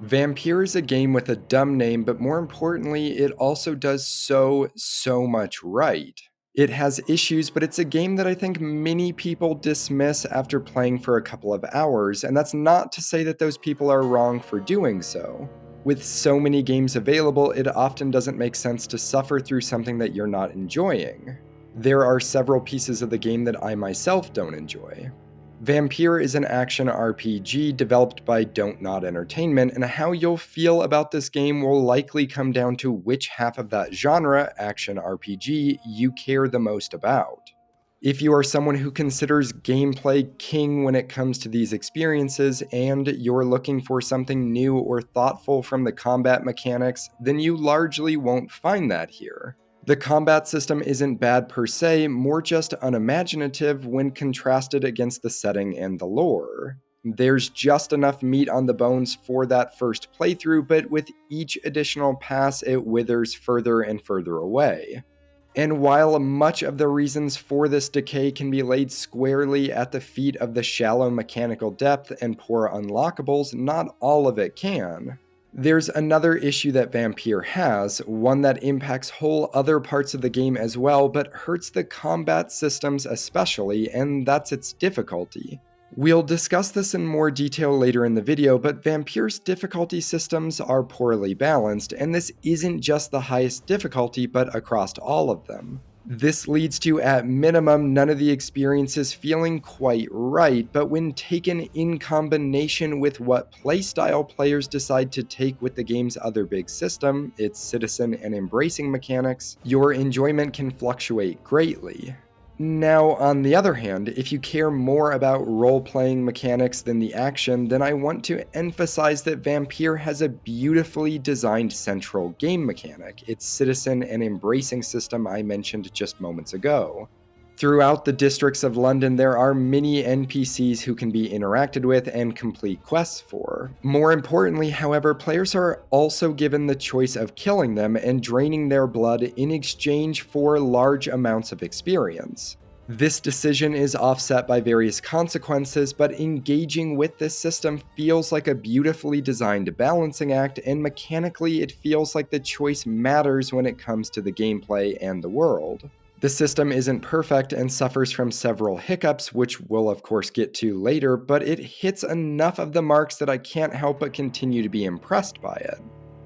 Vampyr is a game with a dumb name, but more importantly, it also does so much right. It has issues, but it's a game that I think many people dismiss after playing for a couple of hours, and that's not to say that those people are wrong for doing so. With so many games available, it often doesn't make sense to suffer through something that you're not enjoying. There are several pieces of the game that I myself don't enjoy. Vampyr is an action RPG developed by Don't Nod Entertainment, and how you'll feel about this game will likely come down to which half of that genre, action RPG, you care the most about. If you are someone who considers gameplay king when it comes to these experiences, and you're looking for something new or thoughtful from the combat mechanics, then you largely won't find that here. The combat system isn't bad per se, more just unimaginative when contrasted against the setting and the lore. There's just enough meat on the bones for that first playthrough, but with each additional pass, it withers further and further away. And while much of the reasons for this decay can be laid squarely at the feet of the shallow mechanical depth and poor unlockables, not all of it can. There's another issue that Vampyr has, one that impacts whole other parts of the game as well, but hurts the combat systems especially, and that's its difficulty. We'll discuss this in more detail later in the video, but Vampyr's difficulty systems are poorly balanced, and this isn't just the highest difficulty, but across all of them. This leads to, at minimum, none of the experiences feeling quite right, but when taken in combination with what playstyle players decide to take with the game's other big system, its citizen and embracing mechanics, your enjoyment can fluctuate greatly. Now, on the other hand, if you care more about role-playing mechanics than the action, then I want to emphasize that Vampyr has a beautifully designed central game mechanic, its citizen and embracing system I mentioned just moments ago. Throughout the districts of London, there are many NPCs who can be interacted with and complete quests for. More importantly, however, players are also given the choice of killing them and draining their blood in exchange for large amounts of experience. This decision is offset by various consequences, but engaging with this system feels like a beautifully designed balancing act, and mechanically it feels like the choice matters when it comes to the gameplay and the world. The system isn't perfect and suffers from several hiccups, which we'll of course get to later, but it hits enough of the marks that I can't help but continue to be impressed by it.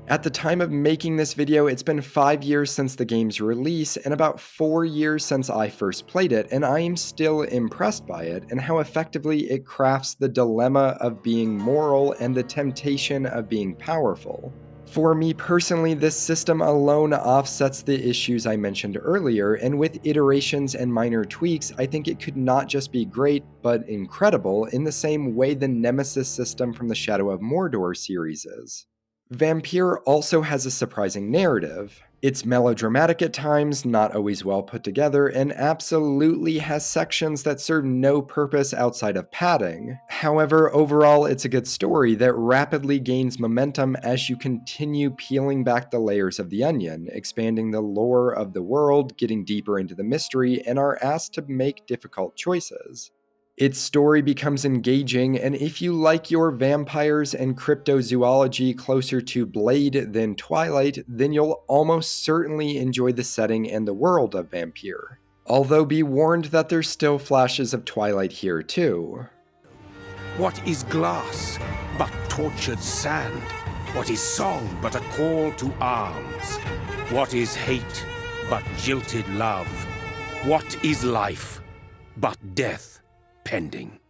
At the time of making this video, it's been 5 years since the game's release and about 4 years since I first played it, and I am still impressed by it and how effectively it crafts the dilemma of being moral and the temptation of being powerful. For me personally, this system alone offsets the issues I mentioned earlier, and with iterations and minor tweaks, I think it could not just be great, but incredible in the same way the Nemesis system from the Shadow of Mordor series is. Vampyr also has a surprising narrative. It's melodramatic at times, not always well put together, and absolutely has sections that serve no purpose outside of padding. However, overall, it's a good story that rapidly gains momentum as you continue peeling back the layers of the onion, expanding the lore of the world, getting deeper into the mystery, and are asked to make difficult choices. Its story becomes engaging, and if you like your vampires and cryptozoology closer to Blade than Twilight, then you'll almost certainly enjoy the setting and the world of Vampyr. Although be warned that there's still flashes of Twilight here too. What is glass but tortured sand? What is song but a call to arms? What is hate but jilted love? What is life but death pending?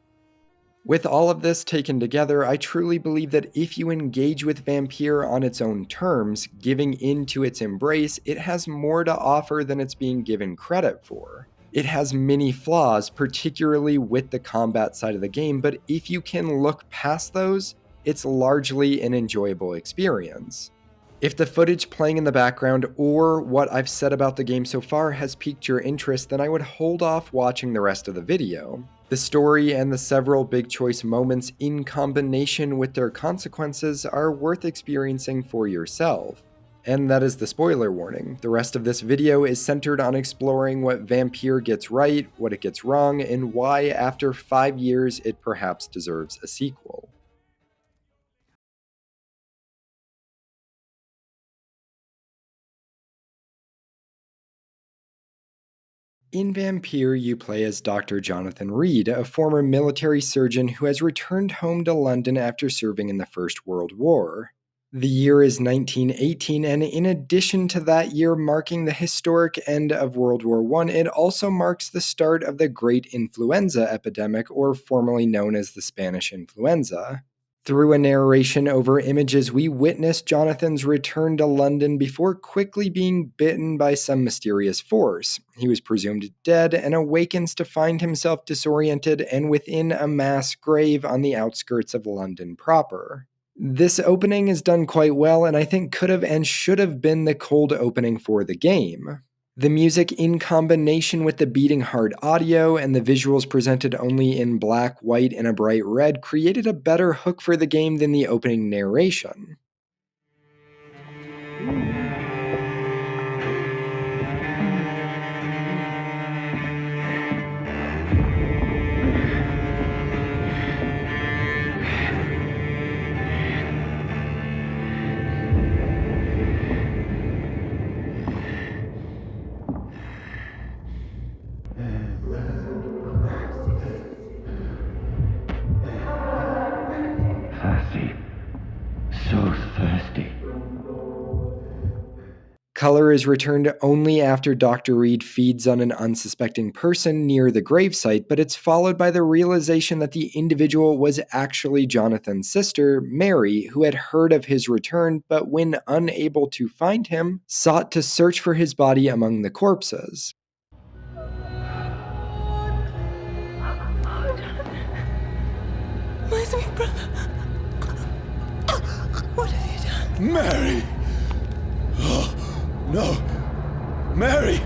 With all of this taken together, I truly believe that if you engage with Vampyr on its own terms, giving in to its embrace, it has more to offer than it's being given credit for. It has many flaws, particularly with the combat side of the game, but if you can look past those, it's largely an enjoyable experience. If the footage playing in the background or what I've said about the game so far has piqued your interest, then I would hold off watching the rest of the video. The story and the several big choice moments in combination with their consequences are worth experiencing for yourself. And that is the spoiler warning. The rest of this video is centered on exploring what Vampyr gets right, what it gets wrong, and why after 5 years it perhaps deserves a sequel. In Vampyr, you play as Dr. Jonathan Reed, a former military surgeon who has returned home to London after serving in the First World War. The year is 1918, and in addition to that year marking the historic end of World War I, it also marks the start of the Great Influenza epidemic, or formerly known as the Spanish Influenza. Through a narration over images, we witness Jonathan's return to London before quickly being bitten by some mysterious force. He was presumed dead and awakens to find himself disoriented and within a mass grave on the outskirts of London proper. This opening is done quite well, and I think could have and should have been the cold opening for the game. The music, in combination with the beating heart audio and the visuals presented only in black, white, and a bright red, created a better hook for the game than the opening narration. Thirsty. So thirsty. Color is returned only after Dr. Reed feeds on an unsuspecting person near the gravesite, but it's followed by the realization that the individual was actually Jonathan's sister, Mary, who had heard of his return, but when unable to find him, sought to search for his body among the corpses. My sweet brother. What have you done? Mary! Oh, no! Mary!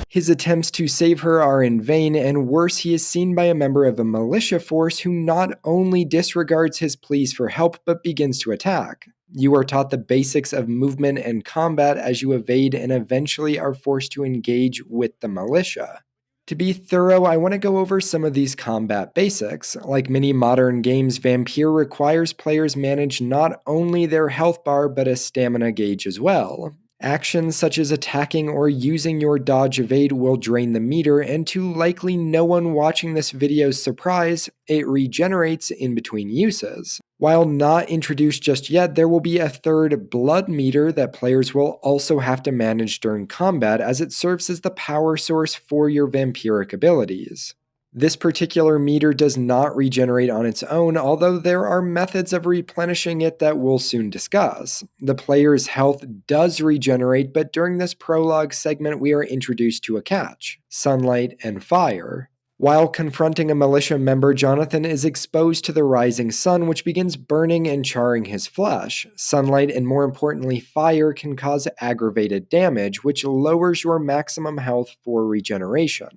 His attempts to save her are in vain, and worse, he is seen by a member of a militia force who not only disregards his pleas for help, but begins to attack. You are taught the basics of movement and combat as you evade and eventually are forced to engage with the militia. To be thorough, I want to go over some of these combat basics. Like many modern games, Vampyr requires players manage not only their health bar, but a stamina gauge as well. Actions such as attacking or using your dodge evade will drain the meter, and to likely no one watching this video's surprise, it regenerates in between uses. While not introduced just yet, there will be a third blood meter that players will also have to manage during combat, as it serves as the power source for your vampiric abilities. This particular meter does not regenerate on its own, although there are methods of replenishing it that we'll soon discuss. The player's health does regenerate, but during this prologue segment we are introduced to a catch: sunlight and fire. While confronting a militia member, Jonathan is exposed to the rising sun, which begins burning and charring his flesh. Sunlight, and more importantly fire, can cause aggravated damage, which lowers your maximum health for regeneration.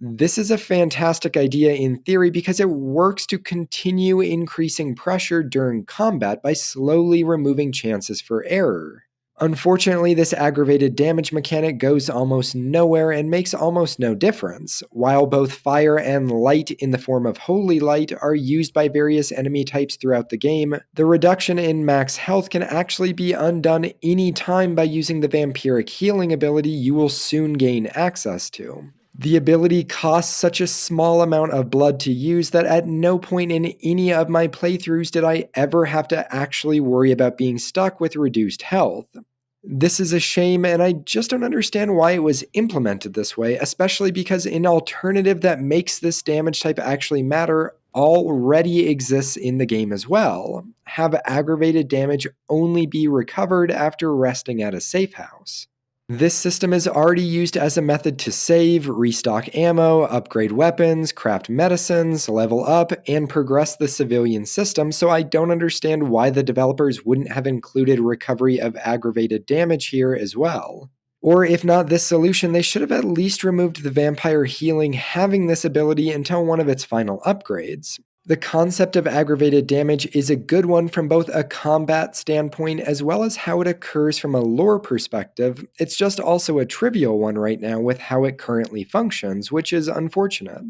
This is a fantastic idea in theory because it works to continue increasing pressure during combat by slowly removing chances for error. Unfortunately, this aggravated damage mechanic goes almost nowhere and makes almost no difference. While both fire and light in the form of holy light are used by various enemy types throughout the game, the reduction in max health can actually be undone any time by using the vampiric healing ability you will soon gain access to. The ability costs such a small amount of blood to use that at no point in any of my playthroughs did I ever have to actually worry about being stuck with reduced health. This is a shame, and I just don't understand why it was implemented this way, especially because an alternative that makes this damage type actually matter already exists in the game as well. Have aggravated damage only be recovered after resting at a safe house. This system is already used as a method to save, restock ammo, upgrade weapons, craft medicines, level up, and progress the civilian system, so I don't understand why the developers wouldn't have included recovery of aggravated damage here as well. Or if not this solution, they should have at least removed the vampire healing having this ability until one of its final upgrades. The concept of aggravated damage is a good one from both a combat standpoint as well as how it occurs from a lore perspective. It's just also a trivial one right now with how it currently functions, which is unfortunate.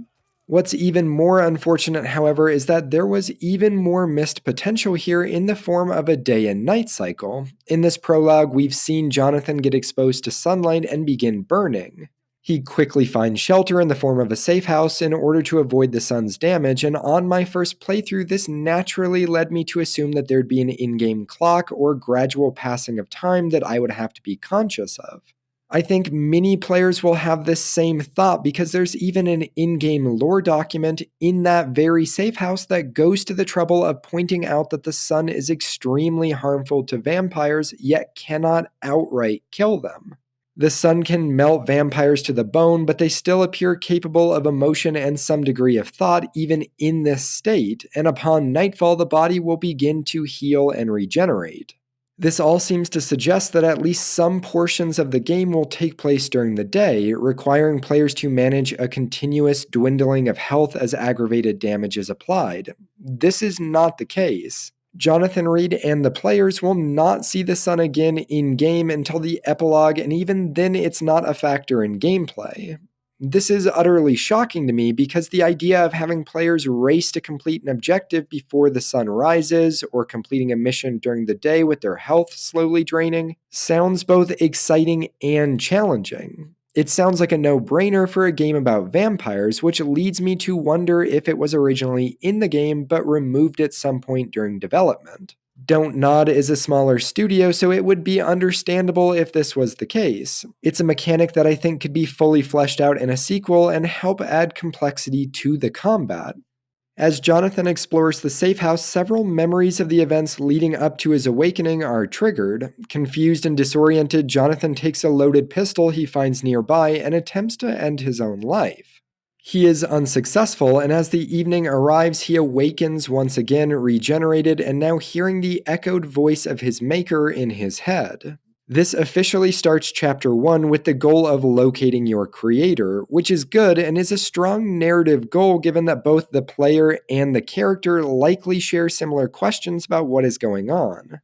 What's even more unfortunate, however, is that there was even more missed potential here in the form of a day and night cycle. In this prologue, we've seen Jonathan get exposed to sunlight and begin burning. He quickly finds shelter in the form of a safe house in order to avoid the sun's damage, and on my first playthrough, this naturally led me to assume that there'd be an in-game clock or gradual passing of time that I would have to be conscious of. I think many players will have this same thought because there's even an in-game lore document in that very safe house that goes to the trouble of pointing out that the sun is extremely harmful to vampires, yet cannot outright kill them. The sun can melt vampires to the bone, but they still appear capable of emotion and some degree of thought even in this state, and upon nightfall the body will begin to heal and regenerate. This all seems to suggest that at least some portions of the game will take place during the day, requiring players to manage a continuous dwindling of health as aggravated damage is applied. This is not the case. Jonathan Reed and the players will not see the sun again in-game until the epilogue, and even then it's not a factor in gameplay. This is utterly shocking to me because the idea of having players race to complete an objective before the sun rises, or completing a mission during the day with their health slowly draining, sounds both exciting and challenging. It sounds like a no-brainer for a game about vampires, which leads me to wonder if it was originally in the game but removed at some point during development. Don't Nod is a smaller studio, so it would be understandable if this was the case. It's a mechanic that I think could be fully fleshed out in a sequel and help add complexity to the combat. As Jonathan explores the safe house, several memories of the events leading up to his awakening are triggered. Confused and disoriented, Jonathan takes a loaded pistol he finds nearby and attempts to end his own life. He is unsuccessful, and as the evening arrives, he awakens once again, regenerated, and now hearing the echoed voice of his maker in his head. This officially starts Chapter 1 with the goal of locating your creator, which is good and is a strong narrative goal given that both the player and the character likely share similar questions about what is going on.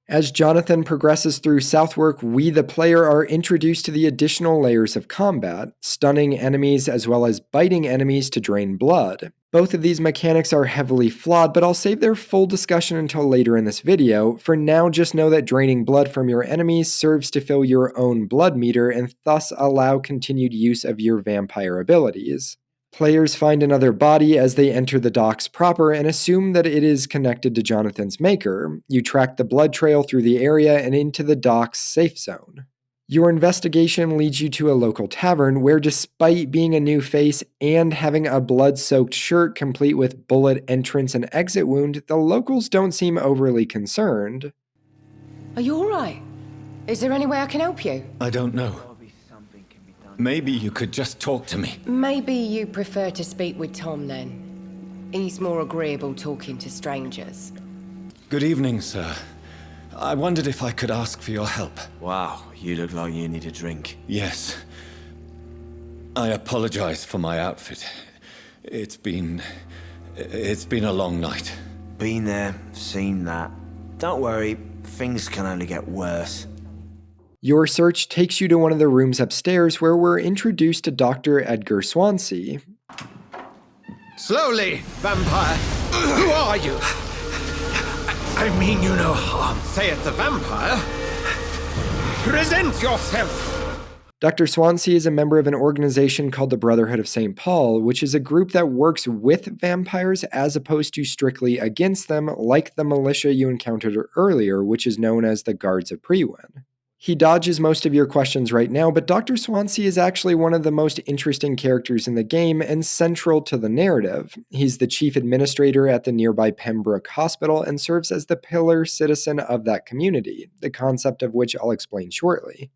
As Jonathan progresses through Southwark, we the player are introduced to the additional layers of combat, stunning enemies as well as biting enemies to drain blood. Both of these mechanics are heavily flawed, but I'll save their full discussion until later in this video. For now, just know that draining blood from your enemies serves to fill your own blood meter and thus allow continued use of your vampire abilities. Players find another body as they enter the docks proper and assume that it is connected to Jonathan's maker. You track the blood trail through the area and into the docks safe zone. Your investigation leads you to a local tavern where, despite being a new face and having a blood-soaked shirt complete with bullet entrance and exit wound, the locals don't seem overly concerned. Are you alright? Is there any way I can help you? I don't know. Maybe you could just talk to me. Maybe you prefer to speak with Tom then. He's more agreeable talking to strangers. Good evening, sir. I wondered if I could ask for your help. Wow, you look like you need a drink. Yes. I apologize for my outfit. It's been a long night. Been there, seen that. Don't worry, things can only get worse. Your search takes you to one of the rooms upstairs where we're introduced to Dr. Edgar Swansea. Slowly, vampire. Who are you? I mean you no harm, saith the vampire. Present yourself. Dr. Swansea is a member of an organization called the Brotherhood of St. Paul, which is a group that works with vampires as opposed to strictly against them, like the militia you encountered earlier, which is known as the Guards of Priwen. He dodges most of your questions right now, but Dr. Swansea is actually one of the most interesting characters in the game and central to the narrative. He's the chief administrator at the nearby Pembroke Hospital and serves as the pillar citizen of that community, the concept of which I'll explain shortly.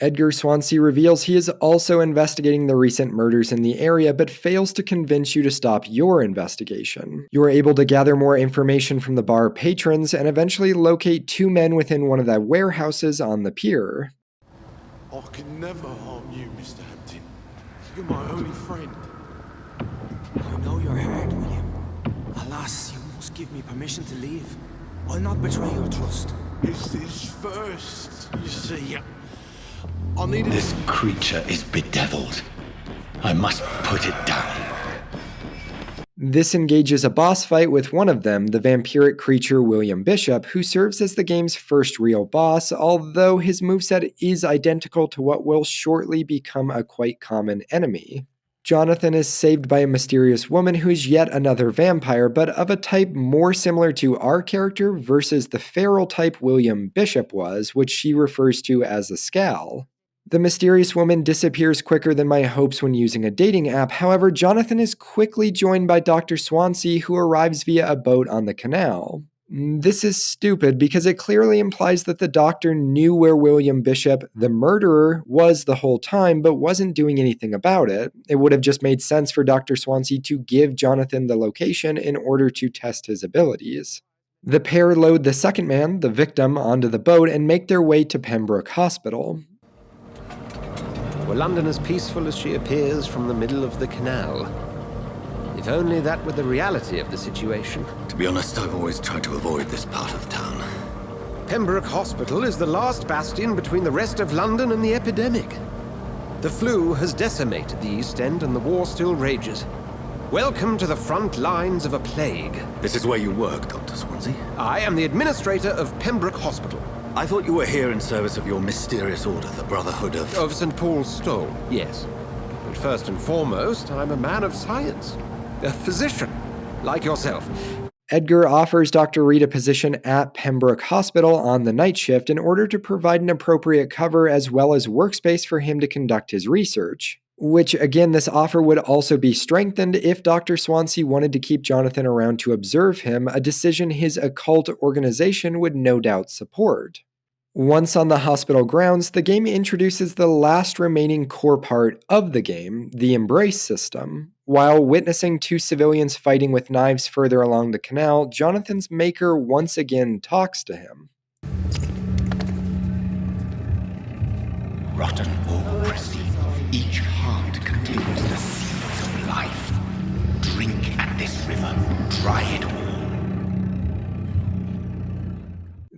Edgar Swansea reveals he is also investigating the recent murders in the area, but fails to convince you to stop your investigation. You are able to gather more information from the bar patrons and eventually locate two men within one of the warehouses on the pier. I can never harm you, Mr. Hampton. You're my only friend. I know you're hurt, William. Alas, you must give me permission to leave. I'll not betray your trust. It's this first, you see. I needed This creature is bedeviled. I must put it down. This engages a boss fight with one of them, the vampiric creature William Bishop, who serves as the game's first real boss, although his moveset is identical to what will shortly become a quite common enemy. Jonathan is saved by a mysterious woman who is yet another vampire, but of a type more similar to our character versus the feral type William Bishop was, which she refers to as a Scal. The mysterious woman disappears quicker than my hopes when using a dating app. However, Jonathan is quickly joined by Dr. Swansea, who arrives via a boat on the canal. This is stupid because it clearly implies that the doctor knew where William Bishop, the murderer, was the whole time, but wasn't doing anything about it. It would have just made sense for Dr. Swansea to give Jonathan the location in order to test his abilities. The pair load the second man, the victim, onto the boat and make their way to Pembroke Hospital. Were London as peaceful as she appears from the middle of the canal? If only that were the reality of the situation. To be honest, I've always tried to avoid this part of town. Pembroke Hospital is the last bastion between the rest of London and the epidemic. The flu has decimated the East End and the war still rages. Welcome to the front lines of a plague. This is where you work, Dr. Swansea? I am the administrator of Pembroke Hospital. I thought you were here in service of your mysterious order, the Brotherhood of... Of St. Paul's Stole, yes. But first and foremost, I'm a man of science. A physician, like yourself. Edgar offers Dr. Reed a position at Pembroke Hospital on the night shift in order to provide an appropriate cover as well as workspace for him to conduct his research. Which, again, this offer would also be strengthened if Dr. Swansea wanted to keep Jonathan around to observe him, a decision his occult organization would no doubt support. Once on the hospital grounds, the game introduces the last remaining core part of the game, the Embrace system. While witnessing two civilians fighting with knives further along the canal, Jonathan's maker once again talks to him. Rotten or pristine, each heart contains the seeds of life. Drink at this river, try it all.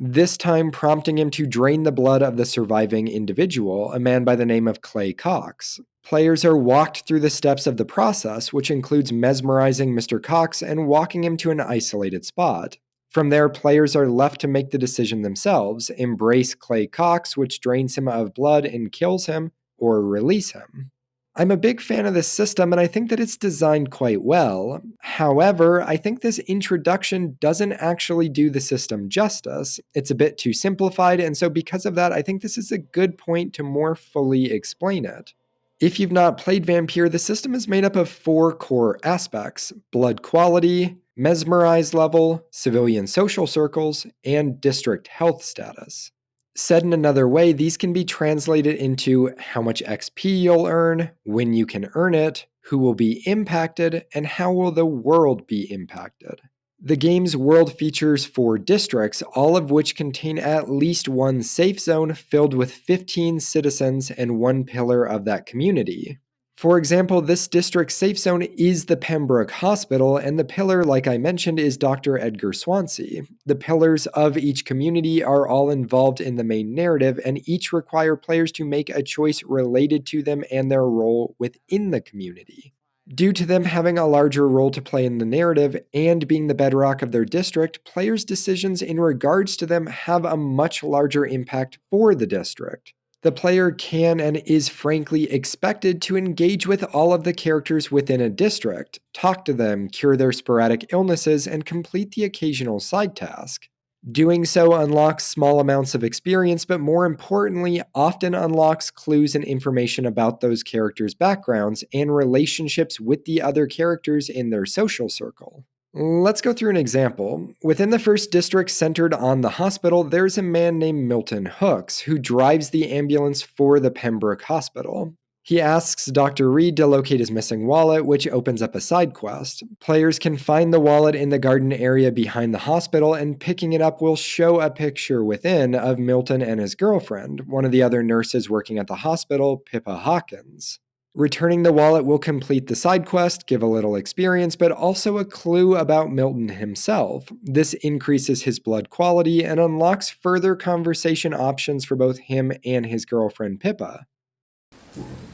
This time prompting him to drain the blood of the surviving individual, a man by the name of Chloé Cox. Players are walked through the steps of the process, which includes mesmerizing Mr. Cox and walking him to an isolated spot. From there, players are left to make the decision themselves, embrace Chloé Cox, which drains him of blood and kills him, or release him. I'm a big fan of this system, and I think that it's designed quite well. However, I think this introduction doesn't actually do the system justice. It's a bit too simplified, and so because of that, I think this is a good point to more fully explain it. If you've not played Vampyr, the system is made up of 4 core aspects: blood quality, mesmerize level, civilian social circles, and district health status. Said in another way, these can be translated into how much XP you'll earn, when you can earn it, who will be impacted, and how will the world be impacted. The game's world features 4 districts, all of which contain at least one safe zone filled with 15 citizens and one pillar of that community. For example, this district's safe zone is the Pembroke Hospital, and the pillar, like I mentioned, is Dr. Edgar Swansea. The pillars of each community are all involved in the main narrative, and each require players to make a choice related to them and their role within the community. Due to them having a larger role to play in the narrative and being the bedrock of their district, players' decisions in regards to them have a much larger impact for the district. The player can and is frankly expected to engage with all of the characters within a district, talk to them, cure their sporadic illnesses, and complete the occasional side task. Doing so unlocks small amounts of experience, but more importantly, often unlocks clues and information about those characters' backgrounds and relationships with the other characters in their social circle. Let's go through an example. Within the first district centered on the hospital, there's a man named Milton Hooks who drives the ambulance for the Pembroke Hospital. He asks Dr. Reed to locate his missing wallet, which opens up a side quest. Players can find the wallet in the garden area behind the hospital, and picking it up will show a picture within of Milton and his girlfriend, one of the other nurses working at the hospital, Pippa Hawkins. Returning the wallet will complete the side quest, give a little experience, but also a clue about Milton himself. This increases his blood quality and unlocks further conversation options for both him and his girlfriend Pippa.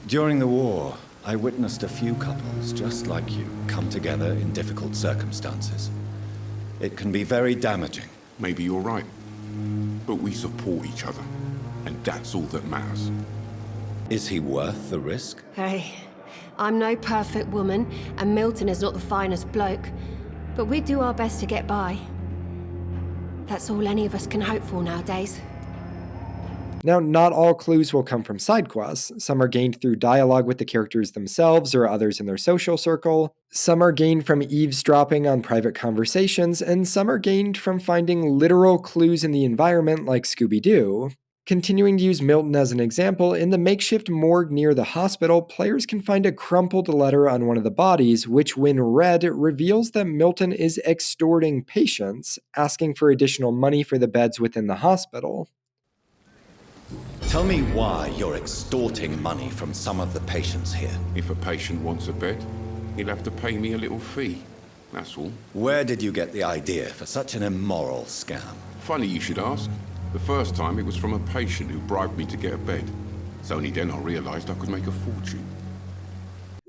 During the war, I witnessed a few couples just like you come together in difficult circumstances. It can be very damaging. Maybe you're right. But we support each other. And that's all that matters. Is he worth the risk? Hey, I'm no perfect woman, and Milton is not the finest bloke. But we do our best to get by. That's all any of us can hope for nowadays. Now, not all clues will come from side quests. Some are gained through dialogue with the characters themselves or others in their social circle. Some are gained from eavesdropping on private conversations, and some are gained from finding literal clues in the environment like Scooby-Doo. Continuing to use Milton as an example, in the makeshift morgue near the hospital, players can find a crumpled letter on one of the bodies, which when read, reveals that Milton is extorting patients, asking for additional money for the beds within the hospital. Tell me why you're extorting money from some of the patients here. If a patient wants a bed, he'll have to pay me a little fee. That's all. Where did you get the idea for such an immoral scam? Funny you should ask. The first time it was from a patient who bribed me to get a bed. It's only then I realized I could make a fortune.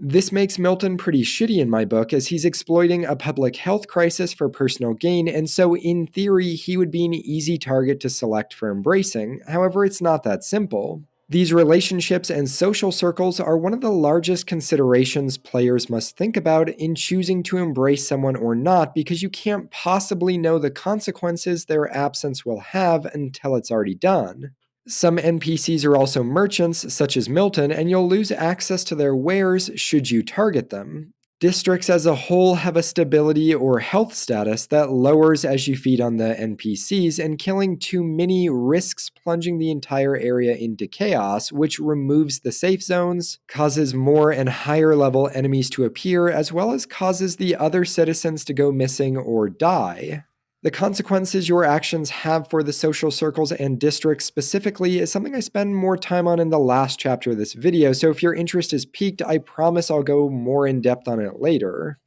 This makes Milton pretty shitty in my book, as he's exploiting a public health crisis for personal gain, and so in theory he would be an easy target to select for embracing. However, it's not that simple. These relationships and social circles are one of the largest considerations players must think about in choosing to embrace someone or not, because you can't possibly know the consequences their absence will have until it's already done. Some NPCs are also merchants, such as Milton, and you'll lose access to their wares should you target them. Districts as a whole have a stability or health status that lowers as you feed on the NPCs, and killing too many risks plunging the entire area into chaos, which removes the safe zones, causes more and higher level enemies to appear, as well as causes the other citizens to go missing or die. The consequences your actions have for the social circles and districts specifically is something I spend more time on in the last chapter of this video, so if your interest is piqued, I promise I'll go more in depth on it later.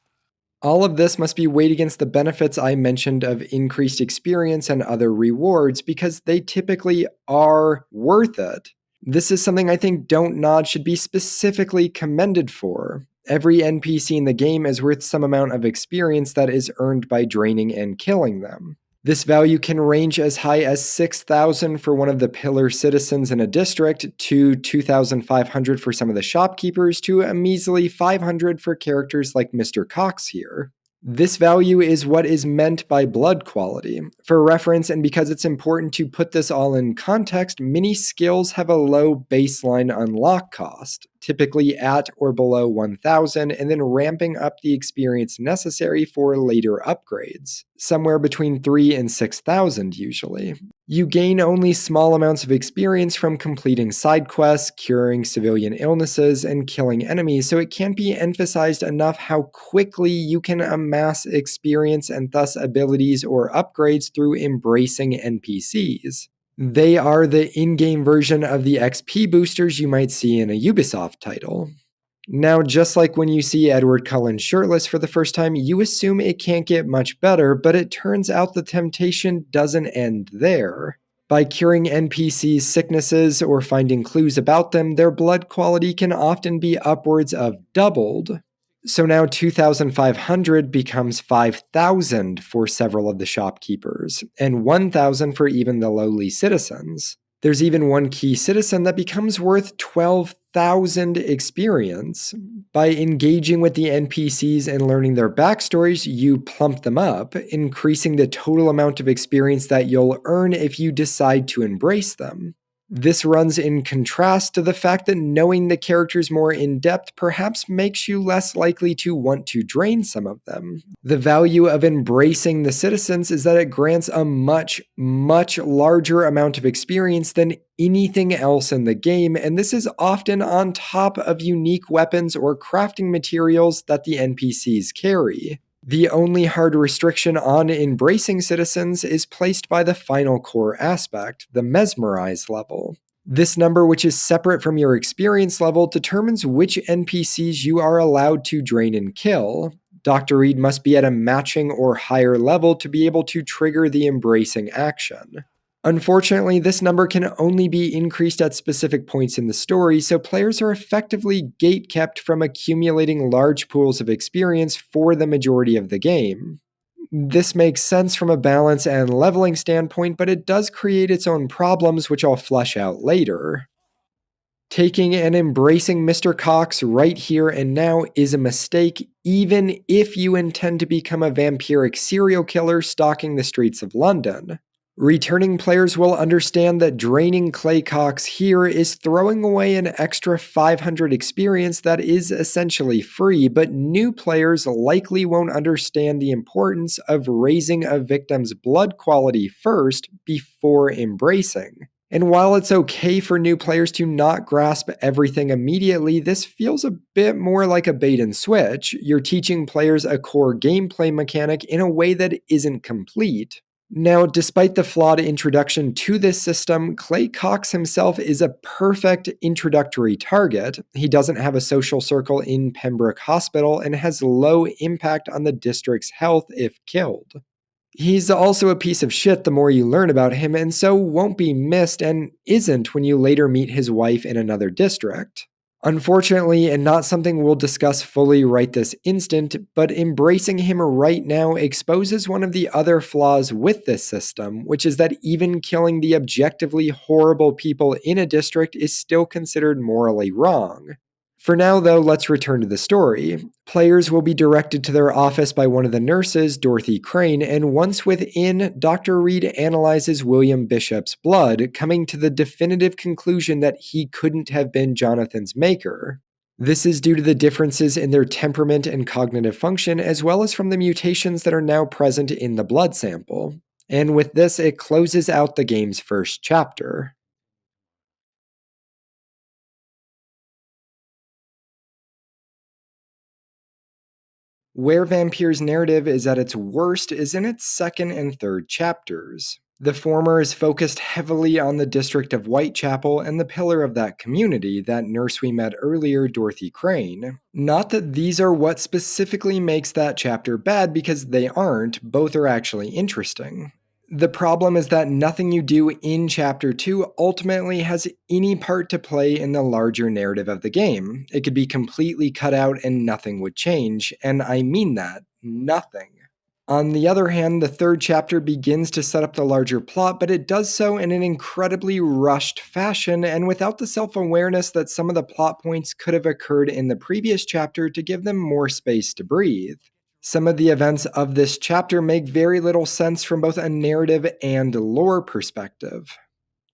All of this must be weighed against the benefits I mentioned of increased experience and other rewards, because they typically are worth it. This is something I think Don't Nod should be specifically commended for. Every NPC in the game is worth some amount of experience that is earned by draining and killing them. This value can range as high as 6,000 for one of the pillar citizens in a district, to 2,500 for some of the shopkeepers, to a measly 500 for characters like Mr. Cox here. This value is what is meant by blood quality. For reference, and because it's important to put this all in context, many skills have a low baseline unlock cost, typically at or below 1,000, and then ramping up the experience necessary for later upgrades, somewhere between 3,000 and 6,000 usually. You gain only small amounts of experience from completing side quests, curing civilian illnesses, and killing enemies, so it can't be emphasized enough how quickly you can amass experience and thus abilities or upgrades through embracing NPCs. They are the in-game version of the XP boosters you might see in a Ubisoft title. Now, just like when you see Edward Cullen shirtless for the first time, you assume it can't get much better, but it turns out the temptation doesn't end there. By curing NPCs' sicknesses or finding clues about them, their blood quality can often be upwards of doubled. So now 2,500 becomes 5,000 for several of the shopkeepers, and 1,000 for even the lowly citizens. There's even one key citizen that becomes worth 12,000 experience. By engaging with the NPCs and learning their backstories, you plump them up, increasing the total amount of experience that you'll earn if you decide to embrace them. This runs in contrast to the fact that knowing the characters more in depth perhaps makes you less likely to want to drain some of them. The value of embracing the citizens is that it grants a much, much larger amount of experience than anything else in the game, and this is often on top of unique weapons or crafting materials that the NPCs carry. The only hard restriction on embracing citizens is placed by the final core aspect, the mesmerize level. This number, which is separate from your experience level, determines which NPCs you are allowed to drain and kill. Dr. Reed must be at a matching or higher level to be able to trigger the embracing action. Unfortunately, this number can only be increased at specific points in the story, so players are effectively gatekept from accumulating large pools of experience for the majority of the game. This makes sense from a balance and leveling standpoint, but it does create its own problems, which I'll flesh out later. Taking and embracing Mr. Cox right here and now is a mistake, even if you intend to become a vampiric serial killer stalking the streets of London. Returning players will understand that draining Chloé Cox here is throwing away an extra 500 experience that is essentially free, but new players likely won't understand the importance of raising a victim's blood quality first before embracing. And while it's okay for new players to not grasp everything immediately, this feels a bit more like a bait and switch. You're teaching players a core gameplay mechanic in a way that isn't complete. Now, despite the flawed introduction to this system, Chloé Cox himself is a perfect introductory target. He doesn't have a social circle in Pembroke Hospital and has low impact on the district's health if killed. He's also a piece of shit the more you learn about him, and so won't be missed and isn't when you later meet his wife in another district. Unfortunately, and not something we'll discuss fully right this instant, but embracing him right now exposes one of the other flaws with this system, which is that even killing the objectively horrible people in a district is still considered morally wrong. For now, though, let's return to the story. Players will be directed to their office by one of the nurses, Dorothy Crane, and once within, Dr. Reed analyzes William Bishop's blood, coming to the definitive conclusion that he couldn't have been Jonathan's maker. This is due to the differences in their temperament and cognitive function, as well as from the mutations that are now present in the blood sample. And with this, it closes out the game's first chapter. Where Vampyr's narrative is at its worst is in its second and third chapters. The former is focused heavily on the district of Whitechapel and the pillar of that community, that nurse we met earlier, Dorothy Crane. Not that these are what specifically makes that chapter bad, because they aren't, both are actually interesting. The problem is that nothing you do in Chapter 2 ultimately has any part to play in the larger narrative of the game. It could be completely cut out and nothing would change, and I mean that, nothing. On the other hand, the third chapter begins to set up the larger plot, but it does so in an incredibly rushed fashion and without the self-awareness that some of the plot points could have occurred in the previous chapter to give them more space to breathe. Some of the events of this chapter make very little sense from both a narrative and lore perspective.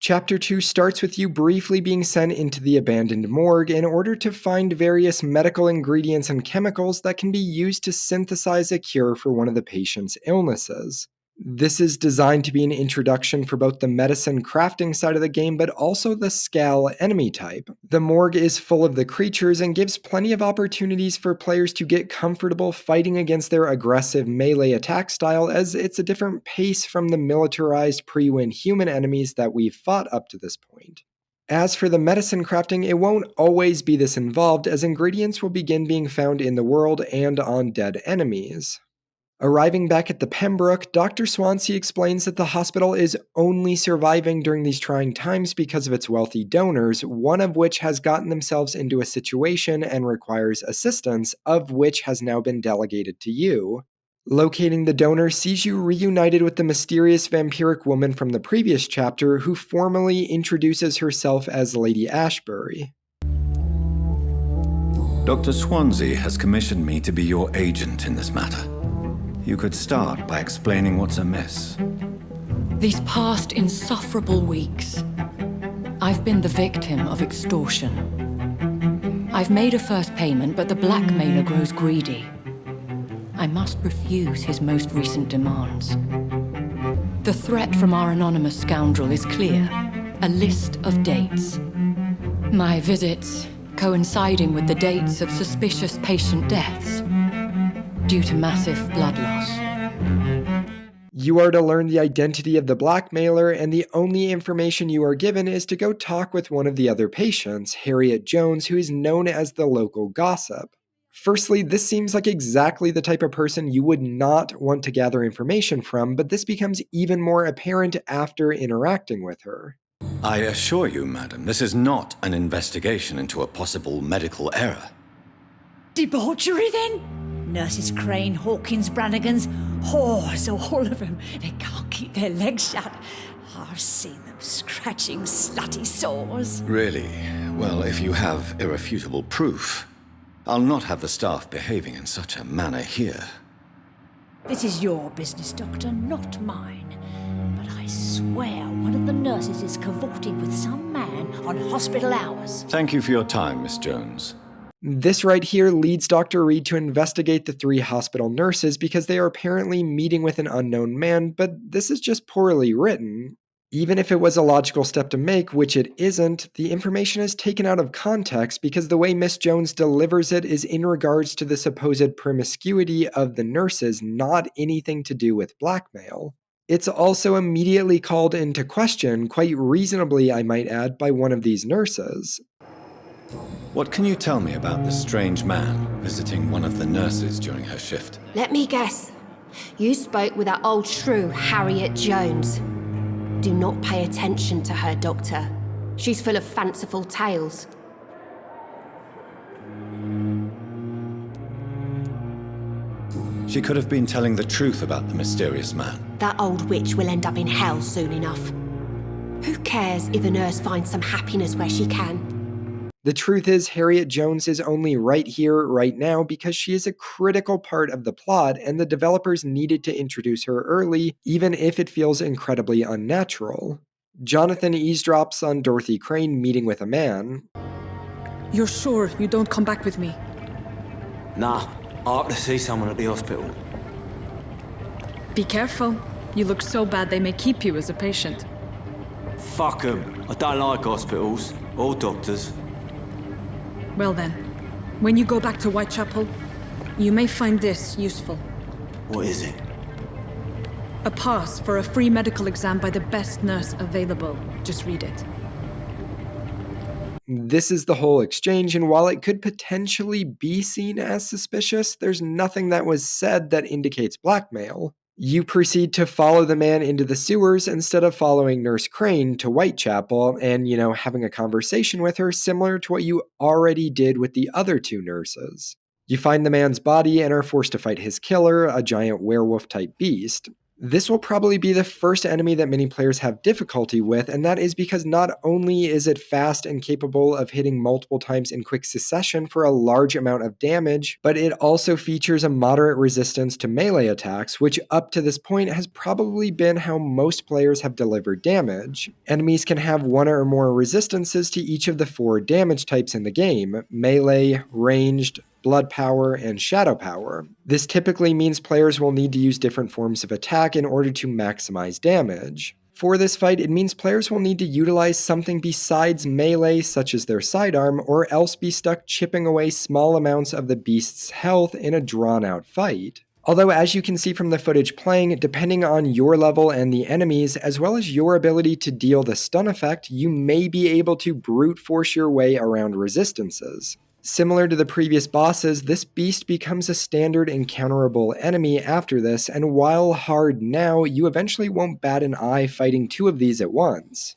Chapter 2 starts with you briefly being sent into the abandoned morgue in order to find various medical ingredients and chemicals that can be used to synthesize a cure for one of the patient's illnesses. This is designed to be an introduction for both the medicine crafting side of the game, but also the Skal enemy type. The morgue is full of the creatures and gives plenty of opportunities for players to get comfortable fighting against their aggressive melee attack style, as it's a different pace from the militarized pre-win human enemies that we've fought up to this point. As for the medicine crafting, it won't always be this involved, as ingredients will begin being found in the world and on dead enemies. Arriving back at the Pembroke, Dr. Swansea explains that the hospital is only surviving during these trying times because of its wealthy donors, one of which has gotten themselves into a situation and requires assistance, of which has now been delegated to you. Locating the donor sees you reunited with the mysterious vampiric woman from the previous chapter, who formally introduces herself as Lady Ashbury. Dr. Swansea has commissioned me to be your agent in this matter. You could start by explaining what's amiss. These past insufferable weeks, I've been the victim of extortion. I've made a first payment, but the blackmailer grows greedy. I must refuse his most recent demands. The threat from our anonymous scoundrel is clear: a list of dates. My visits coinciding with the dates of suspicious patient deaths due to massive blood loss. You are to learn the identity of the blackmailer, and the only information you are given is to go talk with one of the other patients, Harriet Jones, who is known as the local gossip. Firstly, this seems like exactly the type of person you would not want to gather information from, but this becomes even more apparent after interacting with her. I assure you, madam, this is not an investigation into a possible medical error. Debauchery, then? Nurses Crane, Hawkins, Brannigans, whores, all of them. They can't keep their legs shut. I've seen them scratching slutty sores. Really? Well, if you have irrefutable proof, I'll not have the staff behaving in such a manner here. This is your business, Doctor, not mine. But I swear one of the nurses is cavorting with some man on hospital hours. Thank you for your time, Miss Jones. This right here leads Dr. Reed to investigate the 3 hospital nurses because they are apparently meeting with an unknown man, but this is just poorly written. Even if it was a logical step to make, which it isn't, the information is taken out of context because the way Miss Jones delivers it is in regards to the supposed promiscuity of the nurses, not anything to do with blackmail. It's also immediately called into question, quite reasonably I might add, by one of these nurses. What can you tell me about this strange man visiting one of the nurses during her shift? Let me guess. You spoke with that old shrew, Harriet Jones. Do not pay attention to her, Doctor. She's full of fanciful tales. She could have been telling the truth about the mysterious man. That old witch will end up in hell soon enough. Who cares if a nurse finds some happiness where she can? The truth is, Harriet Jones is only right here, right now, because she is a critical part of the plot, and the developers needed to introduce her early, even if it feels incredibly unnatural. Jonathan eavesdrops on Dorothy Crane meeting with a man. You're sure you don't come back with me? Nah, I have to see someone at the hospital. Be careful. You look so bad they may keep you as a patient. Fuck 'em. I don't like hospitals or doctors. Well then, when you go back to Whitechapel, you may find this useful. What is it? A pass for a free medical exam by the best nurse available. Just read it. This is the whole exchange, and while it could potentially be seen as suspicious, there's nothing that was said that indicates blackmail. You proceed to follow the man into the sewers instead of following Nurse Crane to Whitechapel and, having a conversation with her similar to what you already did with the other 2 nurses. You find the man's body and are forced to fight his killer, a giant werewolf-type beast. This will probably be the first enemy that many players have difficulty with, and that is because not only is it fast and capable of hitting multiple times in quick succession for a large amount of damage, but it also features a moderate resistance to melee attacks, which up to this point has probably been how most players have delivered damage. Enemies can have 1 or more resistances to each of the 4 damage types in the game: melee, ranged, blood power, and shadow power. This typically means players will need to use different forms of attack in order to maximize damage. For this fight, it means players will need to utilize something besides melee, such as their sidearm, or else be stuck chipping away small amounts of the beast's health in a drawn-out fight. Although, as you can see from the footage playing, depending on your level and the enemies, as well as your ability to deal the stun effect, you may be able to brute force your way around resistances. Similar to the previous bosses, this beast becomes a standard encounterable enemy after this, and while hard now, you eventually won't bat an eye fighting 2 of these at once.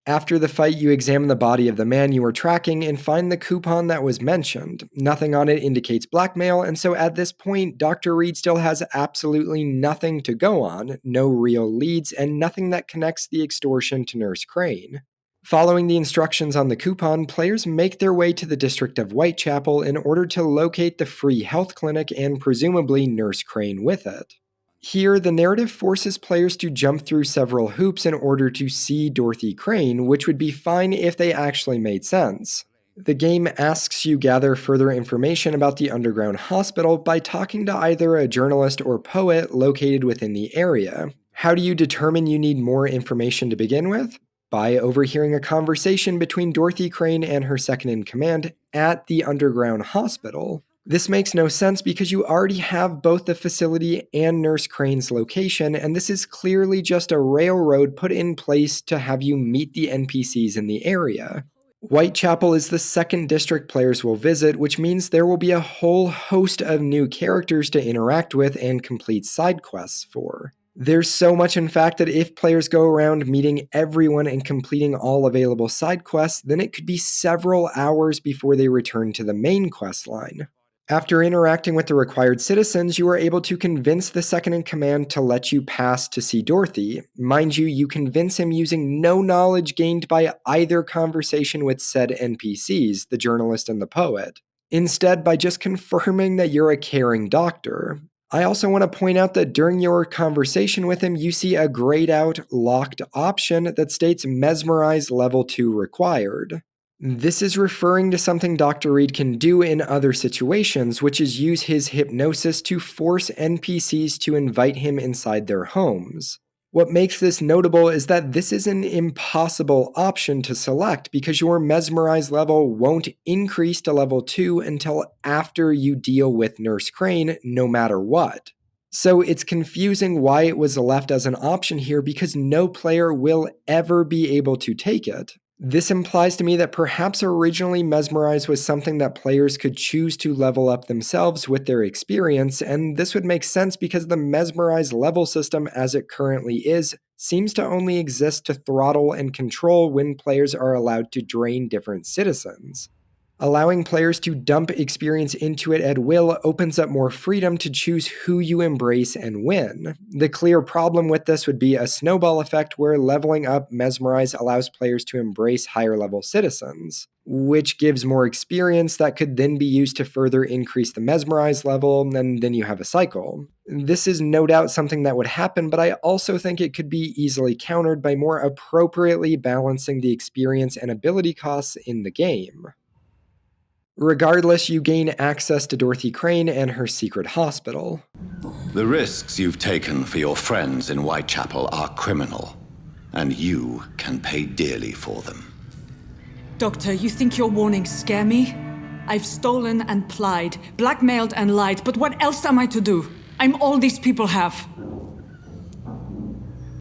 After the fight, you examine the body of the man you were tracking and find the coupon that was mentioned. Nothing on it indicates blackmail, and so at this point, Dr. Reed still has absolutely nothing to go on, no real leads, and nothing that connects the extortion to Nurse Crane. Following the instructions on the coupon, players make their way to the district of Whitechapel in order to locate the free health clinic and presumably Nurse Crane with it. Here, the narrative forces players to jump through several hoops in order to see Dorothy Crane, which would be fine if they actually made sense. The game asks you gather further information about the underground hospital by talking to either a journalist or poet located within the area. How do you determine you need more information to begin with? By overhearing a conversation between Dorothy Crane and her second-in-command at the underground hospital. This makes no sense because you already have both the facility and Nurse Crane's location, and this is clearly just a railroad put in place to have you meet the NPCs in the area. Whitechapel is the second district players will visit, which means there will be a whole host of new characters to interact with and complete side quests for. There's so much, in fact, that if players go around meeting everyone and completing all available side quests, then it could be several hours before they return to the main quest line. After interacting with the required citizens, you are able to convince the second-in-command to let you pass to see Dorothy. Mind you, you convince him using no knowledge gained by either conversation with said NPCs, the journalist and the poet. Instead, by just confirming that you're a caring doctor. I also want to point out that during your conversation with him, you see a grayed out, locked option that states Mesmerize Level 2 required. This is referring to something Dr. Reed can do in other situations, which is use his hypnosis to force NPCs to invite him inside their homes. What makes this notable is that this is an impossible option to select because your mesmerize level won't increase to level 2 until after you deal with Nurse Crane, no matter what. So it's confusing why it was left as an option here because no player will ever be able to take it. This implies to me that perhaps originally Mesmerize was something that players could choose to level up themselves with their experience, and this would make sense because the Mesmerize level system as it currently is seems to only exist to throttle and control when players are allowed to drain different citizens. Allowing players to dump experience into it at will opens up more freedom to choose who you embrace and when. The clear problem with this would be a snowball effect where leveling up Mesmerize allows players to embrace higher level citizens, which gives more experience that could then be used to further increase the Mesmerize level, and then you have a cycle. This is no doubt something that would happen, but I also think it could be easily countered by more appropriately balancing the experience and ability costs in the game. Regardless, you gain access to Dorothy Crane and her secret hospital. The risks you've taken for your friends in Whitechapel are criminal, and you can pay dearly for them. Doctor, you think your warnings scare me? I've stolen and plied, blackmailed and lied, but what else am I to do? I'm all these people have.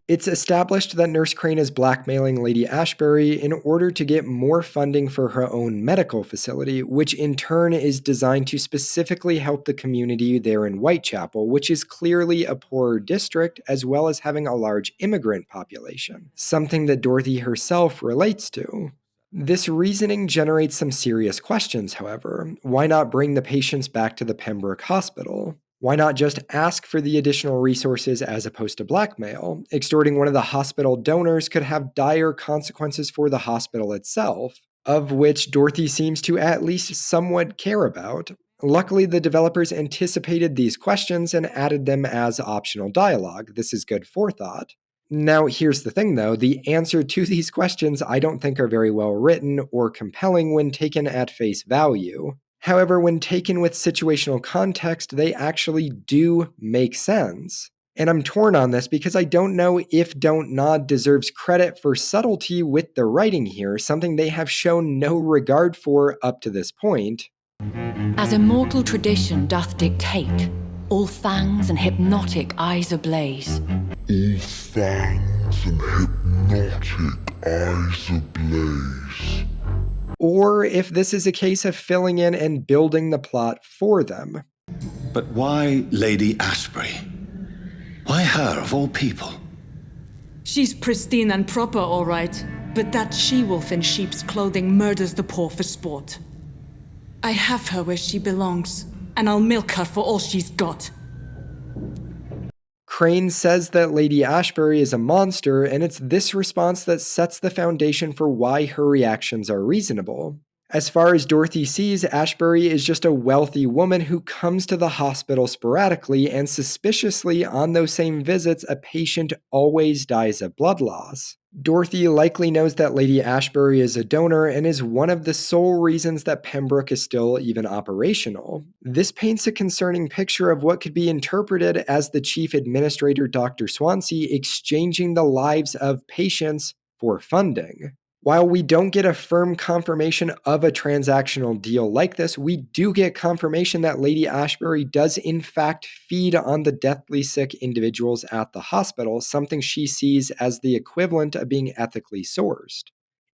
It's established that Nurse Crane is blackmailing Lady Ashbury in order to get more funding for her own medical facility, which in turn is designed to specifically help the community there in Whitechapel, which is clearly a poorer district as well as having a large immigrant population, something that Dorothy herself relates to. This reasoning generates some serious questions, however. Why not bring the patients back to the Pembroke Hospital? Why not just ask for the additional resources as opposed to blackmail? Extorting one of the hospital donors could have dire consequences for the hospital itself, of which Dorothy seems to at least somewhat care about. Luckily, the developers anticipated these questions and added them as optional dialogue. This is good forethought. Now, here's the thing though, the answer to these questions I don't think are very well written or compelling when taken at face value. However, when taken with situational context, they actually do make sense. And I'm torn on this because I don't know if Don't Nod deserves credit for subtlety with the writing here, something they have shown no regard for up to this point. As immortal tradition doth dictate, all fangs and hypnotic eyes ablaze. All fangs and hypnotic eyes ablaze. Or if this is a case of filling in and building the plot for them. But why Lady Ashbury? Why her of all people? She's pristine and proper, all right, but that she-wolf in sheep's clothing murders the poor for sport. I have her where she belongs, and I'll milk her for all she's got. Crane says that Lady Ashbury is a monster, and it's this response that sets the foundation for why her reactions are reasonable. As far as Dorothy sees, Ashbury is just a wealthy woman who comes to the hospital sporadically, and suspiciously, on those same visits, a patient always dies of blood loss. Dorothy likely knows that Lady Ashbury is a donor and is one of the sole reasons that Pembroke is still even operational. This paints a concerning picture of what could be interpreted as the chief administrator Dr. Swansea exchanging the lives of patients for funding. While we don't get a firm confirmation of a transactional deal like this, we do get confirmation that Lady Ashbury does in fact feed on the deathly sick individuals at the hospital, something she sees as the equivalent of being ethically sourced.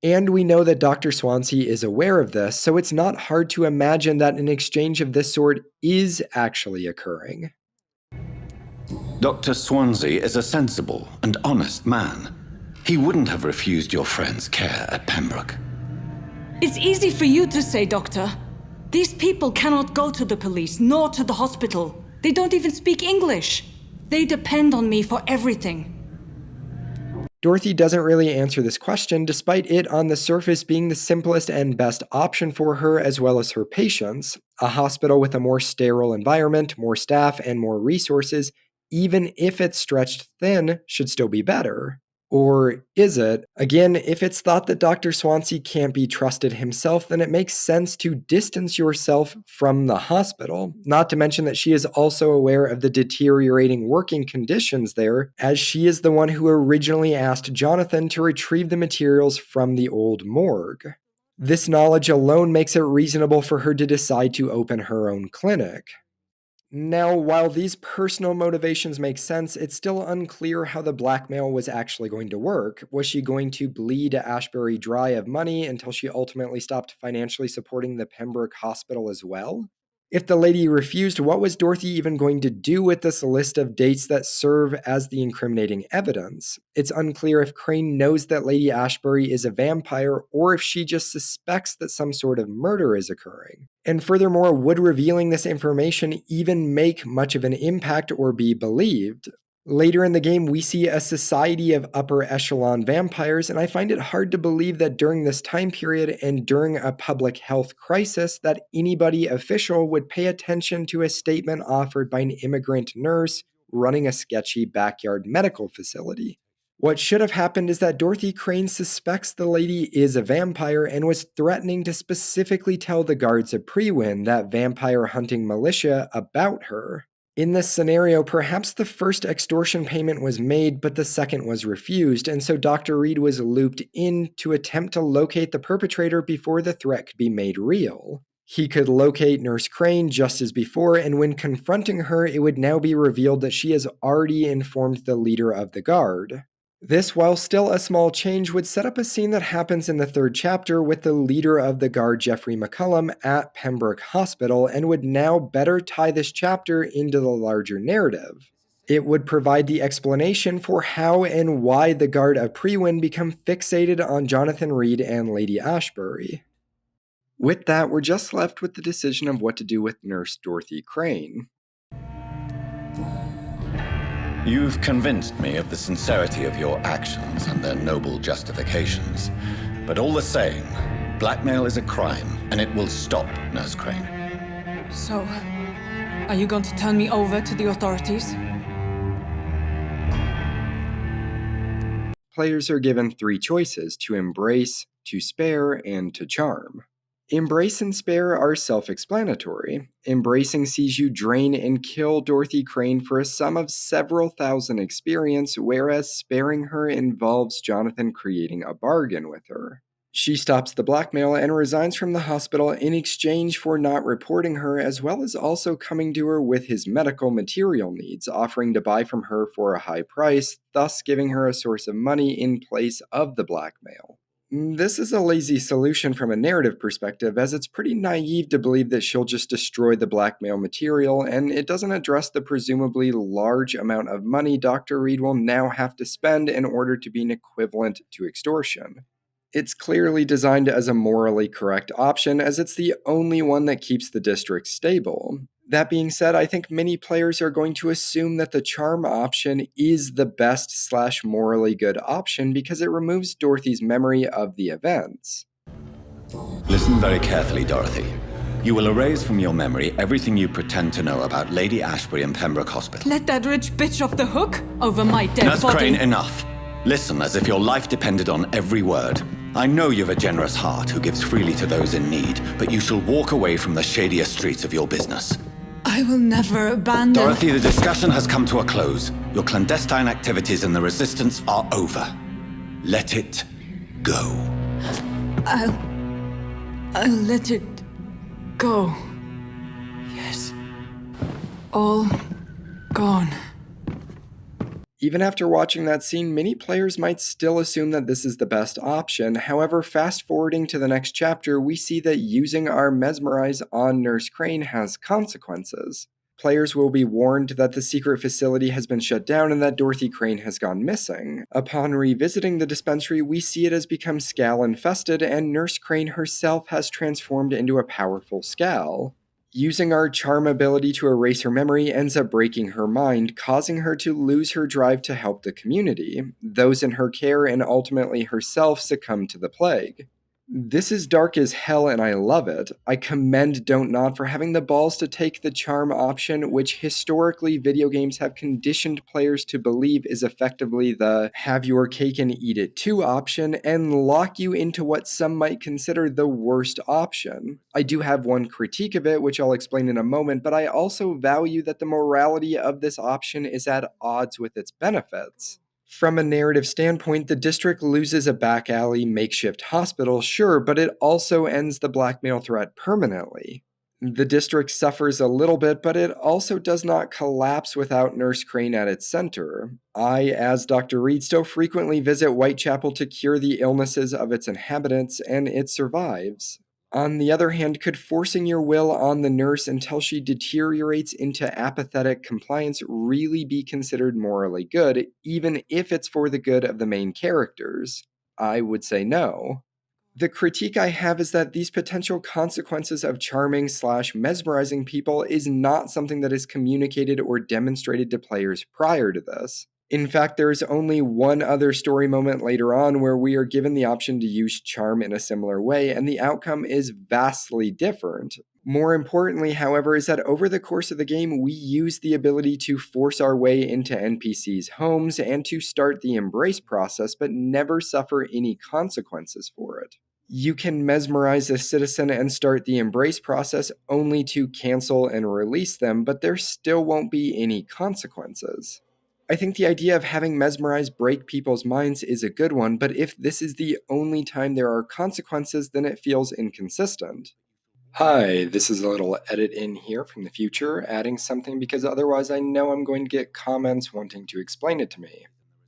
And we know that Dr. Swansea is aware of this, so it's not hard to imagine that an exchange of this sort is actually occurring. Dr. Swansea is a sensible and honest man. He wouldn't have refused your friend's care at Pembroke. It's easy for you to say, Doctor. These people cannot go to the police, nor to the hospital. They don't even speak English. They depend on me for everything. Dorothy doesn't really answer this question, despite it on the surface being the simplest and best option for her as well as her patients. A hospital with a more sterile environment, more staff, and more resources, even if it's stretched thin, should still be better. Or is it? Again, if it's thought that Dr. Swansea can't be trusted himself, then it makes sense to distance yourself from the hospital. Not to mention that she is also aware of the deteriorating working conditions there, as she is the one who originally asked Jonathan to retrieve the materials from the old morgue. This knowledge alone makes it reasonable for her to decide to open her own clinic. Now, while these personal motivations make sense, it's still unclear how the blackmail was actually going to work. Was she going to bleed Ashbury dry of money until she ultimately stopped financially supporting the Pembroke Hospital as well? If the lady refused, what was Dorothy even going to do with this list of dates that serve as the incriminating evidence? It's unclear if Crane knows that Lady Ashbury is a vampire or if she just suspects that some sort of murder is occurring. And furthermore, would revealing this information even make much of an impact or be believed? Later in the game, we see a society of upper echelon vampires, and I find it hard to believe that during this time period and during a public health crisis that anybody official would pay attention to a statement offered by an immigrant nurse running a sketchy backyard medical facility. What should have happened is that Dorothy Crane suspects the lady is a vampire and was threatening to specifically tell the guards of Prewin, that vampire hunting militia, about her. In this scenario, perhaps the first extortion payment was made, but the second was refused, and so Dr. Reed was looped in to attempt to locate the perpetrator before the threat could be made real. He could locate Nurse Crane just as before, and when confronting her, it would now be revealed that she has already informed the leader of the guard. This, while still a small change, would set up a scene that happens in the third chapter with the leader of the guard, Geoffrey McCullum, at Pembroke Hospital, and would now better tie this chapter into the larger narrative. It would provide the explanation for how and why the guard of Prewin become fixated on Jonathan Reed and Lady Ashbury. With that, we're just left with the decision of what to do with Nurse Dorothy Crane. You've convinced me of the sincerity of your actions and their noble justifications. But all the same, blackmail is a crime, and it will stop, Nurse Crane. So, are you going to turn me over to the authorities? Players are given 3 choices: to embrace, to spare, and to charm. Embrace and spare are self-explanatory. Embracing sees you drain and kill Dorothy Crane for a sum of several thousand experience, whereas sparing her involves Jonathan creating a bargain with her. She stops the blackmail and resigns from the hospital in exchange for not reporting her, as well as also coming to her with his medical material needs, offering to buy from her for a high price, thus giving her a source of money in place of the blackmail. This is a lazy solution from a narrative perspective, as it's pretty naive to believe that she'll just destroy the blackmail material, and it doesn't address the presumably large amount of money Dr. Reed will now have to spend in order to be an equivalent to extortion. It's clearly designed as a morally correct option, as it's the only one that keeps the district stable. That being said, I think many players are going to assume that the charm option is the best/morally good option because it removes Dorothy's memory of the events. Listen very carefully, Dorothy. You will erase from your memory everything you pretend to know about Lady Ashbury and Pembroke Hospital. Let that rich bitch off the hook over my dead Nurse body. Crane, enough. Listen as if your life depended on every word. I know you've a generous heart who gives freely to those in need, but you shall walk away from the shadier streets of your business. I will never abandon... Dorothy, the discussion has come to a close. Your clandestine activities in the Resistance are over. Let it go. I'll let it go. Yes. All gone. Even after watching that scene, many players might still assume that this is the best option. However, fast forwarding to the next chapter, we see that using our Mesmerize on Nurse Crane has consequences. Players will be warned that the secret facility has been shut down and that Dorothy Crane has gone missing. Upon revisiting the dispensary, we see it has become Scal-infested, and Nurse Crane herself has transformed into a powerful Scal. Using our charm ability to erase her memory ends up breaking her mind, causing her to lose her drive to help the community. Those in her care and ultimately herself succumb to the plague. This is dark as hell and I love it. I commend Don't Nod for having the balls to take the charm option, which historically video games have conditioned players to believe is effectively the have your cake and eat it too option, and lock you into what some might consider the worst option. I do have one critique of it, which I'll explain in a moment, but I also value that the morality of this option is at odds with its benefits. From a narrative standpoint, the district loses a back alley makeshift hospital, sure, but it also ends the blackmail threat permanently. The district suffers a little bit, but it also does not collapse without Nurse Crane at its center. I, as Dr. Reed, still frequently visit Whitechapel to cure the illnesses of its inhabitants, and it survives. On the other hand, could forcing your will on the nurse until she deteriorates into apathetic compliance really be considered morally good, even if it's for the good of the main characters? I would say no. The critique I have is that these potential consequences of charming/mesmerizing people is not something that is communicated or demonstrated to players prior to this. In fact, there is only one other story moment later on where we are given the option to use charm in a similar way, and the outcome is vastly different. More importantly, however, is that over the course of the game, we use the ability to force our way into NPCs' homes and to start the embrace process, but never suffer any consequences for it. You can mesmerize a citizen and start the embrace process only to cancel and release them, but there still won't be any consequences. I think the idea of having Mesmerize break people's minds is a good one, but if this is the only time there are consequences, then it feels inconsistent. Hi, this is a little edit in here from the future, adding something because otherwise I know I'm going to get comments wanting to explain it to me.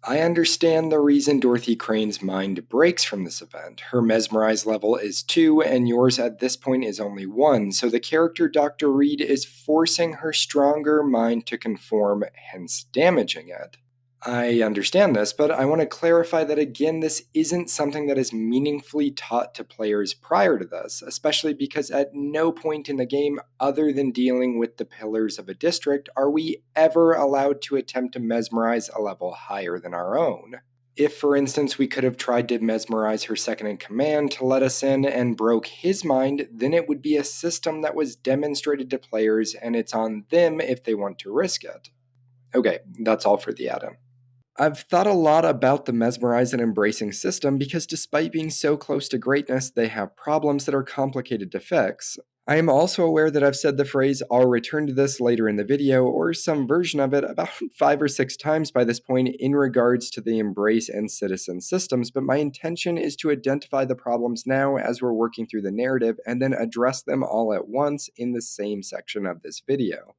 I understand the reason Dorothy Crane's mind breaks from this event. Her Mesmerize level is 2, and yours at this point is only 1, so the character Dr. Reed is forcing her stronger mind to conform, hence damaging it. I understand this, but I want to clarify that again, this isn't something that is meaningfully taught to players prior to this, especially because at no point in the game, other than dealing with the pillars of a district, are we ever allowed to attempt to mesmerize a level higher than our own. If, for instance, we could have tried to mesmerize her second-in-command to let us in and broke his mind, then it would be a system that was demonstrated to players, and it's on them if they want to risk it. Okay, that's all for the add-in. I've thought a lot about the Mesmerize and Embracing system because despite being so close to greatness, they have problems that are complicated to fix. I am also aware that I've said the phrase, "I'll return to this later in the video," or some version of it about 5 or 6 times by this point in regards to the Embrace and Citizen systems, but my intention is to identify the problems now as we're working through the narrative and then address them all at once in the same section of this video.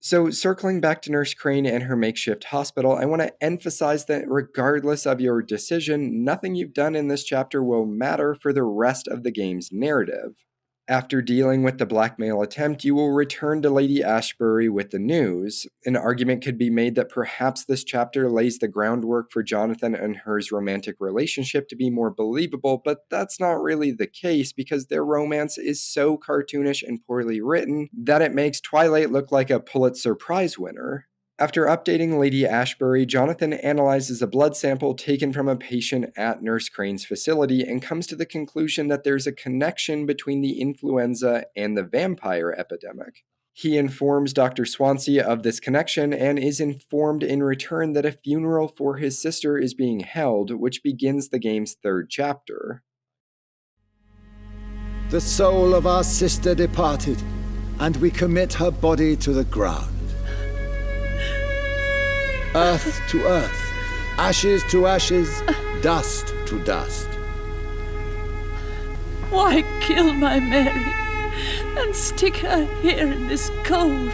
So, circling back to Nurse Crane and her makeshift hospital, I want to emphasize that regardless of your decision, nothing you've done in this chapter will matter for the rest of the game's narrative. After dealing with the blackmail attempt, you will return to Lady Ashbury with the news. An argument could be made that perhaps this chapter lays the groundwork for Jonathan and her's romantic relationship to be more believable, but that's not really the case because their romance is so cartoonish and poorly written that it makes Twilight look like a Pulitzer Prize winner. After updating Lady Ashbury, Jonathan analyzes a blood sample taken from a patient at Nurse Crane's facility and comes to the conclusion that there's a connection between the influenza and the vampire epidemic. He informs Dr. Swansea of this connection and is informed in return that a funeral for his sister is being held, which begins the game's 3rd chapter. The soul of our sister departed, and we commit her body to the ground. Earth to earth, ashes to ashes, dust to dust. Why kill my Mary and stick her here in this cold,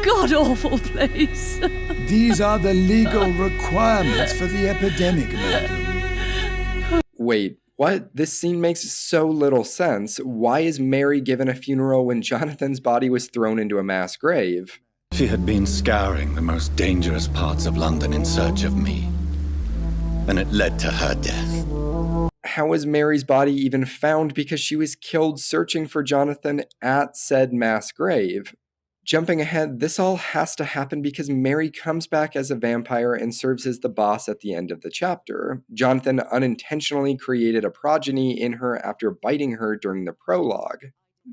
god-awful place? These are the legal requirements for the epidemic, madam. Wait, what? This scene makes so little sense. Why is Mary given a funeral when Jonathan's body was thrown into a mass grave? She had been scouring the most dangerous parts of London in search of me. And it led to her death. How was Mary's body even found? Because she was killed searching for Jonathan at said mass grave. Jumping ahead, this all has to happen because Mary comes back as a vampire and serves as the boss at the end of the chapter. Jonathan unintentionally created a progeny in her after biting her during the prologue.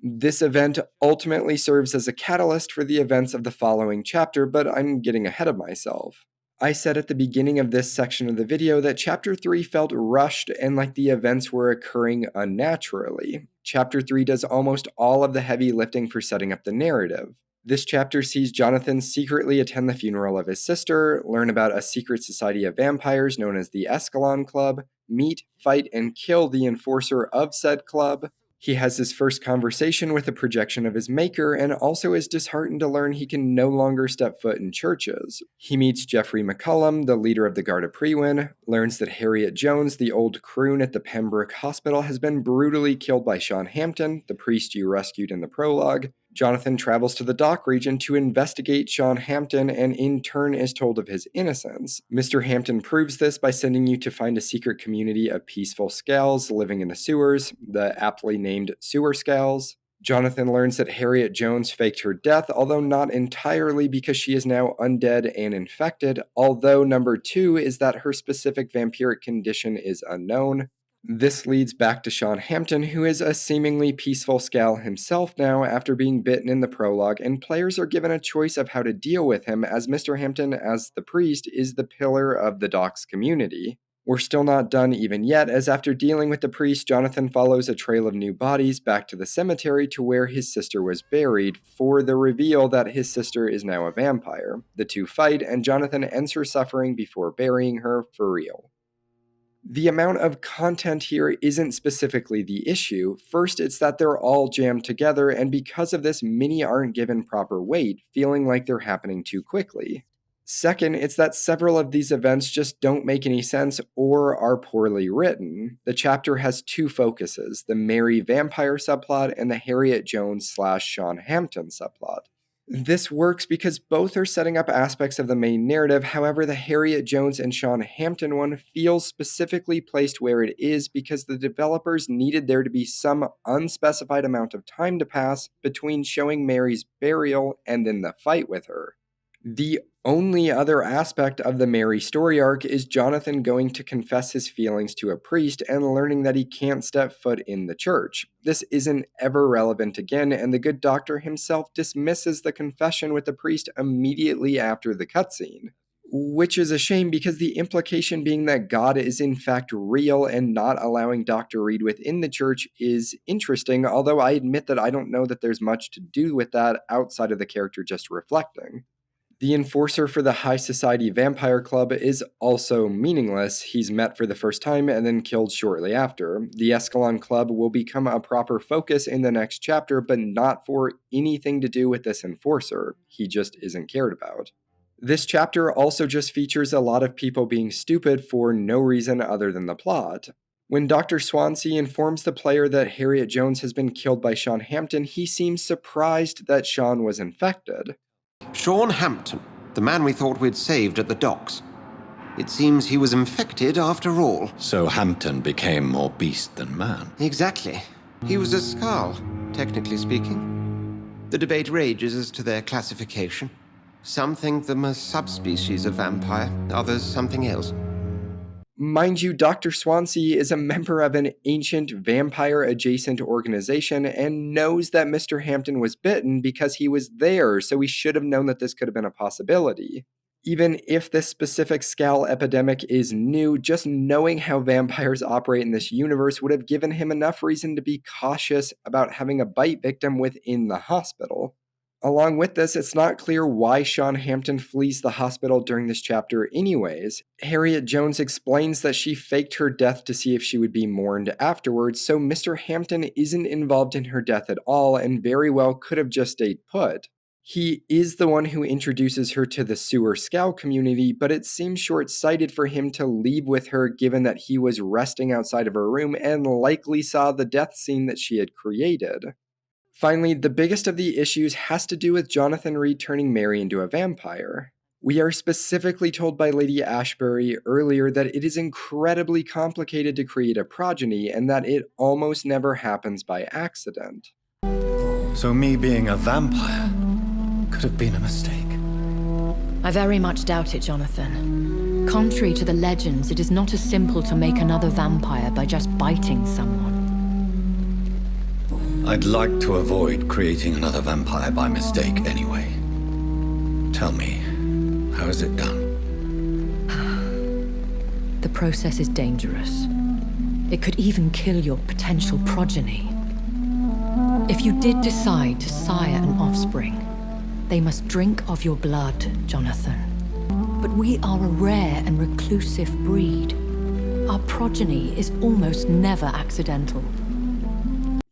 This event ultimately serves as a catalyst for the events of the following chapter, but I'm getting ahead of myself. I said at the beginning of this section of the video that Chapter 3 felt rushed and like the events were occurring unnaturally. Chapter 3 does almost all of the heavy lifting for setting up the narrative. This chapter sees Jonathan secretly attend the funeral of his sister, learn about a secret society of vampires known as the Escalon Club, meet, fight, and kill the enforcer of said club. He has his first conversation with a projection of his maker and also is disheartened to learn he can no longer step foot in churches. He meets Geoffrey McCullum, the leader of the Guard of Prewin, learns that Harriet Jones, the old croon at the Pembroke Hospital, has been brutally killed by Sean Hampton, the priest you rescued in the prologue. Jonathan travels to the dock region to investigate Sean Hampton and in turn is told of his innocence. Mr. Hampton proves this by sending you to find a secret community of peaceful scales living in the sewers, the aptly named Sewer Scales. Jonathan learns that Harriet Jones faked her death, although not entirely because she is now undead and infected, although number 2 is that her specific vampiric condition is unknown. This leads back to Sean Hampton, who is a seemingly peaceful Scale himself now after being bitten in the prologue, and players are given a choice of how to deal with him, as Mr. Hampton, as the priest, is the pillar of the Docks community. We're still not done even yet, as after dealing with the priest, Jonathan follows a trail of new bodies back to the cemetery to where his sister was buried, for the reveal that his sister is now a vampire. The two fight, and Jonathan ends her suffering before burying her for real. The amount of content here isn't specifically the issue. First, it's that they're all jammed together, and because of this, many aren't given proper weight, feeling like they're happening too quickly. Second, it's that several of these events just don't make any sense or are poorly written. The chapter has 2 focuses, the Mary vampire subplot and the Harriet Jones / Sean Hampton subplot. This works because both are setting up aspects of the main narrative, however the Harriet Jones and Sean Hampton one feels specifically placed where it is because the developers needed there to be some unspecified amount of time to pass between showing Mary's burial and then the fight with her. The only other aspect of the Mary story arc is Jonathan going to confess his feelings to a priest and learning that he can't step foot in the church. This isn't ever relevant again, and the good doctor himself dismisses the confession with the priest immediately after the cutscene. Which is a shame because the implication being that God is in fact real and not allowing Dr. Reed within the church is interesting, although I admit that I don't know that there's much to do with that outside of the character just reflecting. The enforcer for the High Society Vampire Club is also meaningless. He's met for the first time and then killed shortly after. The Escalon Club will become a proper focus in the next chapter, but not for anything to do with this enforcer. He just isn't cared about. This chapter also just features a lot of people being stupid for no reason other than the plot. When Dr. Swansea informs the player that Harriet Jones has been killed by Sean Hampton, he seems surprised that Sean was infected. Sean Hampton, the man we thought we'd saved at the docks. It seems he was infected after all. So Hampton became more beast than man. Exactly. He was a Skald, technically speaking. The debate rages as to their classification. Some think them a subspecies of vampire, others something else. Mind you, Dr. Swansea is a member of an ancient vampire-adjacent organization and knows that Mr. Hampton was bitten because he was there, so he should have known that this could have been a possibility. Even if this specific Skal epidemic is new, just knowing how vampires operate in this universe would have given him enough reason to be cautious about having a bite victim within the hospital. Along with this, it's not clear why Sean Hampton flees the hospital during this chapter anyways. Harriet Jones explains that she faked her death to see if she would be mourned afterwards, so Mr. Hampton isn't involved in her death at all and very well could have just stayed put. He is the one who introduces her to the sewer scout community, but it seems short-sighted for him to leave with her given that he was resting outside of her room and likely saw the death scene that she had created. Finally, the biggest of the issues has to do with Jonathan Reed turning Mary into a vampire. We are specifically told by Lady Ashbury earlier that it is incredibly complicated to create a progeny and that it almost never happens by accident. So me being a vampire could have been a mistake. I very much doubt it, Jonathan. Contrary to the legends, it is not as simple to make another vampire by just biting someone. I'd like to avoid creating another vampire by mistake anyway. Tell me, how is it done? The process is dangerous. It could even kill your potential progeny. If you did decide to sire an offspring, they must drink of your blood, Jonathan. But we are a rare and reclusive breed. Our progeny is almost never accidental.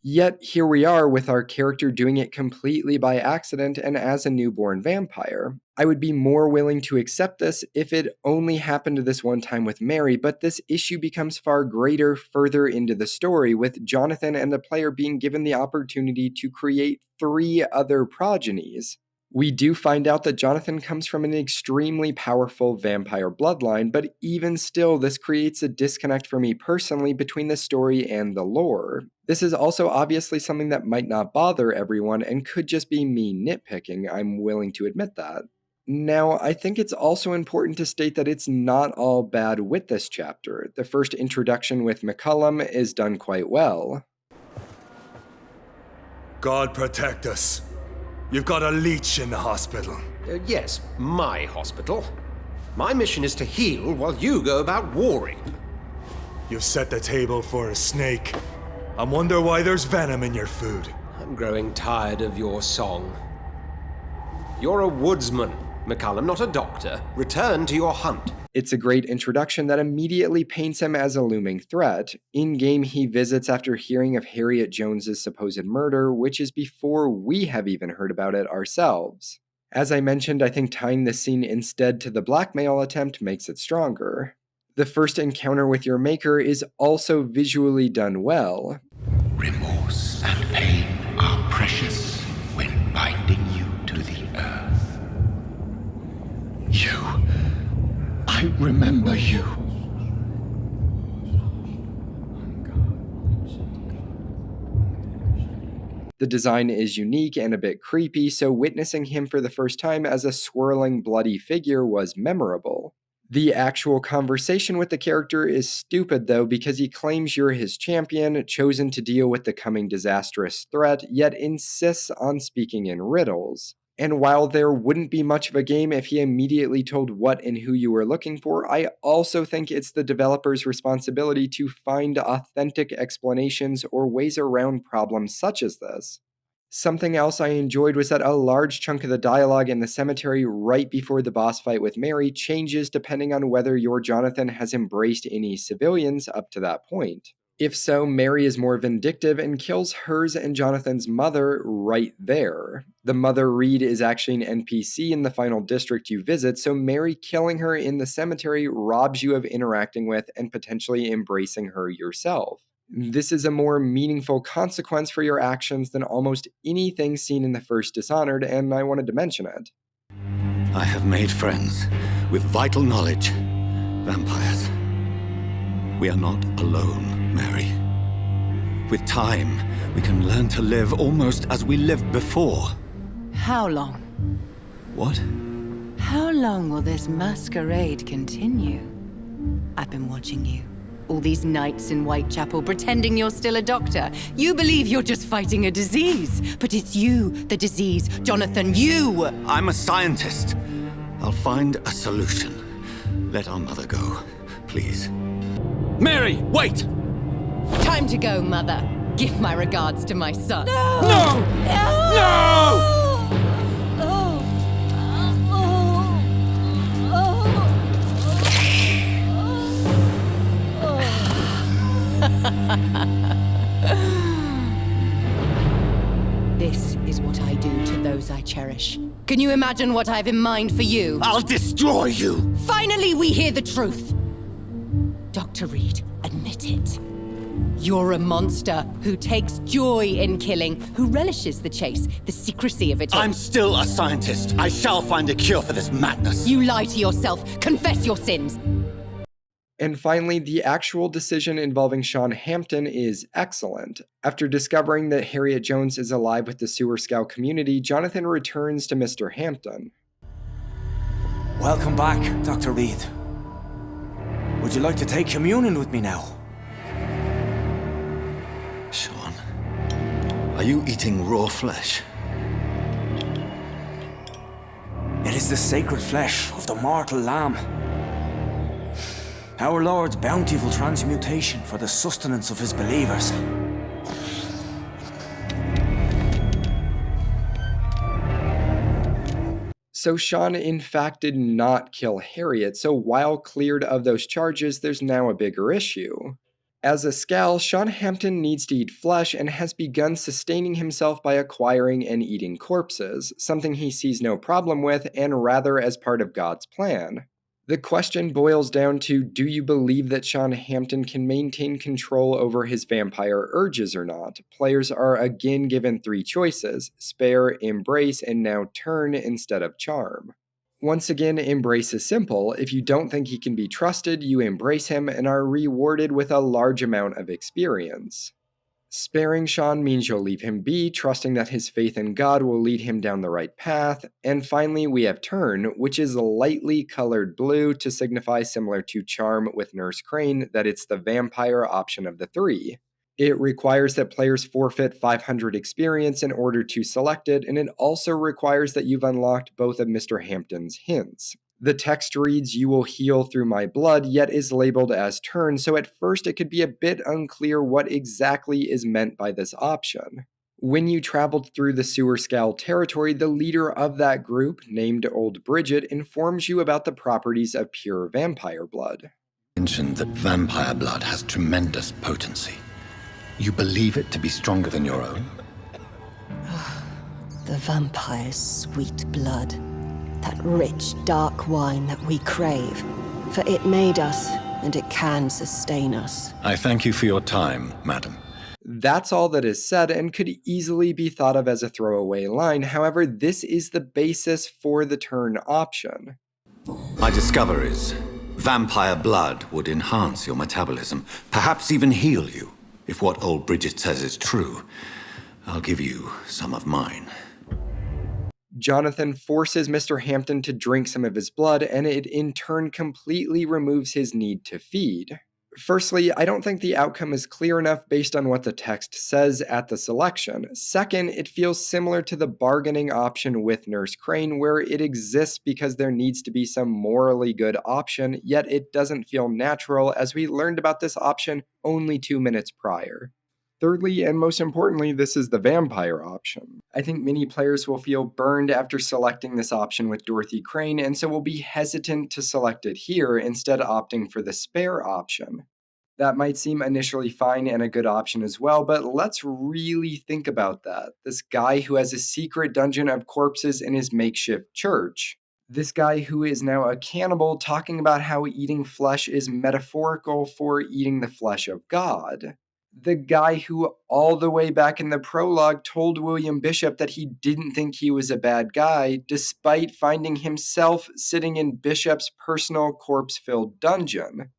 Yet here we are with our character doing it completely by accident and as a newborn vampire. I would be more willing to accept this if it only happened this one time with Mary, but this issue becomes far greater further into the story, with Jonathan and the player being given the opportunity to create 3 other progenies. We do find out that Jonathan comes from an extremely powerful vampire bloodline, but even still, this creates a disconnect for me personally between the story and the lore. This is also obviously something that might not bother everyone and could just be me nitpicking, I'm willing to admit that. Now, I think it's also important to state that it's not all bad with this chapter. The first introduction with McCullum is done quite well. God protect us. You've got a leech in the hospital. Yes, my hospital. My mission is to heal while you go about warring. You've set the table for a snake. I wonder why there's venom in your food. I'm growing tired of your song. You're a woodsman, McCullum, not a doctor. Return to your hunt. It's a great introduction that immediately paints him as a looming threat. In-game, he visits after hearing of Harriet Jones's supposed murder, which is before we have even heard about it ourselves. As I mentioned, I think tying this scene instead to the blackmail attempt makes it stronger. The first encounter with your maker is also visually done well. Remorse and pain are precious when binding you to the earth. You. I remember you. The design is unique and a bit creepy, so witnessing him for the first time as a swirling, bloody figure was memorable. The actual conversation with the character is stupid though, because he claims you're his champion, chosen to deal with the coming disastrous threat, yet insists on speaking in riddles. And while there wouldn't be much of a game if he immediately told what and who you were looking for, I also think it's the developer's responsibility to find authentic explanations or ways around problems such as this. Something else I enjoyed was that a large chunk of the dialogue in the cemetery right before the boss fight with Mary changes depending on whether your Jonathan has embraced any civilians up to that point. If so, Mary is more vindictive and kills hers and Jonathan's mother right there. The mother, Reed, is actually an NPC in the final district you visit, so Mary killing her in the cemetery robs you of interacting with and potentially embracing her yourself. This is a more meaningful consequence for your actions than almost anything seen in the first Dishonored, and I wanted to mention it. I have made friends with vital knowledge. Vampires. We are not alone, Mary. With time, we can learn to live almost as we lived before. How long? What? How long will this masquerade continue? I've been watching you. All these nights in Whitechapel pretending you're still a doctor. You believe you're just fighting a disease. But it's you, the disease. Jonathan, you! I'm a scientist. I'll find a solution. Let our mother go, please. Mary, wait! Time to go, Mother. Give my regards to my son. No! No! This is what I do to those I cherish. Can you imagine what I've in mind for you? I'll destroy you! Finally, we hear the truth! Dr. Reed, admit it. You're a monster who takes joy in killing, who relishes the chase, the secrecy of it all. I'm still a scientist. I shall find a cure for this madness. You lie to yourself. Confess your sins. And finally, the actual decision involving Sean Hampton is excellent. After discovering that Harriet Jones is alive with the Sewer Scout community, Jonathan returns to Mr. Hampton. Welcome back, Dr. Reed. Would you like to take communion with me now? Sean, are you eating raw flesh? It is the sacred flesh of the mortal lamb. Our Lord's bountiful transmutation for the sustenance of his believers. So Sean in fact did not kill Harriet, so while cleared of those charges, there's now a bigger issue. As a Skal, Sean Hampton needs to eat flesh and has begun sustaining himself by acquiring and eating corpses, something he sees no problem with and rather as part of God's plan. The question boils down to, do you believe that Sean Hampton can maintain control over his vampire urges or not? Players are again given 3 choices: spare, embrace, and now turn instead of charm. Once again, embrace is simple. If you don't think he can be trusted, you embrace him and are rewarded with a large amount of experience. Sparing Sean means you'll leave him be, trusting that his faith in God will lead him down the right path. And finally, we have Turn, which is lightly colored blue to signify, similar to Charm with Nurse Crane, that it's the vampire option of the 3. It requires that players forfeit 500 experience in order to select it, and it also requires that you've unlocked both of Mr. Hampton's hints. The text reads, "You will heal through my blood," yet is labeled as Turn, so at first it could be a bit unclear what exactly is meant by this option. When you traveled through the Sewer Skal territory, the leader of that group, named Old Bridget, informs you about the properties of pure vampire blood. Mentioned that vampire blood has tremendous potency. You believe it to be stronger than your own? The vampire's sweet blood. That rich, dark wine that we crave. For it made us, and it can sustain us. I thank you for your time, madam. That's all that is said and could easily be thought of as a throwaway line. However, this is the basis for the turn option. My discoveries. Vampire blood would enhance your metabolism, perhaps even heal you. If what old Bridget says is true, I'll give you some of mine. Jonathan forces Mr. Hampton to drink some of his blood, and it in turn completely removes his need to feed. Firstly, I don't think the outcome is clear enough based on what the text says at the selection. Second, it feels similar to the bargaining option with Nurse Crane, where it exists because there needs to be some morally good option, yet it doesn't feel natural, as we learned about this option only 2 minutes prior. Thirdly, and most importantly, this is the vampire option. I think many players will feel burned after selecting this option with Dorothy Crane, and so will be hesitant to select it here, instead opting for the spare option. That might seem initially fine and a good option as well, but let's really think about that. This guy who has a secret dungeon of corpses in his makeshift church. This guy who is now a cannibal talking about how eating flesh is metaphorical for eating the flesh of God. The guy who all the way back in the prologue told William Bishop that he didn't think he was a bad guy, despite finding himself sitting in Bishop's personal corpse-filled dungeon.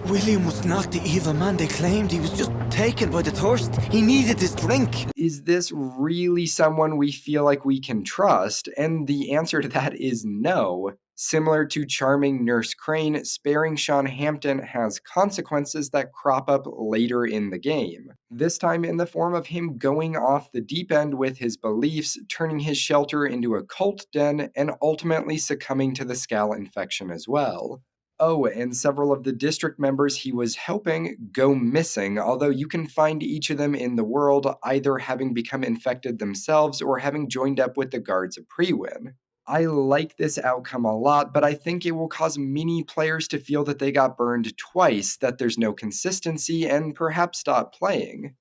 William was not the evil man they claimed. He was just taken by the thirst. He needed his drink. Is this really someone we feel like we can trust? And the answer to that is no. Similar to charming Nurse Crane, sparing Sean Hampton has consequences that crop up later in the game. This time in the form of him going off the deep end with his beliefs, turning his shelter into a cult den, and ultimately succumbing to the Skal infection as well. Oh, and several of the district members he was helping go missing, although you can find each of them in the world either having become infected themselves or having joined up with the guards of Prewin. I like this outcome a lot, but I think it will cause many players to feel that they got burned twice, that there's no consistency, and perhaps stop playing.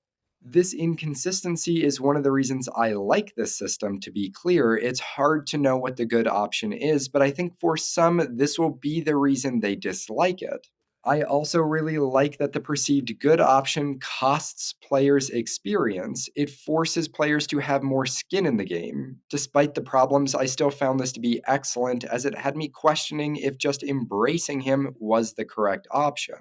This inconsistency is one of the reasons I like this system. To be clear, it's hard to know what the good option is, but I think for some, this will be the reason they dislike it. I also really like that the perceived good option costs players experience. It forces players to have more skin in the game. Despite the problems, I still found this to be excellent, as it had me questioning if just embracing him was the correct option.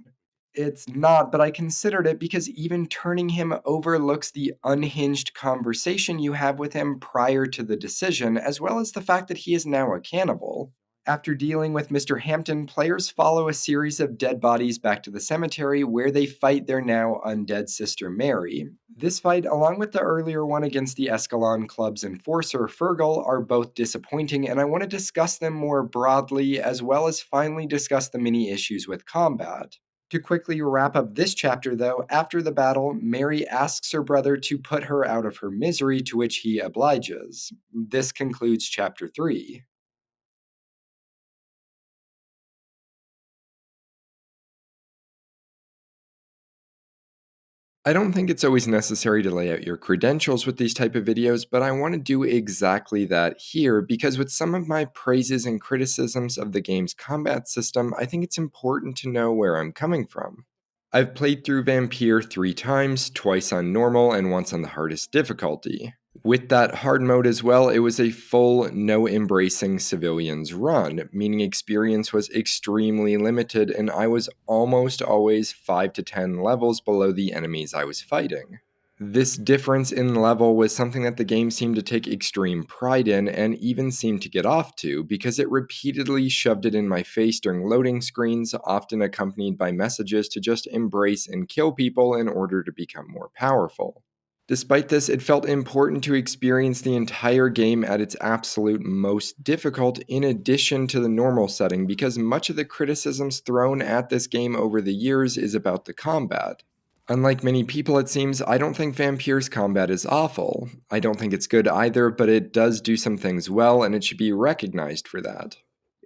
It's not, but I considered it because even turning him overlooks the unhinged conversation you have with him prior to the decision, as well as the fact that he is now a cannibal. After dealing with Mr. Hampton, players follow a series of dead bodies back to the cemetery where they fight their now undead sister Mary. This fight, along with the earlier one against the Escalon Club's enforcer Fergal, are both disappointing, and I want to discuss them more broadly, as well as finally discuss the many issues with combat. To quickly wrap up this chapter, though, after the battle, Mary asks her brother to put her out of her misery, to which he obliges. This concludes chapter 3. I don't think it's always necessary to lay out your credentials with these type of videos, but I want to do exactly that here because with some of my praises and criticisms of the game's combat system, I think it's important to know where I'm coming from. I've played through Vampyr 3 times, twice on normal and once on the hardest difficulty. With that hard mode as well, it was a full no embracing civilians run, meaning experience was extremely limited and I was almost always 5 to 10 levels below the enemies I was fighting. This difference in level was something that the game seemed to take extreme pride in and even seemed to get off to because it repeatedly shoved it in my face during loading screens, often accompanied by messages to just embrace and kill people in order to become more powerful. Despite this, it felt important to experience the entire game at its absolute most difficult in addition to the normal setting because much of the criticisms thrown at this game over the years is about the combat. Unlike many people, it seems, I don't think Vampyr's combat is awful. I don't think it's good either, but it does do some things well and it should be recognized for that.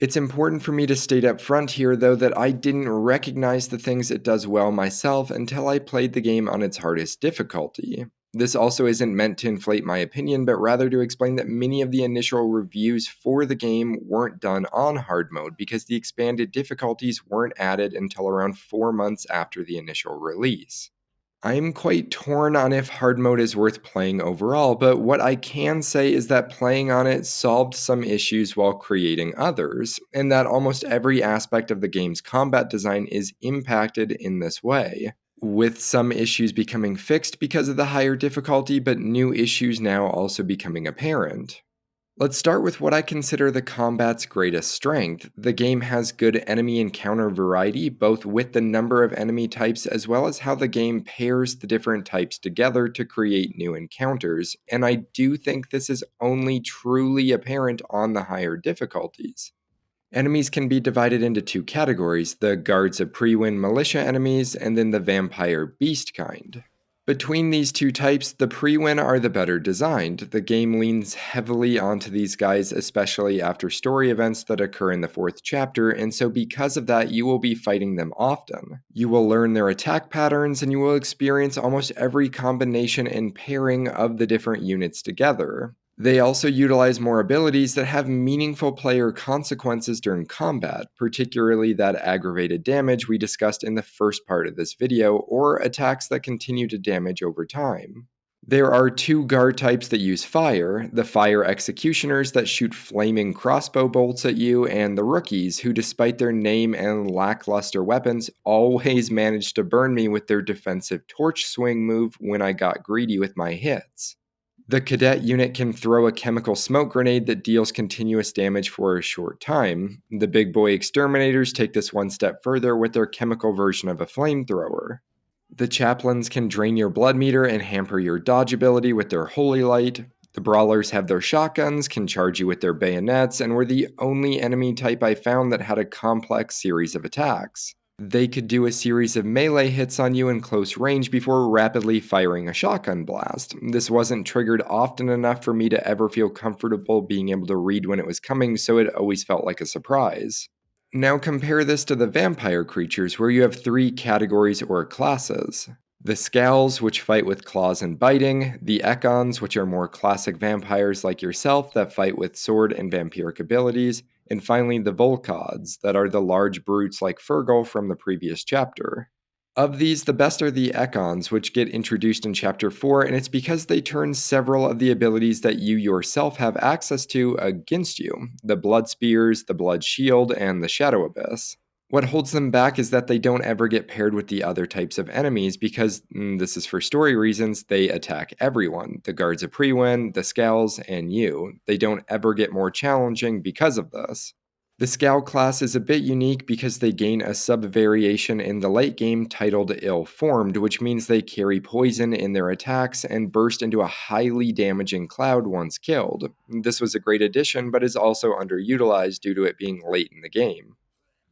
It's important for me to state up front here, though, that I didn't recognize the things it does well myself until I played the game on its hardest difficulty. This also isn't meant to inflate my opinion, but rather to explain that many of the initial reviews for the game weren't done on hard mode because the expanded difficulties weren't added until around 4 months after the initial release. I'm quite torn on if hard mode is worth playing overall, but what I can say is that playing on it solved some issues while creating others, and that almost every aspect of the game's combat design is impacted in this way, with some issues becoming fixed because of the higher difficulty, but new issues now also becoming apparent. Let's start with what I consider the combat's greatest strength. The game has good enemy encounter variety, both with the number of enemy types as well as how the game pairs the different types together to create new encounters, and I do think this is only truly apparent on the higher difficulties. Enemies can be divided into 2 categories, the Guards of Prewin militia enemies and then the Vampire beast kind. Between these 2 types, the Prewin are the better designed. The game leans heavily onto these guys, especially after story events that occur in the 4th chapter, and so because of that, you will be fighting them often. You will learn their attack patterns, and you will experience almost every combination and pairing of the different units together. They also utilize more abilities that have meaningful player consequences during combat, particularly that aggravated damage we discussed in the first part of this video, or attacks that continue to damage over time. There are 2 guard types that use fire, the fire executioners that shoot flaming crossbow bolts at you, and the rookies who, despite their name and lackluster weapons, always manage to burn me with their defensive torch swing move when I got greedy with my hits. The cadet unit can throw a chemical smoke grenade that deals continuous damage for a short time. The big boy exterminators take this one step further with their chemical version of a flamethrower. The chaplains can drain your blood meter and hamper your dodge ability with their holy light. The brawlers have their shotguns, can charge you with their bayonets, and were the only enemy type I found that had a complex series of attacks. They could do a series of melee hits on you in close range before rapidly firing a shotgun blast. This wasn't triggered often enough for me to ever feel comfortable being able to read when it was coming, so it always felt like a surprise. Now compare this to the vampire creatures, where you have 3 categories or classes. The Scowls, which fight with claws and biting, the Ekons, which are more classic vampires like yourself that fight with sword and vampiric abilities, and finally the Volkods, that are the large brutes like Fergal from the previous chapter. Of these, the best are the Ekons, which get introduced in Chapter 4, and it's because they turn several of the abilities that you yourself have access to against you: the Blood Spears, the Blood Shield, and the Shadow Abyss. What holds them back is that they don't ever get paired with the other types of enemies because, this is for story reasons, they attack everyone: the Guards of Priwen, the Scowls, and you. They don't ever get more challenging because of this. The Scowl class is a bit unique because they gain a sub-variation in the late game titled Ill-Formed, which means they carry poison in their attacks and burst into a highly damaging cloud once killed. This was a great addition, but is also underutilized due to it being late in the game.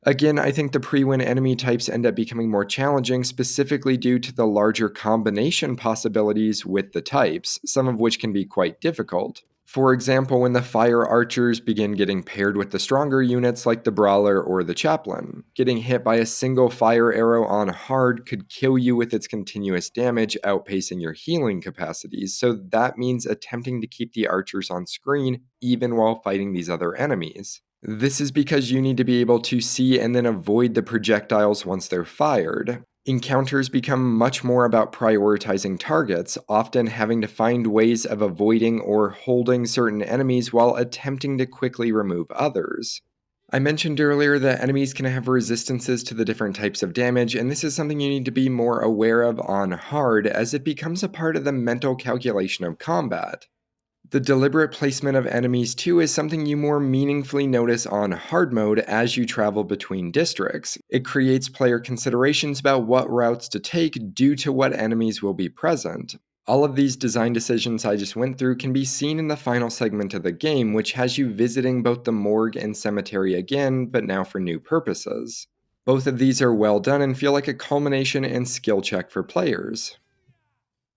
Again, I think the pre-win enemy types end up becoming more challenging, specifically due to the larger combination possibilities with the types, some of which can be quite difficult. For example, when the fire archers begin getting paired with the stronger units like the brawler or the chaplain, getting hit by a single fire arrow on hard could kill you with its continuous damage outpacing your healing capacities, so that means attempting to keep the archers on screen even while fighting these other enemies. This is because you need to be able to see and then avoid the projectiles once they're fired. Encounters become much more about prioritizing targets, often having to find ways of avoiding or holding certain enemies while attempting to quickly remove others. I mentioned earlier that enemies can have resistances to the different types of damage, and this is something you need to be more aware of on hard as it becomes a part of the mental calculation of combat. The deliberate placement of enemies too is something you more meaningfully notice on hard mode as you travel between districts. It creates player considerations about what routes to take due to what enemies will be present. All of these design decisions I just went through can be seen in the final segment of the game, which has you visiting both the morgue and cemetery again, but now for new purposes. Both of these are well done and feel like a culmination and skill check for players.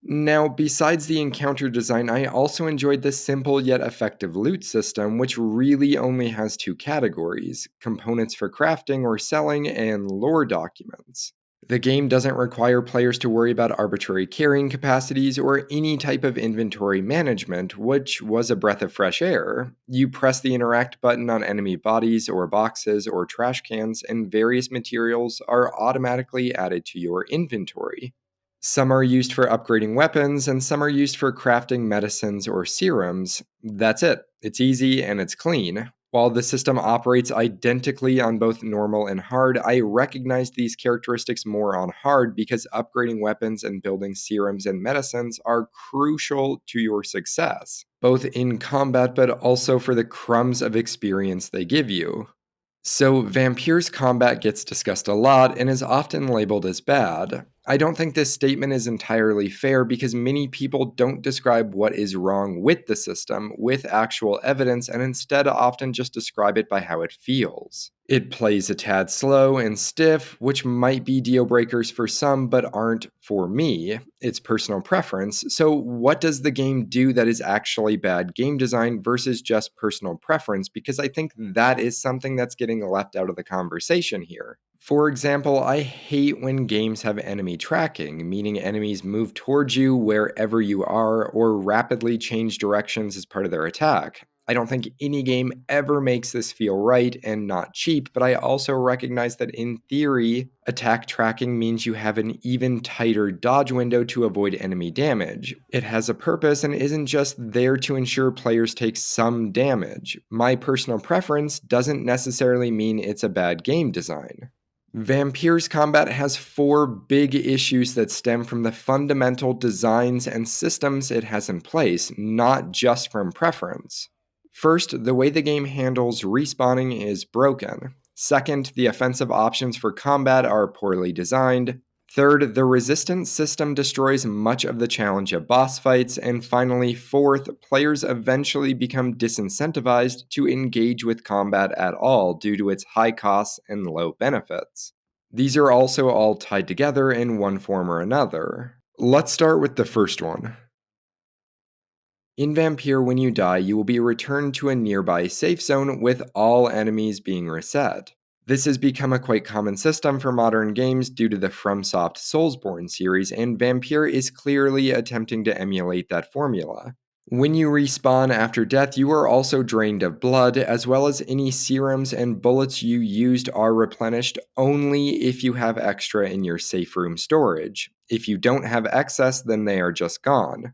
Now, besides the encounter design, I also enjoyed the simple yet effective loot system, which really only has two categories: components for crafting or selling, and lore documents. The game doesn't require players to worry about arbitrary carrying capacities or any type of inventory management, which was a breath of fresh air. You press the interact button on enemy bodies or boxes or trash cans, and various materials are automatically added to your inventory. Some are used for upgrading weapons, and some are used for crafting medicines or serums. That's it. It's easy and it's clean. While the system operates identically on both normal and hard, I recognize these characteristics more on hard because upgrading weapons and building serums and medicines are crucial to your success, both in combat but also for the crumbs of experience they give you. So, Vampyr's combat gets discussed a lot and is often labeled as bad. I don't think this statement is entirely fair because many people don't describe what is wrong with the system with actual evidence and instead often just describe it by how it feels. It plays a tad slow and stiff, which might be deal breakers for some but aren't for me. It's personal preference. So, what does the game do that is actually bad game design versus just personal preference? Because I think that is something that's getting left out of the conversation here. For example, I hate when games have enemy tracking, meaning enemies move towards you wherever you are or rapidly change directions as part of their attack. I don't think any game ever makes this feel right and not cheap, but I also recognize that in theory, attack tracking means you have an even tighter dodge window to avoid enemy damage. It has a purpose and isn't just there to ensure players take some damage. My personal preference doesn't necessarily mean it's a bad game design. Vampyr's combat has 4 big issues that stem from the fundamental designs and systems it has in place, not just from preference. First, the way the game handles respawning is broken. Second, the offensive options for combat are poorly designed. Third, the resistance system destroys much of the challenge of boss fights. And finally, fourth, players eventually become disincentivized to engage with combat at all due to its high costs and low benefits. These are also all tied together in one form or another. Let's start with the first one. In Vampyr, when you die, you will be returned to a nearby safe zone with all enemies being reset. This has become a quite common system for modern games due to the FromSoft Soulsborne series, and Vampyr is clearly attempting to emulate that formula. When you respawn after death, you are also drained of blood, as well as any serums and bullets you used are replenished only if you have extra in your safe room storage. If you don't have excess, then they are just gone.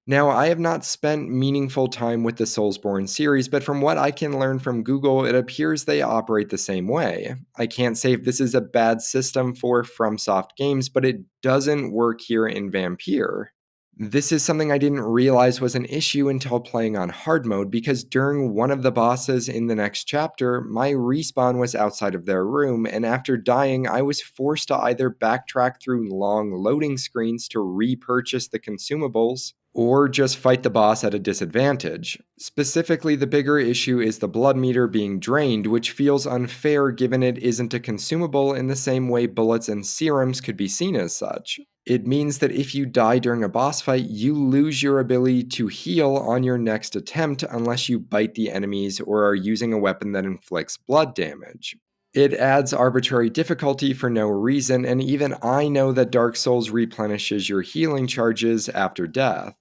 Now, I have not spent meaningful time with the Soulsborne series, but from what I can learn from Google, it appears they operate the same way. I can't say if this is a bad system for FromSoft games, but it doesn't work here in Vampyr. This is something I didn't realize was an issue until playing on hard mode, because during one of the bosses in the next chapter, my respawn was outside of their room, and after dying, I was forced to either backtrack through long loading screens to repurchase the consumables, or just fight the boss at a disadvantage. Specifically, the bigger issue is the blood meter being drained, which feels unfair given it isn't a consumable in the same way bullets and serums could be seen as such. It means that if you die during a boss fight, you lose your ability to heal on your next attempt unless you bite the enemies or are using a weapon that inflicts blood damage. It adds arbitrary difficulty for no reason, and even I know that Dark Souls replenishes your healing charges after death.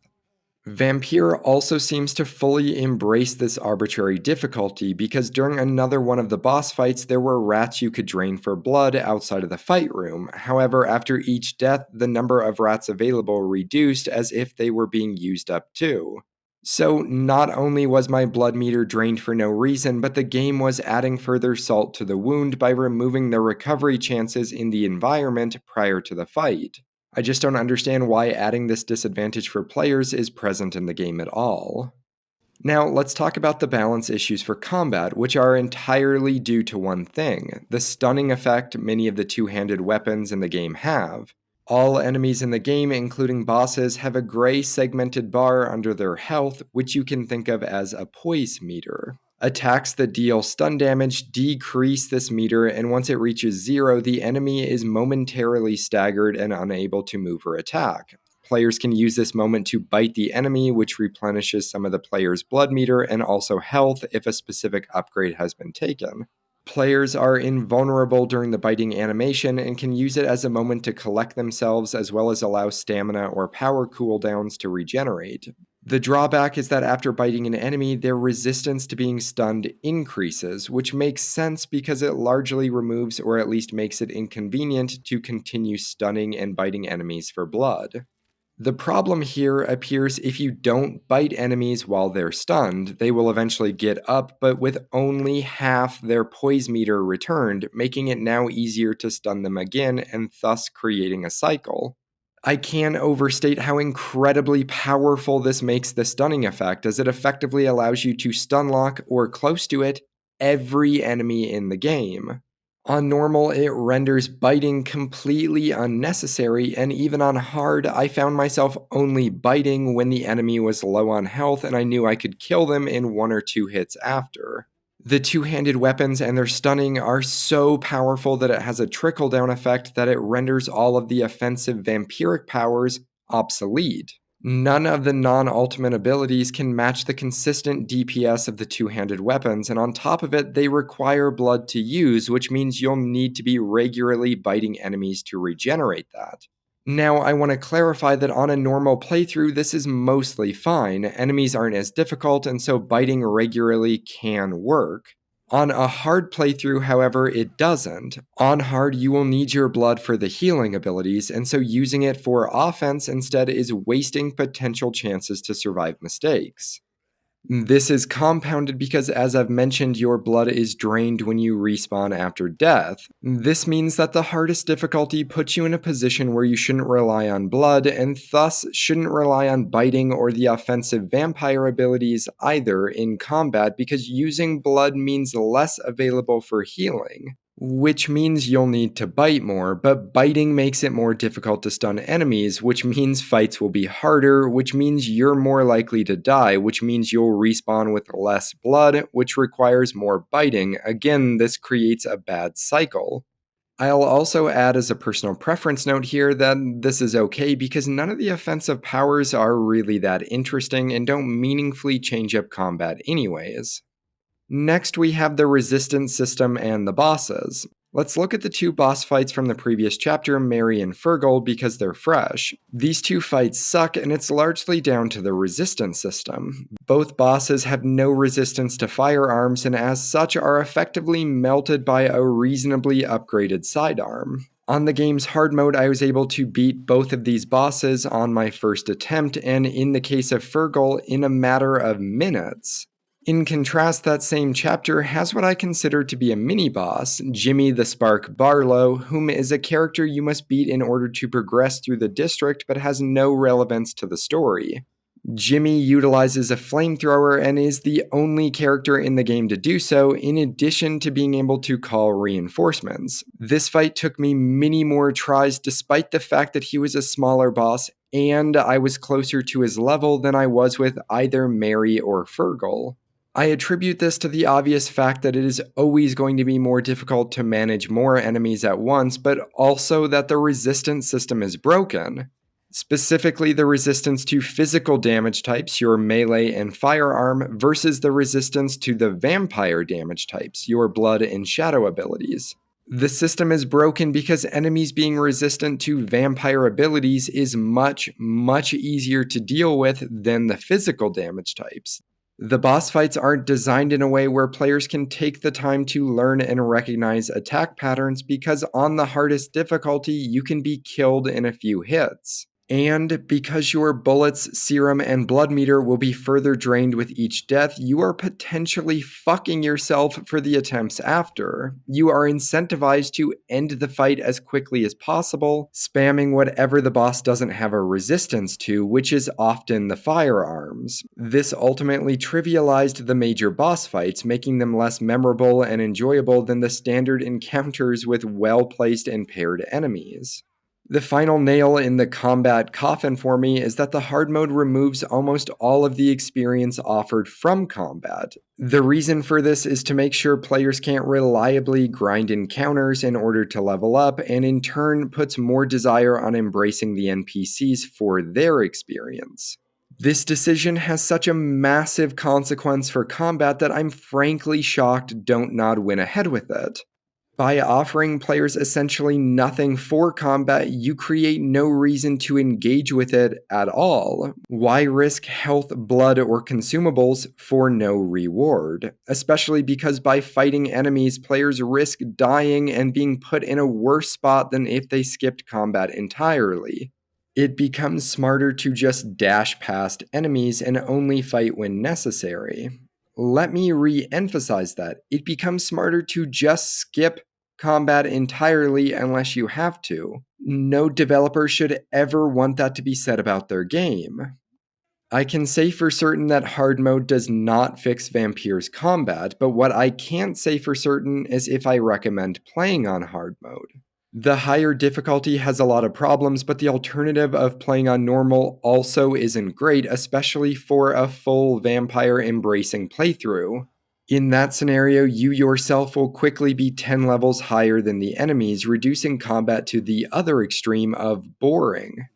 Vampyr also seems to fully embrace this arbitrary difficulty because during another one of the boss fights, there were rats you could drain for blood outside of the fight room. However, after each death, the number of rats available reduced as if they were being used up too. So not only was my blood meter drained for no reason, but the game was adding further salt to the wound by removing the recovery chances in the environment prior to the fight. I just don't understand why adding this disadvantage for players is present in the game at all. Now, let's talk about the balance issues for combat, which are entirely due to one thing: the stunning effect many of the two-handed weapons in the game have. All enemies in the game, including bosses, have a gray segmented bar under their health, which you can think of as a poise meter. Attacks that deal stun damage decrease this meter, and once it reaches 0, the enemy is momentarily staggered and unable to move or attack. Players can use this moment to bite the enemy, which replenishes some of the player's blood meter and also health if a specific upgrade has been taken. Players are invulnerable during the biting animation and can use it as a moment to collect themselves, as well as allow stamina or power cooldowns to regenerate. The drawback is that after biting an enemy, their resistance to being stunned increases, which makes sense because it largely removes or at least makes it inconvenient to continue stunning and biting enemies for blood. The problem here appears if you don't bite enemies while they're stunned. They will eventually get up, but with only half their poise meter returned, making it now easier to stun them again and thus creating a cycle. I can't overstate how incredibly powerful this makes the stunning effect, as it effectively allows you to stun lock, or close to it, every enemy in the game. On normal, it renders biting completely unnecessary, and even on hard, I found myself only biting when the enemy was low on health and I knew I could kill them in 1 or 2 hits after. The two-handed weapons and their stunning are so powerful that it has a trickle-down effect that it renders all of the offensive vampiric powers obsolete. None of the non-ultimate abilities can match the consistent DPS of the two-handed weapons, and on top of it, they require blood to use, which means you'll need to be regularly biting enemies to regenerate that. Now, I want to clarify that on a normal playthrough, this is mostly fine. Enemies aren't as difficult, and so biting regularly can work. On a hard playthrough, however, it doesn't. On hard, you will need your blood for the healing abilities, and so using it for offense instead is wasting potential chances to survive mistakes. This is compounded because, as I've mentioned, your blood is drained when you respawn after death. This means that the hardest difficulty puts you in a position where you shouldn't rely on blood, and thus shouldn't rely on biting or the offensive vampire abilities either in combat, because using blood means less available for healing. Which means you'll need to bite more, but biting makes it more difficult to stun enemies, which means fights will be harder, which means you're more likely to die, which means you'll respawn with less blood, which requires more biting. Again, this creates a bad cycle. I'll also add as a personal preference note here that this is okay because none of the offensive powers are really that interesting and don't meaningfully change up combat anyways. Next, we have the resistance system and the bosses. Let's look at the two boss fights from the previous chapter, Mary and Fergal, because they're fresh. These two fights suck, and it's largely down to the resistance system. Both bosses have no resistance to firearms, and as such are effectively melted by a reasonably upgraded sidearm. On the game's hard mode, I was able to beat both of these bosses on my first attempt, and in the case of Fergal, in a matter of minutes. In contrast, that same chapter has what I consider to be a mini-boss, Jimmy the Spark Barlow, whom is a character you must beat in order to progress through the district but has no relevance to the story. Jimmy utilizes a flamethrower and is the only character in the game to do so, in addition to being able to call reinforcements. This fight took me many more tries despite the fact that he was a smaller boss and I was closer to his level than I was with either Mary or Fergal. I attribute this to the obvious fact that it is always going to be more difficult to manage more enemies at once, but also that the resistance system is broken. Specifically, the resistance to physical damage types, your melee and firearm, versus the resistance to the vampire damage types, your blood and shadow abilities. The system is broken because enemies being resistant to vampire abilities is much, much easier to deal with than the physical damage types. The boss fights aren't designed in a way where players can take the time to learn and recognize attack patterns because on the hardest difficulty, you can be killed in a few hits. And because your bullets, serum, and blood meter will be further drained with each death, you are potentially fucking yourself for the attempts after. You are incentivized to end the fight as quickly as possible, spamming whatever the boss doesn't have a resistance to, which is often the firearms. This ultimately trivialized the major boss fights, making them less memorable and enjoyable than the standard encounters with well-placed and paired enemies. The final nail in the combat coffin for me is that the hard mode removes almost all of the experience offered from combat. The reason for this is to make sure players can't reliably grind encounters in order to level up, and in turn puts more desire on embracing the NPCs for their experience. This decision has such a massive consequence for combat that I'm frankly shocked Don't Nod went ahead with it. By offering players essentially nothing for combat, you create no reason to engage with it at all. Why risk health, blood, or consumables for no reward? Especially because by fighting enemies, players risk dying and being put in a worse spot than if they skipped combat entirely. It becomes smarter to just dash past enemies and only fight when necessary. Let me re-emphasize that. It becomes smarter to just skip combat entirely unless you have to. No developer should ever want that to be said about their game. I can say for certain that hard mode does not fix Vampyr's combat, but what I can't say for certain is if I recommend playing on hard mode. The higher difficulty has a lot of problems, but the alternative of playing on normal also isn't great, especially for a full vampire embracing playthrough. In that scenario, you yourself will quickly be 10 levels higher than the enemies, reducing combat to the other extreme of boring.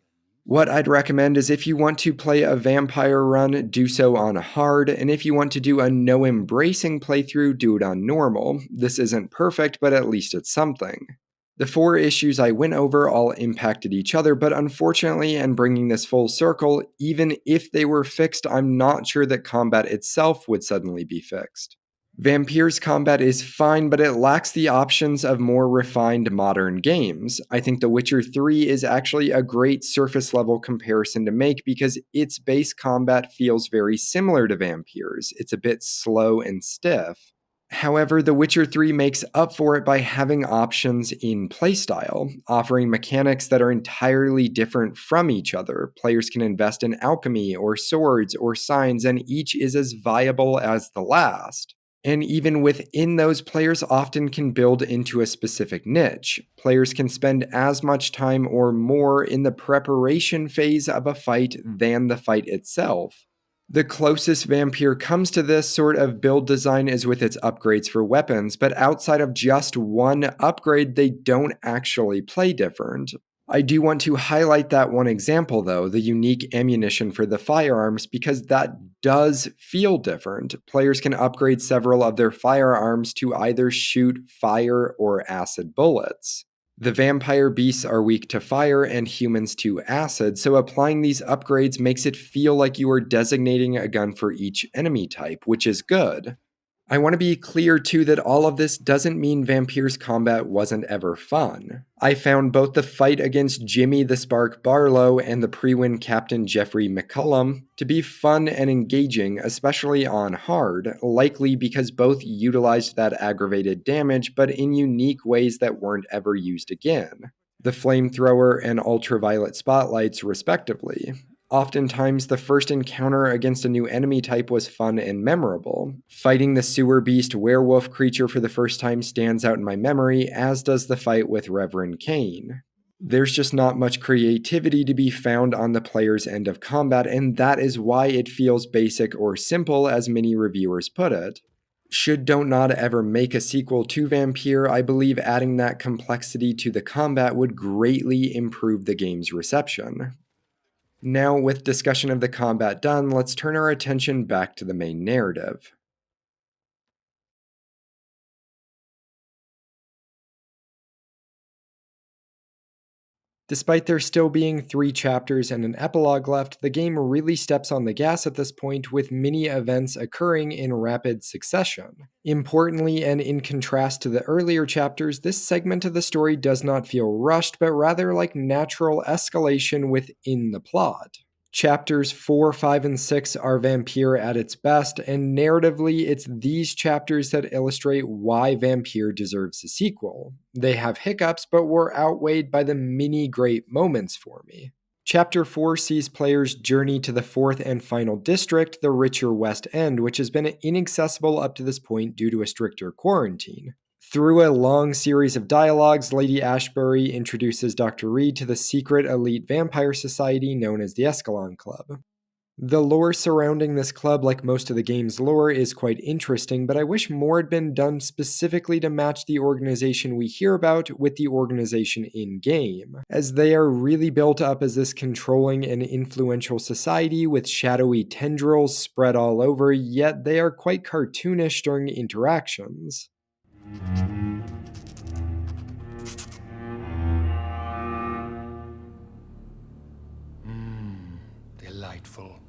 What I'd recommend is if you want to play a vampire run, do so on hard, and if you want to do a no-embracing playthrough, do it on normal. This isn't perfect, but at least it's something. The 4 issues I went over all impacted each other, but unfortunately, and bringing this full circle, even if they were fixed, I'm not sure that combat itself would suddenly be fixed. Vampyr's combat is fine, but it lacks the options of more refined modern games. I think The Witcher 3 is actually a great surface-level comparison to make because its base combat feels very similar to Vampyr's. It's a bit slow and stiff. However, The Witcher 3 makes up for it by having options in playstyle, offering mechanics that are entirely different from each other. Players can invest in alchemy or swords or signs, and each is as viable as the last. And even within those, players often can build into a specific niche. Players can spend as much time or more in the preparation phase of a fight than the fight itself. The closest Vampyr comes to this sort of build design is with its upgrades for weapons, but outside of just one upgrade, they don't actually play different. I do want to highlight that one example, though, the unique ammunition for the firearms, because that does feel different. Players can upgrade several of their firearms to either shoot fire or acid bullets. The vampire beasts are weak to fire and humans to acid, so applying these upgrades makes it feel like you are designating a gun for each enemy type, which is good. I want to be clear too that all of this doesn't mean Vampyr's combat wasn't ever fun. I found both the fight against Jimmy the Spark Barlow and the pre-win Captain Jeffrey McCullum to be fun and engaging, especially on hard, likely because both utilized that aggravated damage but in unique ways that weren't ever used again. The flamethrower and ultraviolet spotlights, respectively. Oftentimes, the first encounter against a new enemy type was fun and memorable. Fighting the sewer beast werewolf creature for the first time stands out in my memory, as does the fight with Reverend Cain. There's just not much creativity to be found on the player's end of combat, and that is why it feels basic or simple, as many reviewers put it. Should Don't Nod ever make a sequel to Vampyr, I believe adding that complexity to the combat would greatly improve the game's reception. Now, with discussion of the combat done, let's turn our attention back to the main narrative. Despite there still being 3 chapters and an epilogue left, the game really steps on the gas at this point, with many events occurring in rapid succession. Importantly, and in contrast to the earlier chapters, this segment of the story does not feel rushed, but rather like natural escalation within the plot. Chapters 4, 5, and 6 are Vampyr at its best, and narratively, it's these chapters that illustrate why Vampyr deserves a sequel. They have hiccups, but were outweighed by the many great moments for me. Chapter 4 sees players journey to the 4th and final district, the richer West End, which has been inaccessible up to this point due to a stricter quarantine. Through a long series of dialogues, Lady Ashbury introduces Dr. Reed to the secret elite vampire society known as the Escalon Club. The lore surrounding this club, like most of the game's lore, is quite interesting, but I wish more had been done specifically to match the organization we hear about with the organization in-game, as they are really built up as this controlling and influential society with shadowy tendrils spread all over, yet they are quite cartoonish during interactions. Delightful.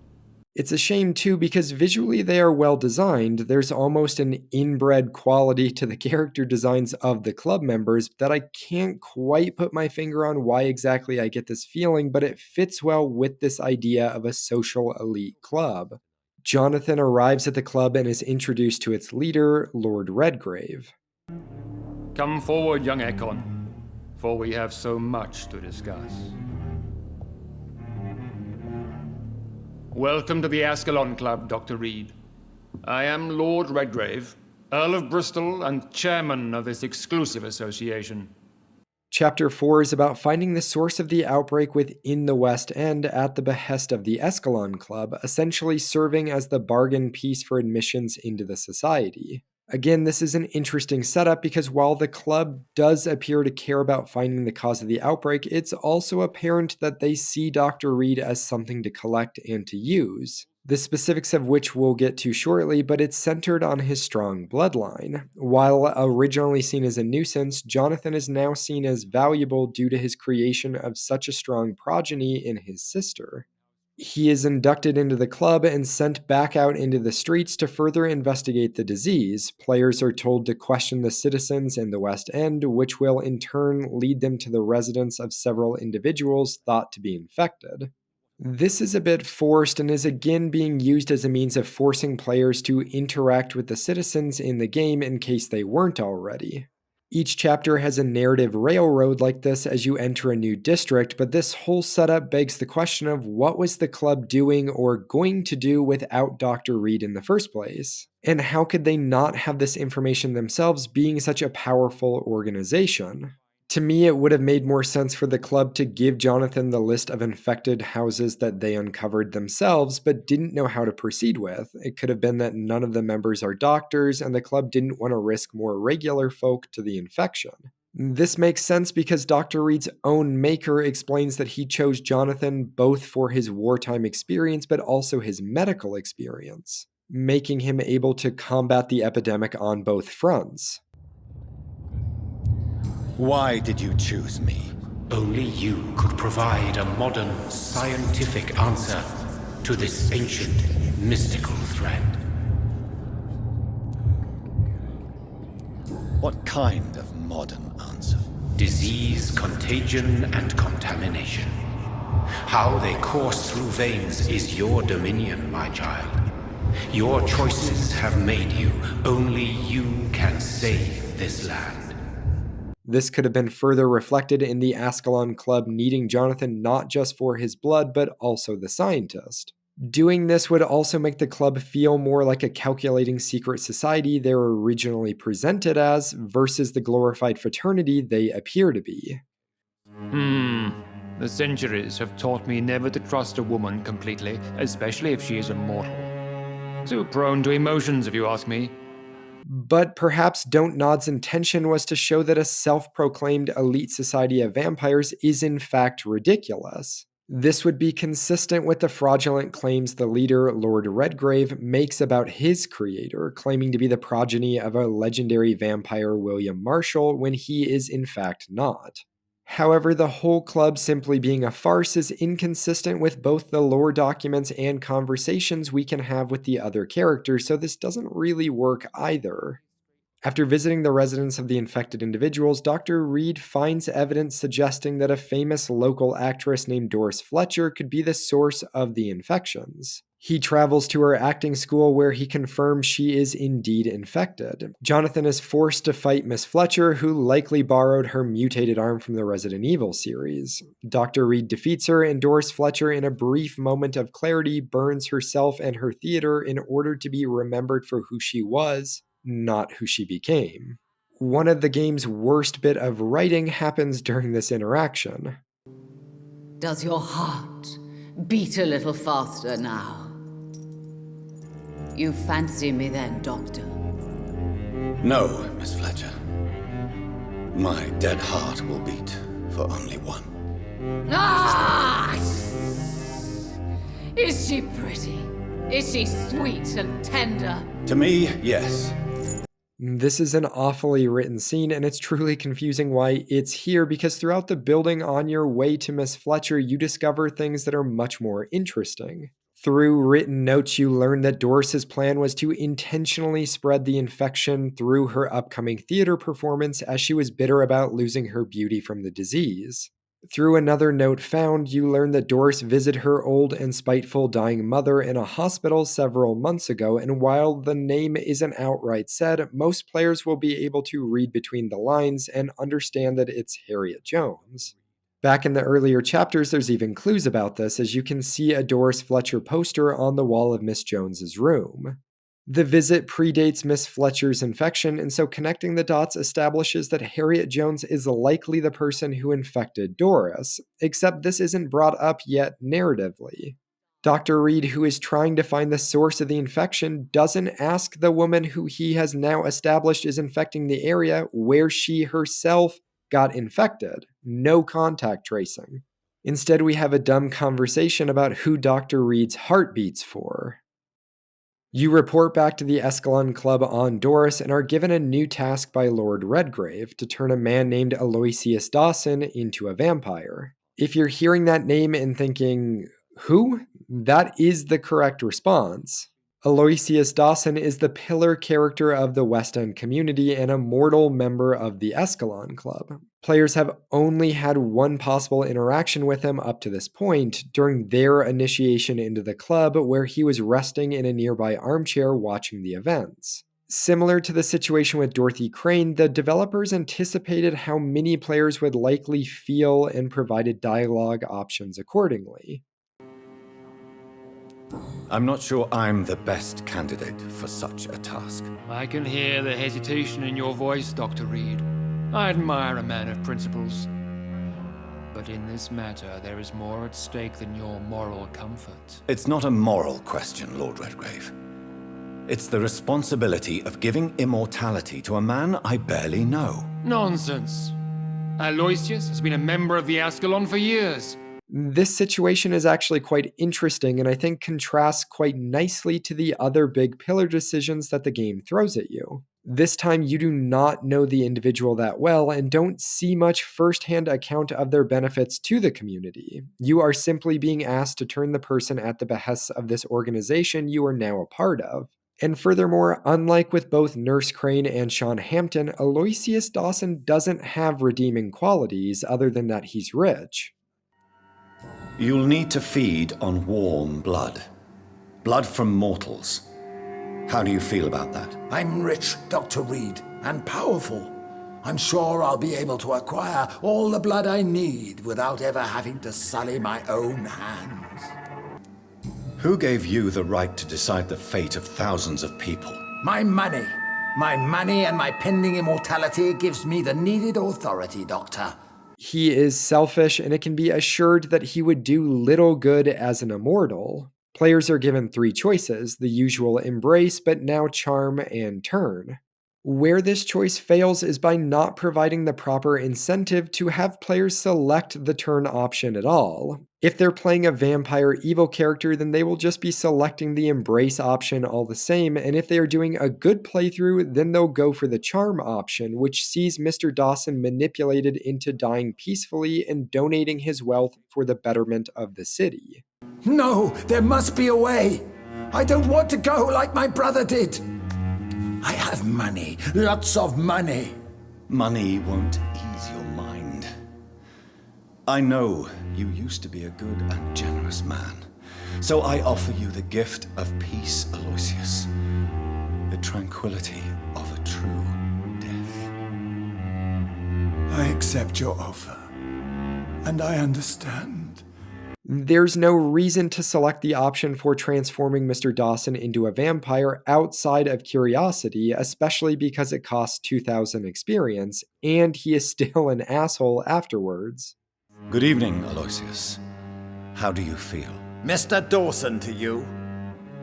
It's a shame too, because visually they are well designed. There's almost an inbred quality to the character designs of the club members that I can't quite put my finger on why exactly I get this feeling, but it fits well with this idea of a social elite club. Jonathan arrives at the club and is introduced to its leader, Lord Redgrave. Come forward, young Ekon, for we have so much to discuss. Welcome to the Ascalon Club, Dr. Reed. I am Lord Redgrave, Earl of Bristol and chairman of this exclusive association. Chapter 4 is about finding the source of the outbreak within the West End at the behest of the Escalon Club, essentially serving as the bargain piece for admissions into the society. Again, this is an interesting setup because while the club does appear to care about finding the cause of the outbreak, it's also apparent that they see Dr. Reed as something to collect and to use. The specifics of which we'll get to shortly, but it's centered on his strong bloodline. While originally seen as a nuisance, Jonathan is now seen as valuable due to his creation of such a strong progeny in his sister. He is inducted into the club and sent back out into the streets to further investigate the disease. Players are told to question the citizens in the West End, which will in turn lead them to the residence of several individuals thought to be infected. This is a bit forced and is again being used as a means of forcing players to interact with the citizens in the game in case they weren't already. Each chapter has a narrative railroad like this as you enter a new district, but this whole setup begs the question of what was the club doing or going to do without Dr. Reed in the first place? And how could they not have this information themselves, being such a powerful organization? To me, it would have made more sense for the club to give Jonathan the list of infected houses that they uncovered themselves, but didn't know how to proceed with. It could have been that none of the members are doctors, and the club didn't want to risk more regular folk to the infection. This makes sense because Dr. Reed's own maker explains that he chose Jonathan both for his wartime experience but also his medical experience, making him able to combat the epidemic on both fronts. Why did you choose me? Only you could provide a modern, scientific answer to this ancient, mystical threat. What kind of modern answer? Disease, contagion, and contamination. How they course through veins is your dominion, my child. Your choices have made you. Only you can save this land. This could have been further reflected in the Ascalon Club needing Jonathan not just for his blood, but also the scientist. Doing this would also make the club feel more like a calculating secret society they were originally presented as, versus the glorified fraternity they appear to be. The centuries have taught me never to trust a woman completely, especially if she is immortal. Too prone to emotions, if you ask me. But perhaps Don't Nod's intention was to show that a self-proclaimed elite society of vampires is in fact ridiculous. This would be consistent with the fraudulent claims the leader, Lord Redgrave, makes about his creator, claiming to be the progeny of a legendary vampire William Marshall when he is in fact not. However, the whole club simply being a farce is inconsistent with both the lore documents and conversations we can have with the other characters, so this doesn't really work either. After visiting the residence of the infected individuals, Dr. Reed finds evidence suggesting that a famous local actress named Doris Fletcher could be the source of the infections. He travels to her acting school where he confirms she is indeed infected. Jonathan is forced to fight Miss Fletcher, who likely borrowed her mutated arm from the Resident Evil series. Dr. Reed defeats her, and Doris Fletcher, in a brief moment of clarity, burns herself and her theater in order to be remembered for who she was, not who she became. One of the game's worst bit of writing happens during this interaction. Does your heart beat a little faster now? You fancy me then, Doctor? No, Miss Fletcher. My dead heart will beat for only one. Ah! Is she pretty? Is she sweet and tender? To me, yes. This is an awfully written scene, and it's truly confusing why it's here, because throughout the building on your way to Miss Fletcher, you discover things that are much more interesting. Through written notes, you learn that Doris's plan was to intentionally spread the infection through her upcoming theater performance, as she was bitter about losing her beauty from the disease. Through another note found, you learn that Doris visited her old and spiteful dying mother in a hospital several months ago, and while the name isn't outright said, most players will be able to read between the lines and understand that it's Harriet Jones. Back in the earlier chapters, there's even clues about this, as you can see a Doris Fletcher poster on the wall of Miss Jones's room. The visit predates Miss Fletcher's infection, and so connecting the dots establishes that Harriet Jones is likely the person who infected Doris, except this isn't brought up yet narratively. Dr. Reed, who is trying to find the source of the infection, doesn't ask the woman who he has now established is infecting the area where she herself got infected. No contact tracing. Instead, we have a dumb conversation about who Dr. Reed's heart beats for. You report back to the Ascalon Club on Doris and are given a new task by Lord Redgrave to turn a man named Aloysius Dawson into a vampire. If you're hearing that name and thinking, who? That is the correct response. Aloysius Dawson is the pillar character of the West End community and a mortal member of the Ascalon Club. Players have only had one possible interaction with him up to this point, during their initiation into the club, where he was resting in a nearby armchair watching the events. Similar to the situation with Dorothy Crane, the developers anticipated how many players would likely feel and provided dialogue options accordingly. I'm not sure I'm the best candidate for such a task. I can hear the hesitation in your voice, Dr. Reed. I admire a man of principles. But in this matter, there is more at stake than your moral comfort. It's not a moral question, Lord Redgrave. It's the responsibility of giving immortality to a man I barely know. Nonsense. Aloysius has been a member of the Ascalon for years. This situation is actually quite interesting and I think contrasts quite nicely to the other big pillar decisions that the game throws at you. This time you do not know the individual that well and don't see much first-hand account of their benefits to the community. You are simply being asked to turn the person at the behest of this organization you are now a part of. And furthermore, unlike with both Nurse Crane and Sean Hampton, Aloysius Dawson doesn't have redeeming qualities other than that he's rich. You'll need to feed on warm blood. Blood from mortals. How do you feel about that? I'm rich, Dr. Reed, and powerful. I'm sure I'll be able to acquire all the blood I need without ever having to sully my own hands. Who gave you the right to decide the fate of thousands of people? My money. My money and my pending immortality gives me the needed authority, Doctor. He is selfish, and it can be assured that he would do little good as an immortal. Players are given 3 choices, the usual embrace, but now charm and turn. Where this choice fails is by not providing the proper incentive to have players select the turn option at all. If they're playing a vampire evil character, then they will just be selecting the embrace option all the same, and if they are doing a good playthrough, then they'll go for the charm option, which sees Mr. Dawson manipulated into dying peacefully and donating his wealth for the betterment of the city. No, there must be a way. I don't want to go like my brother did. I have money, lots of money. Money won't ease your mind. I know you used to be a good and generous man, so I offer you the gift of peace, Aloysius. The tranquility of a true death. I accept your offer, and I understand. There's no reason to select the option for transforming Mr. Dawson into a vampire outside of curiosity, especially because it costs 2,000 experience, and he is still an asshole afterwards. Good evening, Aloysius. How do you feel? Mr. Dawson to you.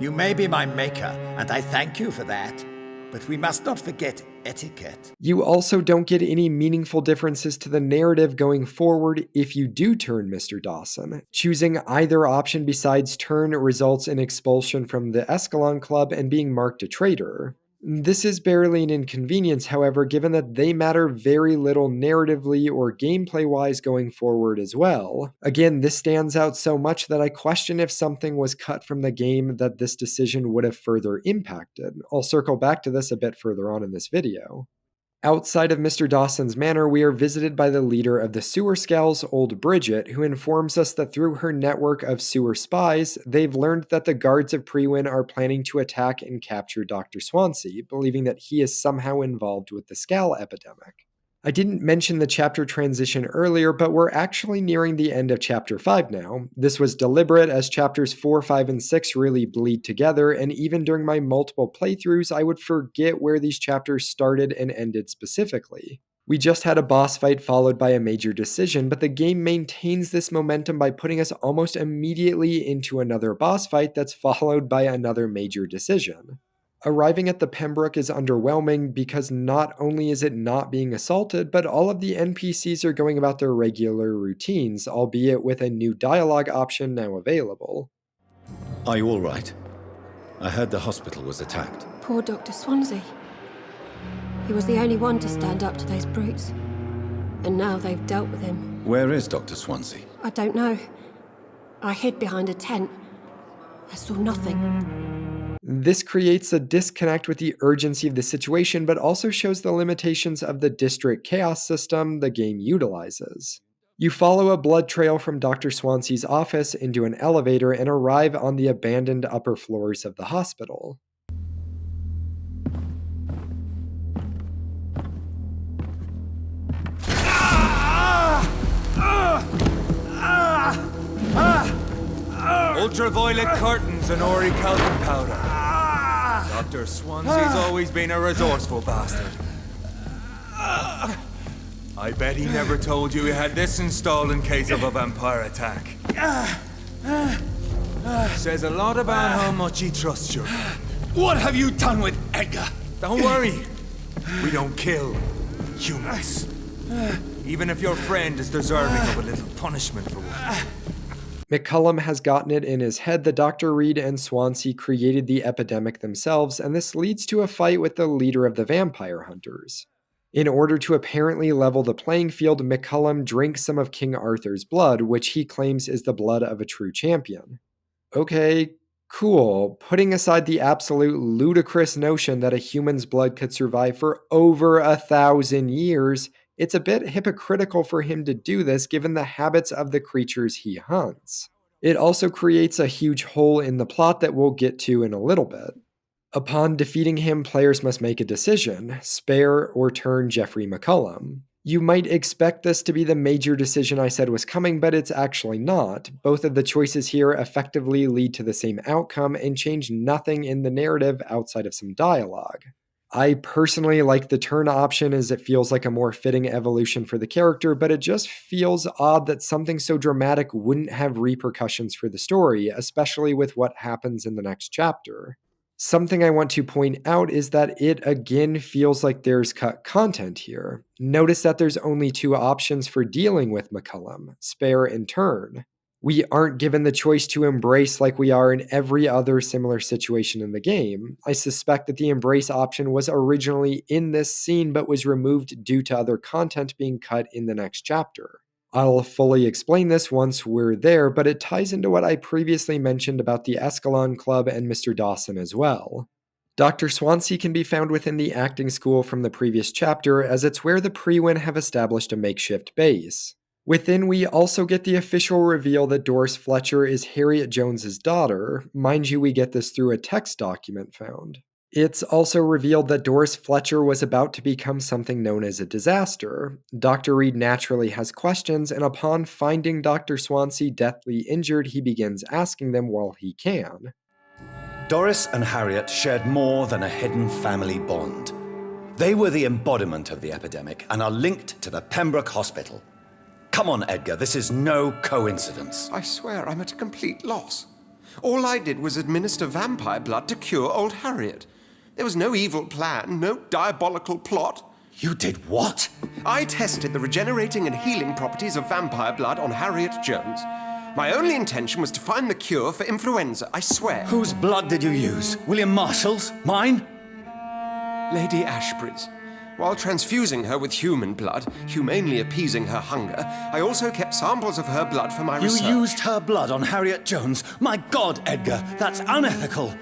You may be my maker, and I thank you for that. But we must not forget etiquette. You also don't get any meaningful differences to the narrative going forward if you do turn Mr. Dawson. Choosing either option besides turn results in expulsion from the Ascalon Club and being marked a traitor. This is barely an inconvenience, however, given that they matter very little narratively or gameplay-wise going forward as well. Again, this stands out so much that I question if something was cut from the game that this decision would have further impacted. I'll circle back to this a bit further on in this video. Outside of Mr. Dawson's manor, we are visited by the leader of the Sewer Scowls, Old Bridget, who informs us that through her network of sewer spies, they've learned that the guards of Prewin are planning to attack and capture Dr. Swansea, believing that he is somehow involved with the Scowl epidemic. I didn't mention the chapter transition earlier, but we're actually nearing the end of Chapter 5 now. This was deliberate as Chapters 4, 5, and 6 really bleed together, and even during my multiple playthroughs, I would forget where these chapters started and ended specifically. We just had a boss fight followed by a major decision, but the game maintains this momentum by putting us almost immediately into another boss fight that's followed by another major decision. Arriving at the Pembroke is underwhelming because not only is it not being assaulted, but all of the NPCs are going about their regular routines, albeit with a new dialogue option now available. Are you all right? I heard the hospital was attacked. Poor Dr. Swansea. He was the only one to stand up to those brutes. And now they've dealt with him. Where is Dr. Swansea? I don't know. I hid behind a tent. I saw nothing. This creates a disconnect with the urgency of the situation, but also shows the limitations of the district chaos system the game utilizes. You follow a blood trail from Dr. Swansea's office into an elevator and arrive on the abandoned upper floors of the hospital. Ultraviolet curtains and Ori Calvin powder. Dr. Swansea's always been a resourceful bastard. I bet he never told you he had this installed in case of a vampire attack. Says a lot about how much he trusts you. What have you done with Edgar? Don't worry. We don't kill humans. Even if your friend is deserving of a little punishment for what? McCullum has gotten it in his head that Dr. Reed and Swansea created the epidemic themselves, and this leads to a fight with the leader of the vampire hunters. In order to apparently level the playing field, McCullum drinks some of King Arthur's blood, which he claims is the blood of a true champion. Okay, cool. Putting aside the absolute ludicrous notion that a human's blood could survive for over 1,000 years, it's a bit hypocritical for him to do this given the habits of the creatures he hunts. It also creates a huge hole in the plot that we'll get to in a little bit. Upon defeating him, players must make a decision: spare or turn Jeffrey McCullum. You might expect this to be the major decision I said was coming, but it's actually not. Both of the choices here effectively lead to the same outcome and change nothing in the narrative outside of some dialogue. I personally like the turn option as it feels like a more fitting evolution for the character, but it just feels odd that something so dramatic wouldn't have repercussions for the story, especially with what happens in the next chapter. Something I want to point out is that it again feels like there's cut content here. Notice that there's only 2 options for dealing with McCullum: spare and turn. We aren't given the choice to embrace like we are in every other similar situation in the game. I suspect that the embrace option was originally in this scene but was removed due to other content being cut in the next chapter. I'll fully explain this once we're there, but it ties into what I previously mentioned about the Escalon Club and Mr. Dawson as well. Dr. Swansea can be found within the acting school from the previous chapter, as it's where the Prewin have established a makeshift base. Within, we also get the official reveal that Doris Fletcher is Harriet Jones's daughter. Mind you, we get this through a text document found. It's also revealed that Doris Fletcher was about to become something known as a disaster. Dr. Reed naturally has questions, and upon finding Dr. Swansea deathly injured, he begins asking them while he can. Doris and Harriet shared more than a hidden family bond. They were the embodiment of the epidemic and are linked to the Pembroke Hospital. Come on, Edgar, this is no coincidence. I swear I'm at a complete loss. All I did was administer vampire blood to cure old Harriet. There was no evil plan, no diabolical plot. You did what? I tested the regenerating and healing properties of vampire blood on Harriet Jones. My only intention was to find the cure for influenza, I swear. Whose blood did you use? William Marshall's? Mine? Lady Ashbury's. While transfusing her with human blood, humanely appeasing her hunger, I also kept samples of her blood for my research. You used her blood on Harriet Jones? My God, Edgar, that's unethical.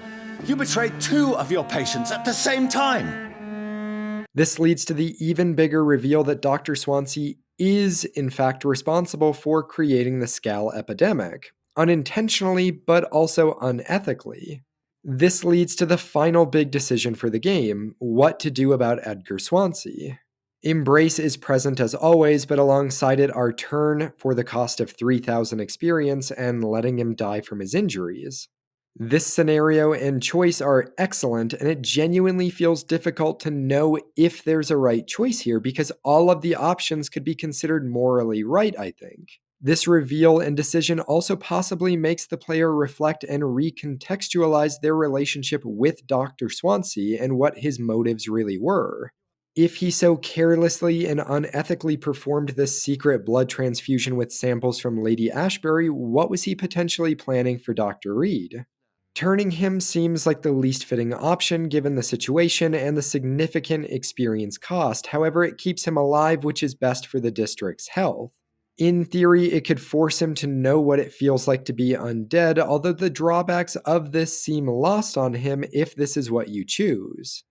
You betrayed 2 of your patients at the same time. This leads to the even bigger reveal that Dr. Swansea is, in fact, responsible for creating the Scal epidemic, unintentionally but also unethically. This leads to the final big decision for the game: what to do about Edgar Swansea. Embrace is present as always, but alongside it are turn for the cost of 3,000 experience and letting him die from his injuries. This scenario and choice are excellent, and it genuinely feels difficult to know if there's a right choice here because all of the options could be considered morally right, I think. This reveal and decision also possibly makes the player reflect and recontextualize their relationship with Dr. Swansea and what his motives really were. If he so carelessly and unethically performed this secret blood transfusion with samples from Lady Ashbury, what was he potentially planning for Dr. Reed? Turning him seems like the least fitting option given the situation and the significant experience cost. However, it keeps him alive, which is best for the district's health. In theory, it could force him to know what it feels like to be undead, although the drawbacks of this seem lost on him if this is what you choose.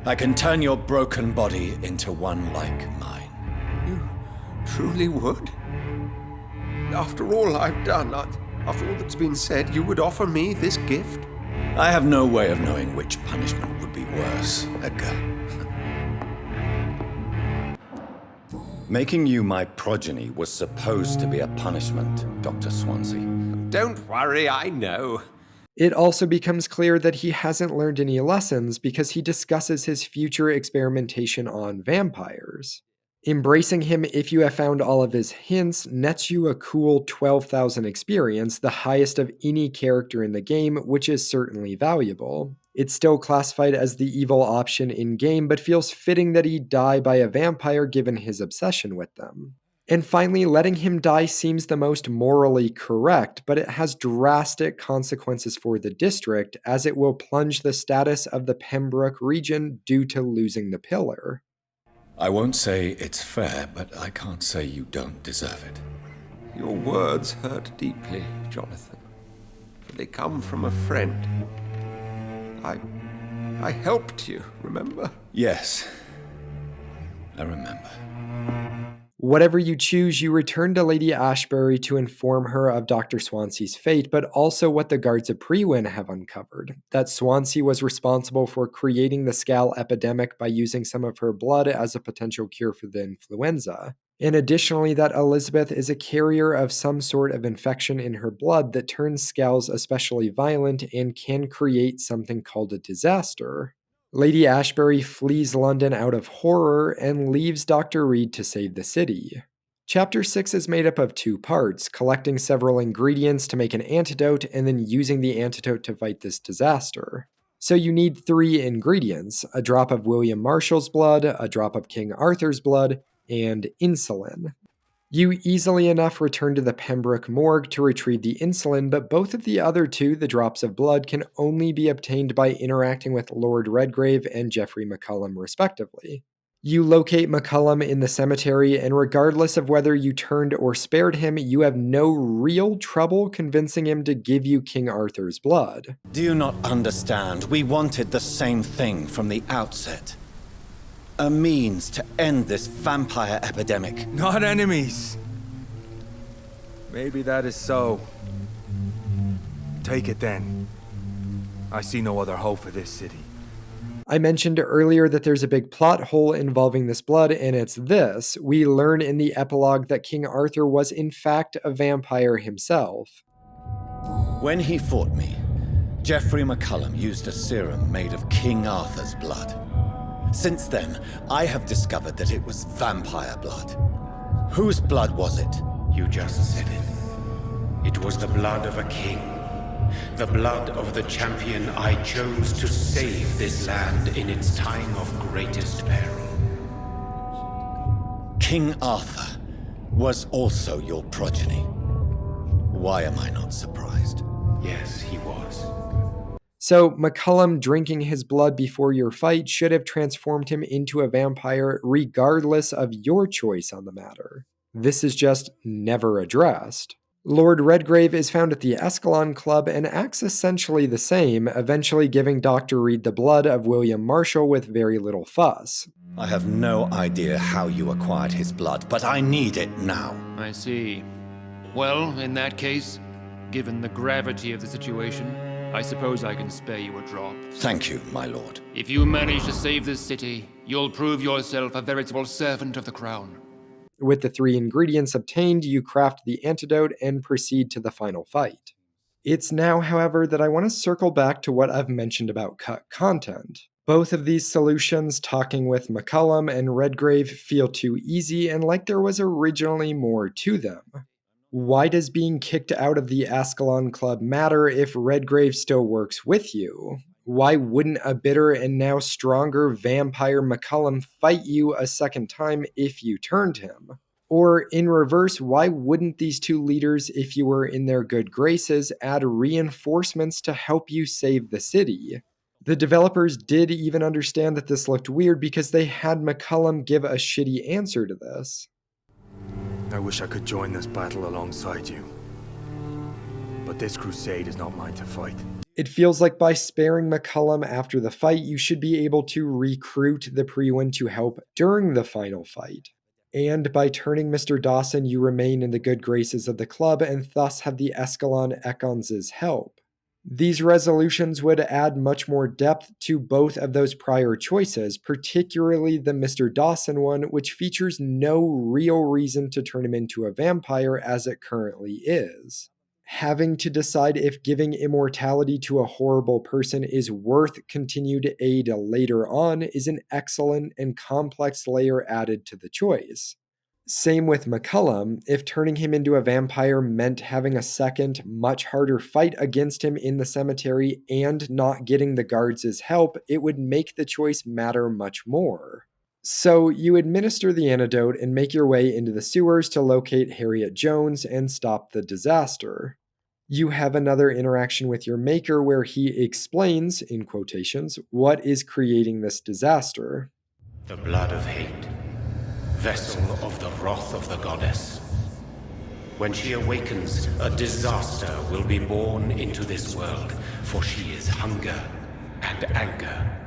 I can turn your broken body into one like mine. You truly would? After all I've done, after all that's been said, you would offer me this gift? I have no way of knowing which punishment would be worse, Edgar. Making you my progeny was supposed to be a punishment, Dr. Swansea. Don't worry, I know. It also becomes clear that he hasn't learned any lessons because he discusses his future experimentation on vampires. Embracing him, if you have found all of his hints, nets you a cool 12,000 experience, the highest of any character in the game, which is certainly valuable. It's still classified as the evil option in-game, but feels fitting that he die by a vampire given his obsession with them. And finally, letting him die seems the most morally correct, but it has drastic consequences for the district, as it will plunge the status of the Pembroke region due to losing the pillar. I won't say it's fair, but I can't say you don't deserve it. Your words hurt deeply, Jonathan, for they come from a friend. I helped you, remember? Yes, I remember. Whatever you choose, you return to Lady Ashbury to inform her of Dr. Swansea's fate, but also what the guards of Prewin have uncovered. That Swansea was responsible for creating the Scal epidemic by using some of her blood as a potential cure for the influenza. And additionally, that Elizabeth is a carrier of some sort of infection in her blood that turns Scals especially violent and can create something called a disaster. Lady Ashbury flees London out of horror and leaves Dr. Reed to save the city. Chapter 6 is made up of 2 parts, collecting several ingredients to make an antidote and then using the antidote to fight this disaster. So you need 3 ingredients, a drop of William Marshall's blood, a drop of King Arthur's blood, and insulin. You easily enough return to the Pembroke morgue to retrieve the insulin, but both of the other 2, the drops of blood, can only be obtained by interacting with Lord Redgrave and Geoffrey McCullum, respectively. You locate McCullum in the cemetery, and regardless of whether you turned or spared him, you have no real trouble convincing him to give you King Arthur's blood. Do you not understand? We wanted the same thing from the outset. A means to end this vampire epidemic. Not enemies. Maybe that is so. Take it then. I see no other hope for this city. I mentioned earlier that there's a big plot hole involving this blood, and it's this. We learn in the epilogue that King Arthur was in fact a vampire himself. When he fought me, Geoffrey McCullum used a serum made of King Arthur's blood. Since then, I have discovered that it was vampire blood. Whose blood was it? You just said it. It was the blood of a king. The blood of the champion I chose to save this land in its time of greatest peril. King Arthur was also your progeny. Why am I not surprised? Yes, he was. So, McCullum drinking his blood before your fight should have transformed him into a vampire regardless of your choice on the matter. This is just never addressed. Lord Redgrave is found at the Escalon Club and acts essentially the same, eventually giving Dr. Reed the blood of William Marshall with very little fuss. I have no idea how you acquired his blood, but I need it now. I see. Well, in that case, given the gravity of the situation, I suppose I can spare you a drop. Thank you, my lord. If you manage to save this city, you'll prove yourself a veritable servant of the crown. With the 3 ingredients obtained, you craft the antidote and proceed to the final fight. It's now, however, that I want to circle back to what I've mentioned about cut content. Both of these solutions, talking with McCullum and Redgrave, feel too easy and like there was originally more to them. Why does being kicked out of the Ascalon Club matter if Redgrave still works with you? Why wouldn't a bitter and now stronger vampire McCullum fight you a second time if you turned him? Or in reverse, why wouldn't these 2 leaders, if you were in their good graces, add reinforcements to help you save the city? The developers did even understand that this looked weird because they had McCullum give a shitty answer to this. I wish I could join this battle alongside you. But this crusade is not mine to fight. It feels like by sparing McCullum after the fight, you should be able to recruit the Prewin to help during the final fight. And by turning Mr. Dawson, you remain in the good graces of the club and thus have the Escalon Ekons' help. These resolutions would add much more depth to both of those prior choices, particularly the Mr. Dawson one, which features no real reason to turn him into a vampire as it currently is. Having to decide if giving immortality to a horrible person is worth continued aid later on is an excellent and complex layer added to the choice. Same with McCullum. If turning him into a vampire meant having a second, much harder fight against him in the cemetery and not getting the guards' help, it would make the choice matter much more. So you administer the antidote and make your way into the sewers to locate Harriet Jones and stop the disaster. You have another interaction with your maker where he explains, in quotations, what is creating this disaster. The blood of hate, vessel of the wrath of the goddess. When she awakens, a disaster will be born into this world, for she is hunger and anger.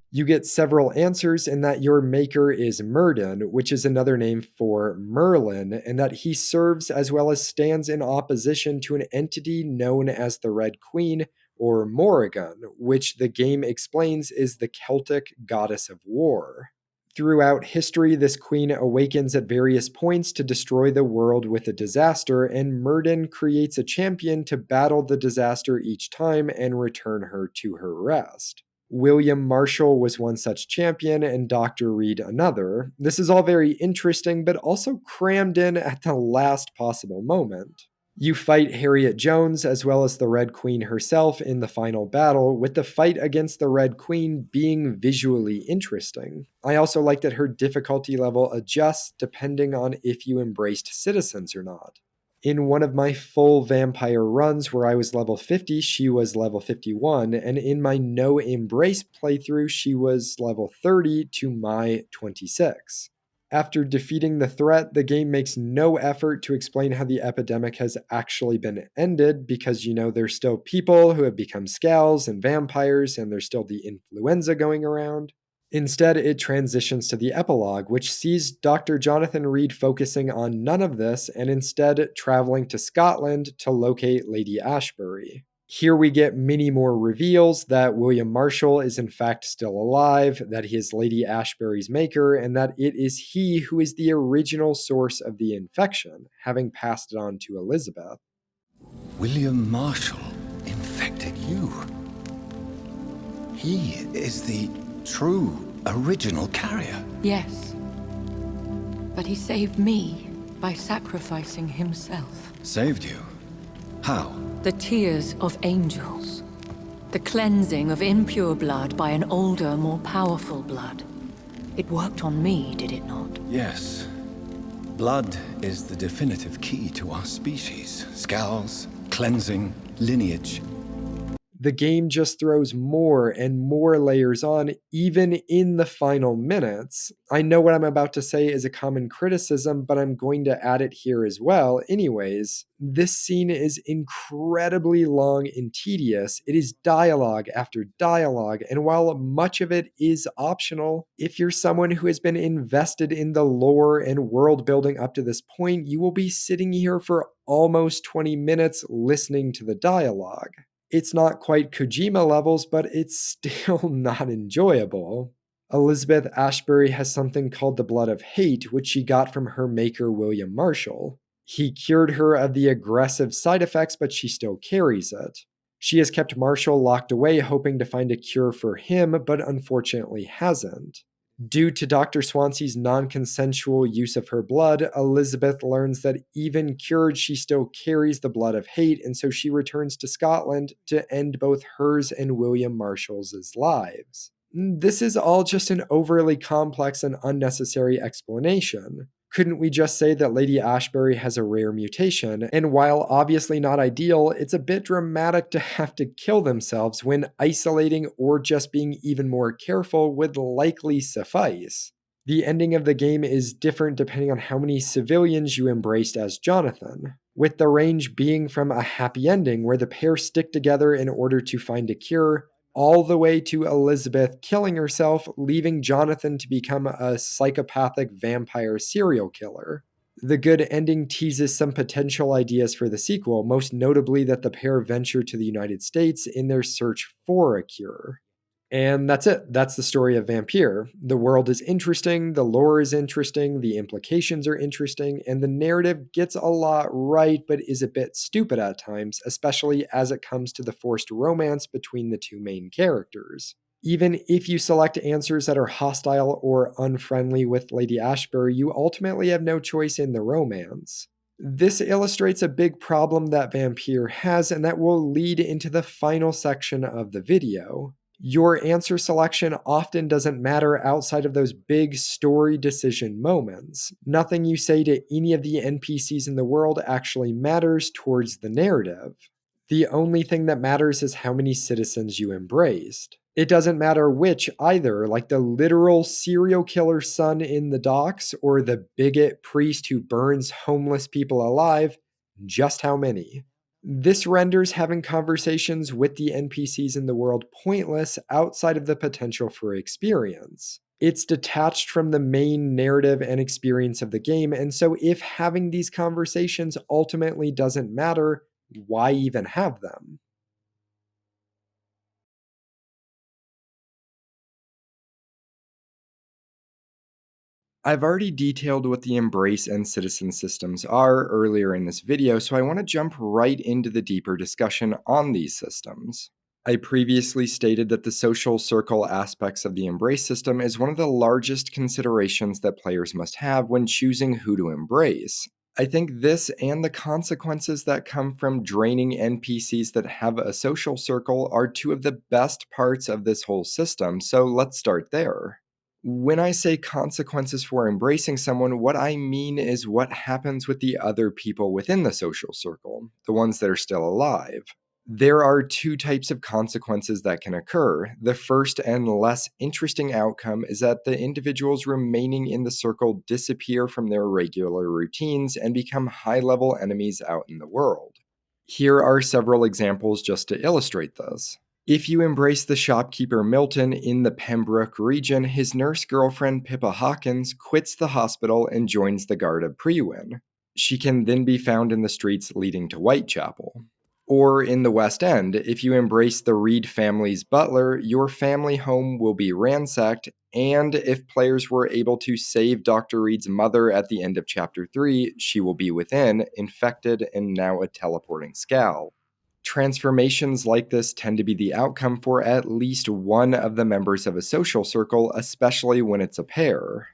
You get several answers in that your maker is Myrddin, which is another name for Merlin, and that he serves as well as stands in opposition to an entity known as the Red Queen, or Morrigan, which the game explains is the Celtic goddess of war. Throughout history, this queen awakens at various points to destroy the world with a disaster, and Myrddin creates a champion to battle the disaster each time and return her to her rest. William Marshall was one such champion, and Dr. Reed another. This is all very interesting, but also crammed in at the last possible moment. You fight Harriet Jones as well as the Red Queen herself in the final battle, with the fight against the Red Queen being visually interesting. I also like that her difficulty level adjusts depending on if you embraced citizens or not. In one of my full vampire runs where I was level 50, she was level 51, and in my no embrace playthrough, she was level 30 to my 26. After defeating the threat, the game makes no effort to explain how the epidemic has actually been ended because, there's still people who have become scales and vampires, and there's still the influenza going around. Instead, it transitions to the epilogue, which sees Dr. Jonathan Reed focusing on none of this and instead traveling to Scotland to locate Lady Ashbury. Here we get many more reveals that William Marshall is in fact still alive, that he is Lady Ashbury's maker, and that it is he who is the original source of the infection, having passed it on to Elizabeth. William Marshall infected you. He is the true original carrier. Yes. But he saved me by sacrificing himself. Saved you? How? The tears of angels. The cleansing of impure blood by an older, more powerful blood. It worked on me, did it not? Yes. Blood is the definitive key to our species. Scales, cleansing, lineage. The game just throws more and more layers on, even in the final minutes. I know what I'm about to say is a common criticism, but I'm going to add it here as well. Anyways, this scene is incredibly long and tedious. It is dialogue after dialogue, and while much of it is optional, if you're someone who has been invested in the lore and world building up to this point, you will be sitting here for almost 20 minutes listening to the dialogue. It's not quite Kojima levels, but it's still not enjoyable. Elizabeth Ashbury has something called the blood of hate, which she got from her maker, William Marshall. He cured her of the aggressive side effects, but she still carries it. She has kept Marshall locked away, hoping to find a cure for him, but unfortunately hasn't. Due to Dr. Swansea's non-consensual use of her blood, Elizabeth learns that even cured, she still carries the blood of hate, and so she returns to Scotland to end both hers and William Marshall's lives. This is all just an overly complex and unnecessary explanation. Couldn't we just say that Lady Ashbury has a rare mutation, and while obviously not ideal, it's a bit dramatic to have to kill themselves when isolating or just being even more careful would likely suffice. The ending of the game is different depending on how many civilians you embraced as Jonathan, with the range being from a happy ending where the pair stick together in order to find a cure, all the way to Elizabeth killing herself, leaving Jonathan to become a psychopathic vampire serial killer. The good ending teases some potential ideas for the sequel, most notably that the pair venture to the United States in their search for a cure. And that's it. That's the story of Vampyr. The world is interesting, the lore is interesting, the implications are interesting, and the narrative gets a lot right but is a bit stupid at times, especially as it comes to the forced romance between the two main characters. Even if you select answers that are hostile or unfriendly with Lady Ashbury, you ultimately have no choice in the romance. This illustrates a big problem that Vampyr has, and that will lead into the final section of the video. Your answer selection often doesn't matter outside of those big story decision moments. Nothing you say to any of the NPCs in the world actually matters towards the narrative. The only thing that matters is how many citizens you embraced. It doesn't matter which either, like the literal serial killer son in the docks or the bigot priest who burns homeless people alive, just how many. This renders having conversations with the NPCs in the world pointless outside of the potential for experience. It's detached from the main narrative and experience of the game, and so if having these conversations ultimately doesn't matter, why even have them? I've already detailed what the Embrace and Citizen systems are earlier in this video, so I want to jump right into the deeper discussion on these systems. I previously stated that the social circle aspects of the Embrace system is one of the largest considerations that players must have when choosing who to embrace. I think this and the consequences that come from draining NPCs that have a social circle are two of the best parts of this whole system, so let's start there. When I say consequences for embracing someone, what I mean is what happens with the other people within the social circle, the ones that are still alive. There are two types of consequences that can occur. The first and less interesting outcome is that the individuals remaining in the circle disappear from their regular routines and become high-level enemies out in the world. Here are several examples just to illustrate this. If you embrace the shopkeeper Milton in the Pembroke region, his nurse girlfriend Pippa Hawkins quits the hospital and joins the Guard of Prewin. She can then be found in the streets leading to Whitechapel. Or in the West End, if you embrace the Reed family's butler, your family home will be ransacked, and if players were able to save Dr. Reed's mother at the end of Chapter 3, she will be within, infected, and now a teleporting Scal. Transformations like this tend to be the outcome for at least one of the members of a social circle, especially when it's a pair.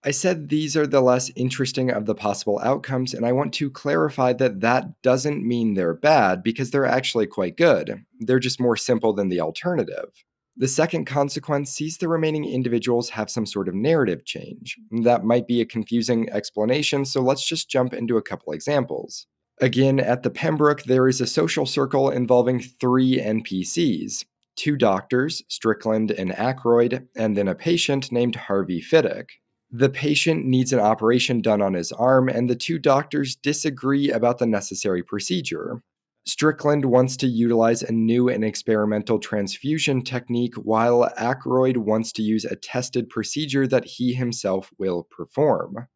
I said these are the less interesting of the possible outcomes, and I want to clarify that that doesn't mean they're bad, because they're actually quite good. They're just more simple than the alternative. The second consequence sees the remaining individuals have some sort of narrative change. That might be a confusing explanation, so let's just jump into a couple examples. Again, at the Pembroke, there is a social circle involving 3 NPCs. 2 doctors, Strickland and Ackroyd, and then a patient named Harvey Fiddick. The patient needs an operation done on his arm, and the 2 doctors disagree about the necessary procedure. Strickland wants to utilize a new and experimental transfusion technique, while Ackroyd wants to use a tested procedure that he himself will perform.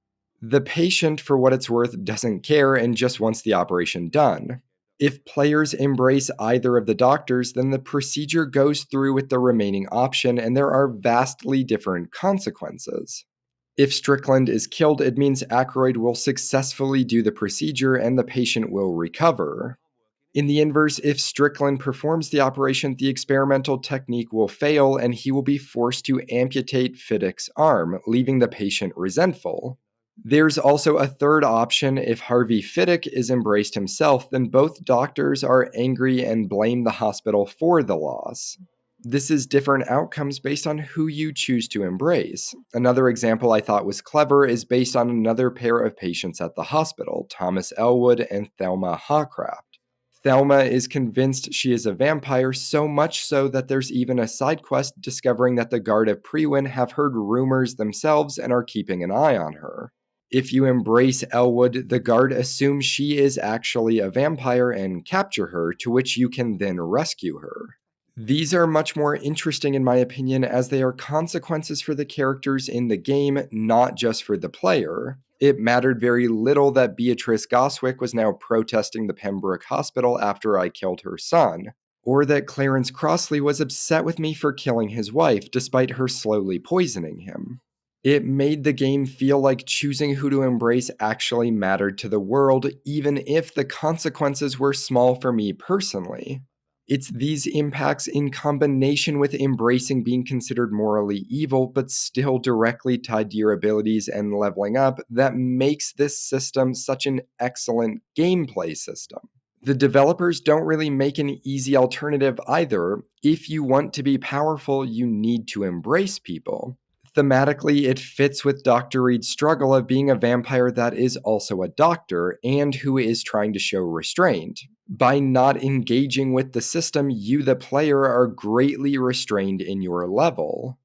The patient, for what it's worth, doesn't care and just wants the operation done. If players embrace either of the doctors, then the procedure goes through with the remaining option, and there are vastly different consequences. If Strickland is killed, it means Ackroyd will successfully do the procedure and the patient will recover. In the inverse, if Strickland performs the operation, the experimental technique will fail and he will be forced to amputate Fiddick's arm, leaving the patient resentful. There's also a third option. If Harvey Fiddick is embraced himself, then both doctors are angry and blame the hospital for the loss. This is different outcomes based on who you choose to embrace. Another example I thought was clever is based on another pair of patients at the hospital, Thomas Elwood and Thelma Hawcraft. Thelma is convinced she is a vampire, so much so that there's even a side quest discovering that the Guard of Prewin have heard rumors themselves and are keeping an eye on her. If you embrace Elwood, the Guard assumes she is actually a vampire and capture her, to which you can then rescue her. These are much more interesting in my opinion, as they are consequences for the characters in the game, not just for the player. It mattered very little that Beatrice Goswick was now protesting the Pembroke Hospital after I killed her son, or that Clarence Crossley was upset with me for killing his wife despite her slowly poisoning him. It made the game feel like choosing who to embrace actually mattered to the world, even if the consequences were small for me personally. It's these impacts in combination with embracing being considered morally evil, but still directly tied to your abilities and leveling up, that makes this system such an excellent gameplay system. The developers don't really make an easy alternative either. If you want to be powerful, you need to embrace people. Thematically, it fits with Dr. Reed's struggle of being a vampire that is also a doctor and who is trying to show restraint. By not engaging with the system, you, the player, are greatly restrained in your level.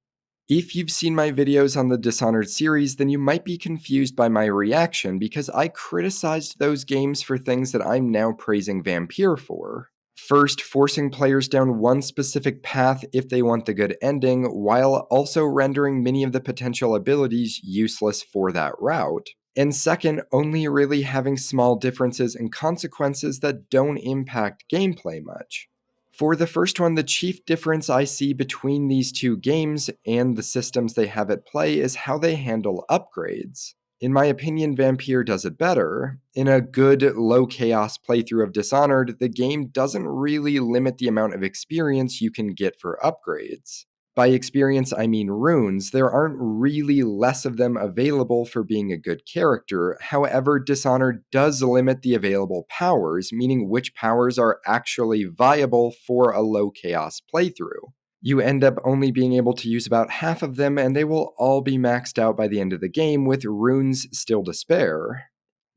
If you've seen my videos on the Dishonored series, then you might be confused by my reaction because I criticized those games for things that I'm now praising Vampyr for. First, forcing players down one specific path if they want the good ending, while also rendering many of the potential abilities useless for that route. And second, only really having small differences and consequences that don't impact gameplay much. For the first one, the chief difference I see between these two games and the systems they have at play is how they handle upgrades. In my opinion, Vampyr does it better. In a good, low chaos playthrough of Dishonored, the game doesn't really limit the amount of experience you can get for upgrades. By experience, I mean runes. There aren't really less of them available for being a good character. However, Dishonored does limit the available powers, meaning which powers are actually viable for a low chaos playthrough. You end up only being able to use about half of them, and they will all be maxed out by the end of the game, with runes still to spare.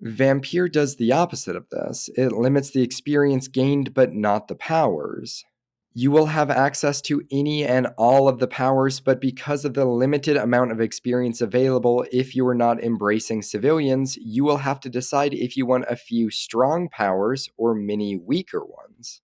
Vampyr does the opposite of this. It limits the experience gained, but not the powers. You will have access to any and all of the powers, but because of the limited amount of experience available, if you are not embracing civilians, you will have to decide if you want a few strong powers or many weaker ones.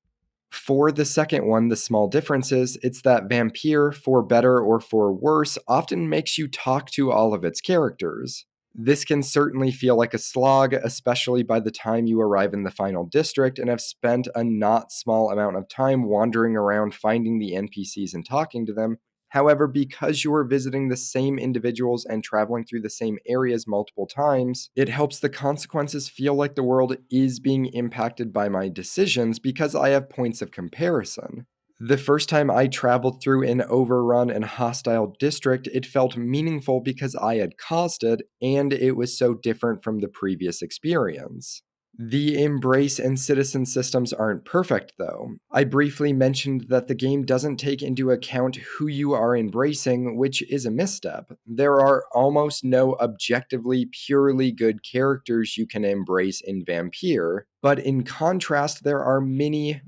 For the second one, the small differences, it's that Vampyr, for better or for worse, often makes you talk to all of its characters. This can certainly feel like a slog, especially by the time you arrive in the final district and have spent a not small amount of time wandering around finding the NPCs and talking to them. However, because you are visiting the same individuals and traveling through the same areas multiple times, it helps the consequences feel like the world is being impacted by my decisions because I have points of comparison. The first time I traveled through an overrun and hostile district, it felt meaningful because I had caused it, and it was so different from the previous experience. The embrace and citizen systems aren't perfect, though. I briefly mentioned that the game doesn't take into account who you are embracing, which is a misstep. There are almost no objectively purely good characters you can embrace in Vampyr, but in contrast, there are many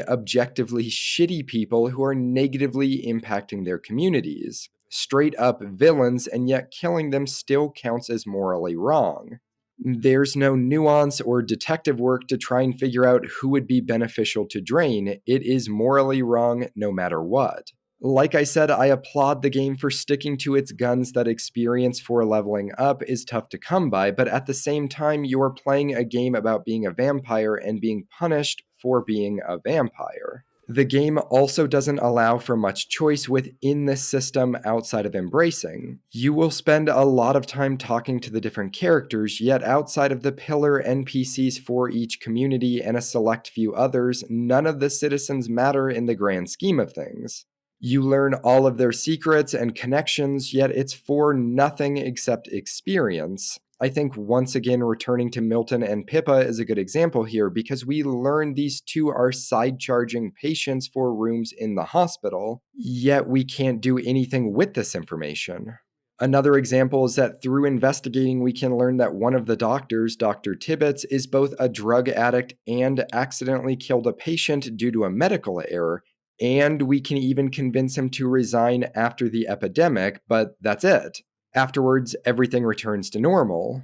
objectively shitty people who are negatively impacting their communities. Straight up villains, and yet killing them still counts as morally wrong. There's no nuance or detective work to try and figure out who would be beneficial to drain. It is morally wrong no matter what. Like I said, I applaud the game for sticking to its guns that experience for leveling up is tough to come by, but at the same time, you're playing a game about being a vampire and being punished for being a vampire. The game also doesn't allow for much choice within this system outside of embracing. You will spend a lot of time talking to the different characters, yet outside of the pillar NPCs for each community and a select few others, none of the citizens matter in the grand scheme of things. You learn all of their secrets and connections, yet it's for nothing except experience. I think once again returning to Milton and Pippa is a good example here because we learn these two are side-charging patients for rooms in the hospital, yet we can't do anything with this information. Another example is that through investigating, we can learn that one of the doctors, Dr. Tibbets, is both a drug addict and accidentally killed a patient due to a medical error, and we can even convince him to resign after the epidemic, but that's it. Afterwards, everything returns to normal.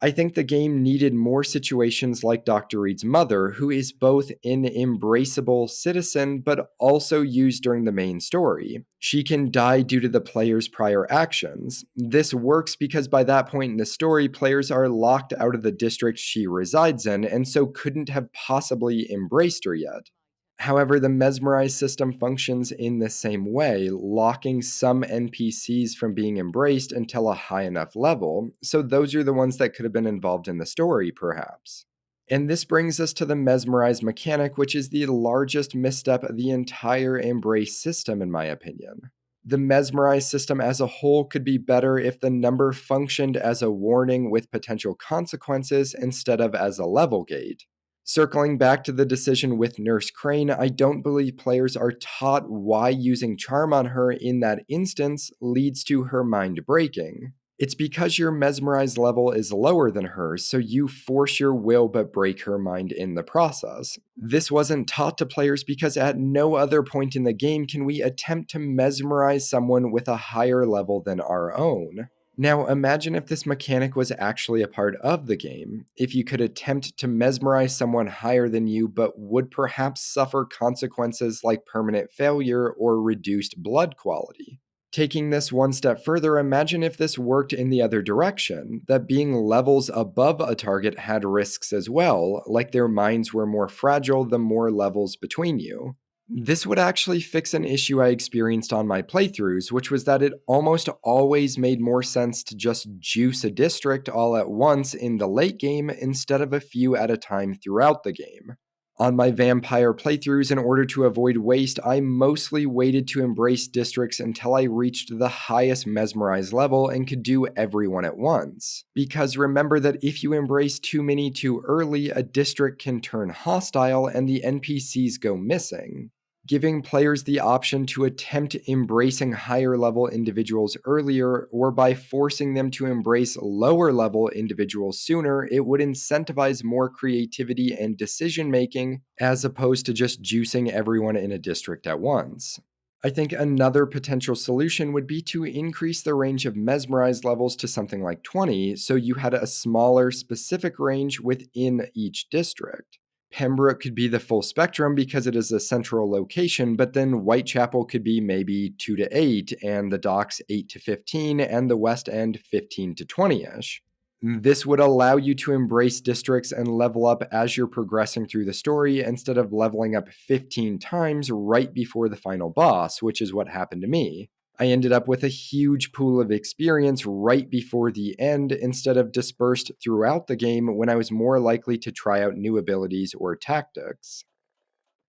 I think the game needed more situations like Dr. Reed's mother, who is both an embraceable citizen but also used during the main story. She can die due to the player's prior actions. This works because by that point in the story, players are locked out of the district she resides in and so couldn't have possibly embraced her yet. However, the mesmerize system functions in the same way, locking some NPCs from being embraced until a high enough level, so those are the ones that could have been involved in the story, perhaps. And this brings us to the mesmerize mechanic, which is the largest misstep of the entire Embrace system in my opinion. The mesmerize system as a whole could be better if the number functioned as a warning with potential consequences instead of as a level gate. Circling back to the decision with Nurse Crane, I don't believe players are taught why using charm on her in that instance leads to her mind breaking. It's because your mesmerized level is lower than hers, so you force your will but break her mind in the process. This wasn't taught to players because at no other point in the game can we attempt to mesmerize someone with a higher level than our own. Now, imagine if this mechanic was actually a part of the game, if you could attempt to mesmerize someone higher than you but would perhaps suffer consequences like permanent failure or reduced blood quality. Taking this one step further, imagine if this worked in the other direction, that being levels above a target had risks as well, like their minds were more fragile the more levels between you. This would actually fix an issue I experienced on my playthroughs, which was that it almost always made more sense to just juice a district all at once in the late game instead of a few at a time throughout the game. On my Vampyr playthroughs, in order to avoid waste, I mostly waited to embrace districts until I reached the highest mesmerized level and could do everyone at once. Because remember that if you embrace too many too early, a district can turn hostile and the NPCs go missing. Giving players the option to attempt embracing higher level individuals earlier, or by forcing them to embrace lower level individuals sooner, it would incentivize more creativity and decision making, as opposed to just juicing everyone in a district at once. I think another potential solution would be to increase the range of mesmerized levels to something like 20, so you had a smaller specific range within each district. Pembroke could be the full spectrum because it is a central location, but then Whitechapel could be maybe 2 to 8, and the docks 8 to 15, and the West End 15 to 20-ish. This would allow you to embrace districts and level up as you're progressing through the story instead of leveling up 15 times right before the final boss, which is what happened to me. I ended up with a huge pool of experience right before the end instead of dispersed throughout the game when I was more likely to try out new abilities or tactics.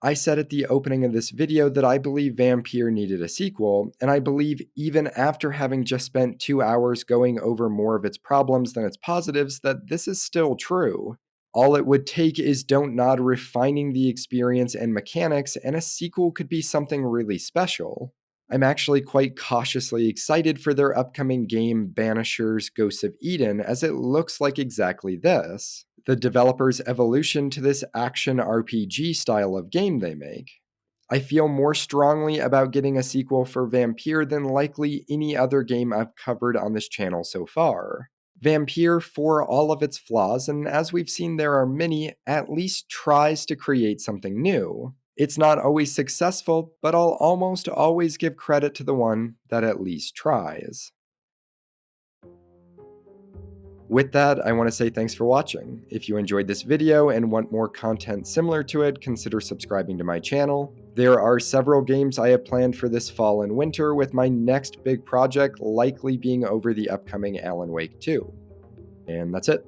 I said at the opening of this video that I believe Vampyr needed a sequel, and I believe even after having just spent 2 hours going over more of its problems than its positives that this is still true. All it would take is Don't Nod refining the experience and mechanics, and a sequel could be something really special. I'm actually quite cautiously excited for their upcoming game Banishers Ghosts of Eden, as it looks like exactly this, the developers' evolution to this action RPG style of game they make. I feel more strongly about getting a sequel for Vampyr than likely any other game I've covered on this channel so far. Vampyr, for all of its flaws, and as we've seen there are many, at least tries to create something new. It's not always successful, but I'll almost always give credit to the one that at least tries. With that, I want to say thanks for watching. If you enjoyed this video and want more content similar to it, consider subscribing to my channel. There are several games I have planned for this fall and winter, with my next big project likely being over the upcoming Alan Wake 2. And that's it.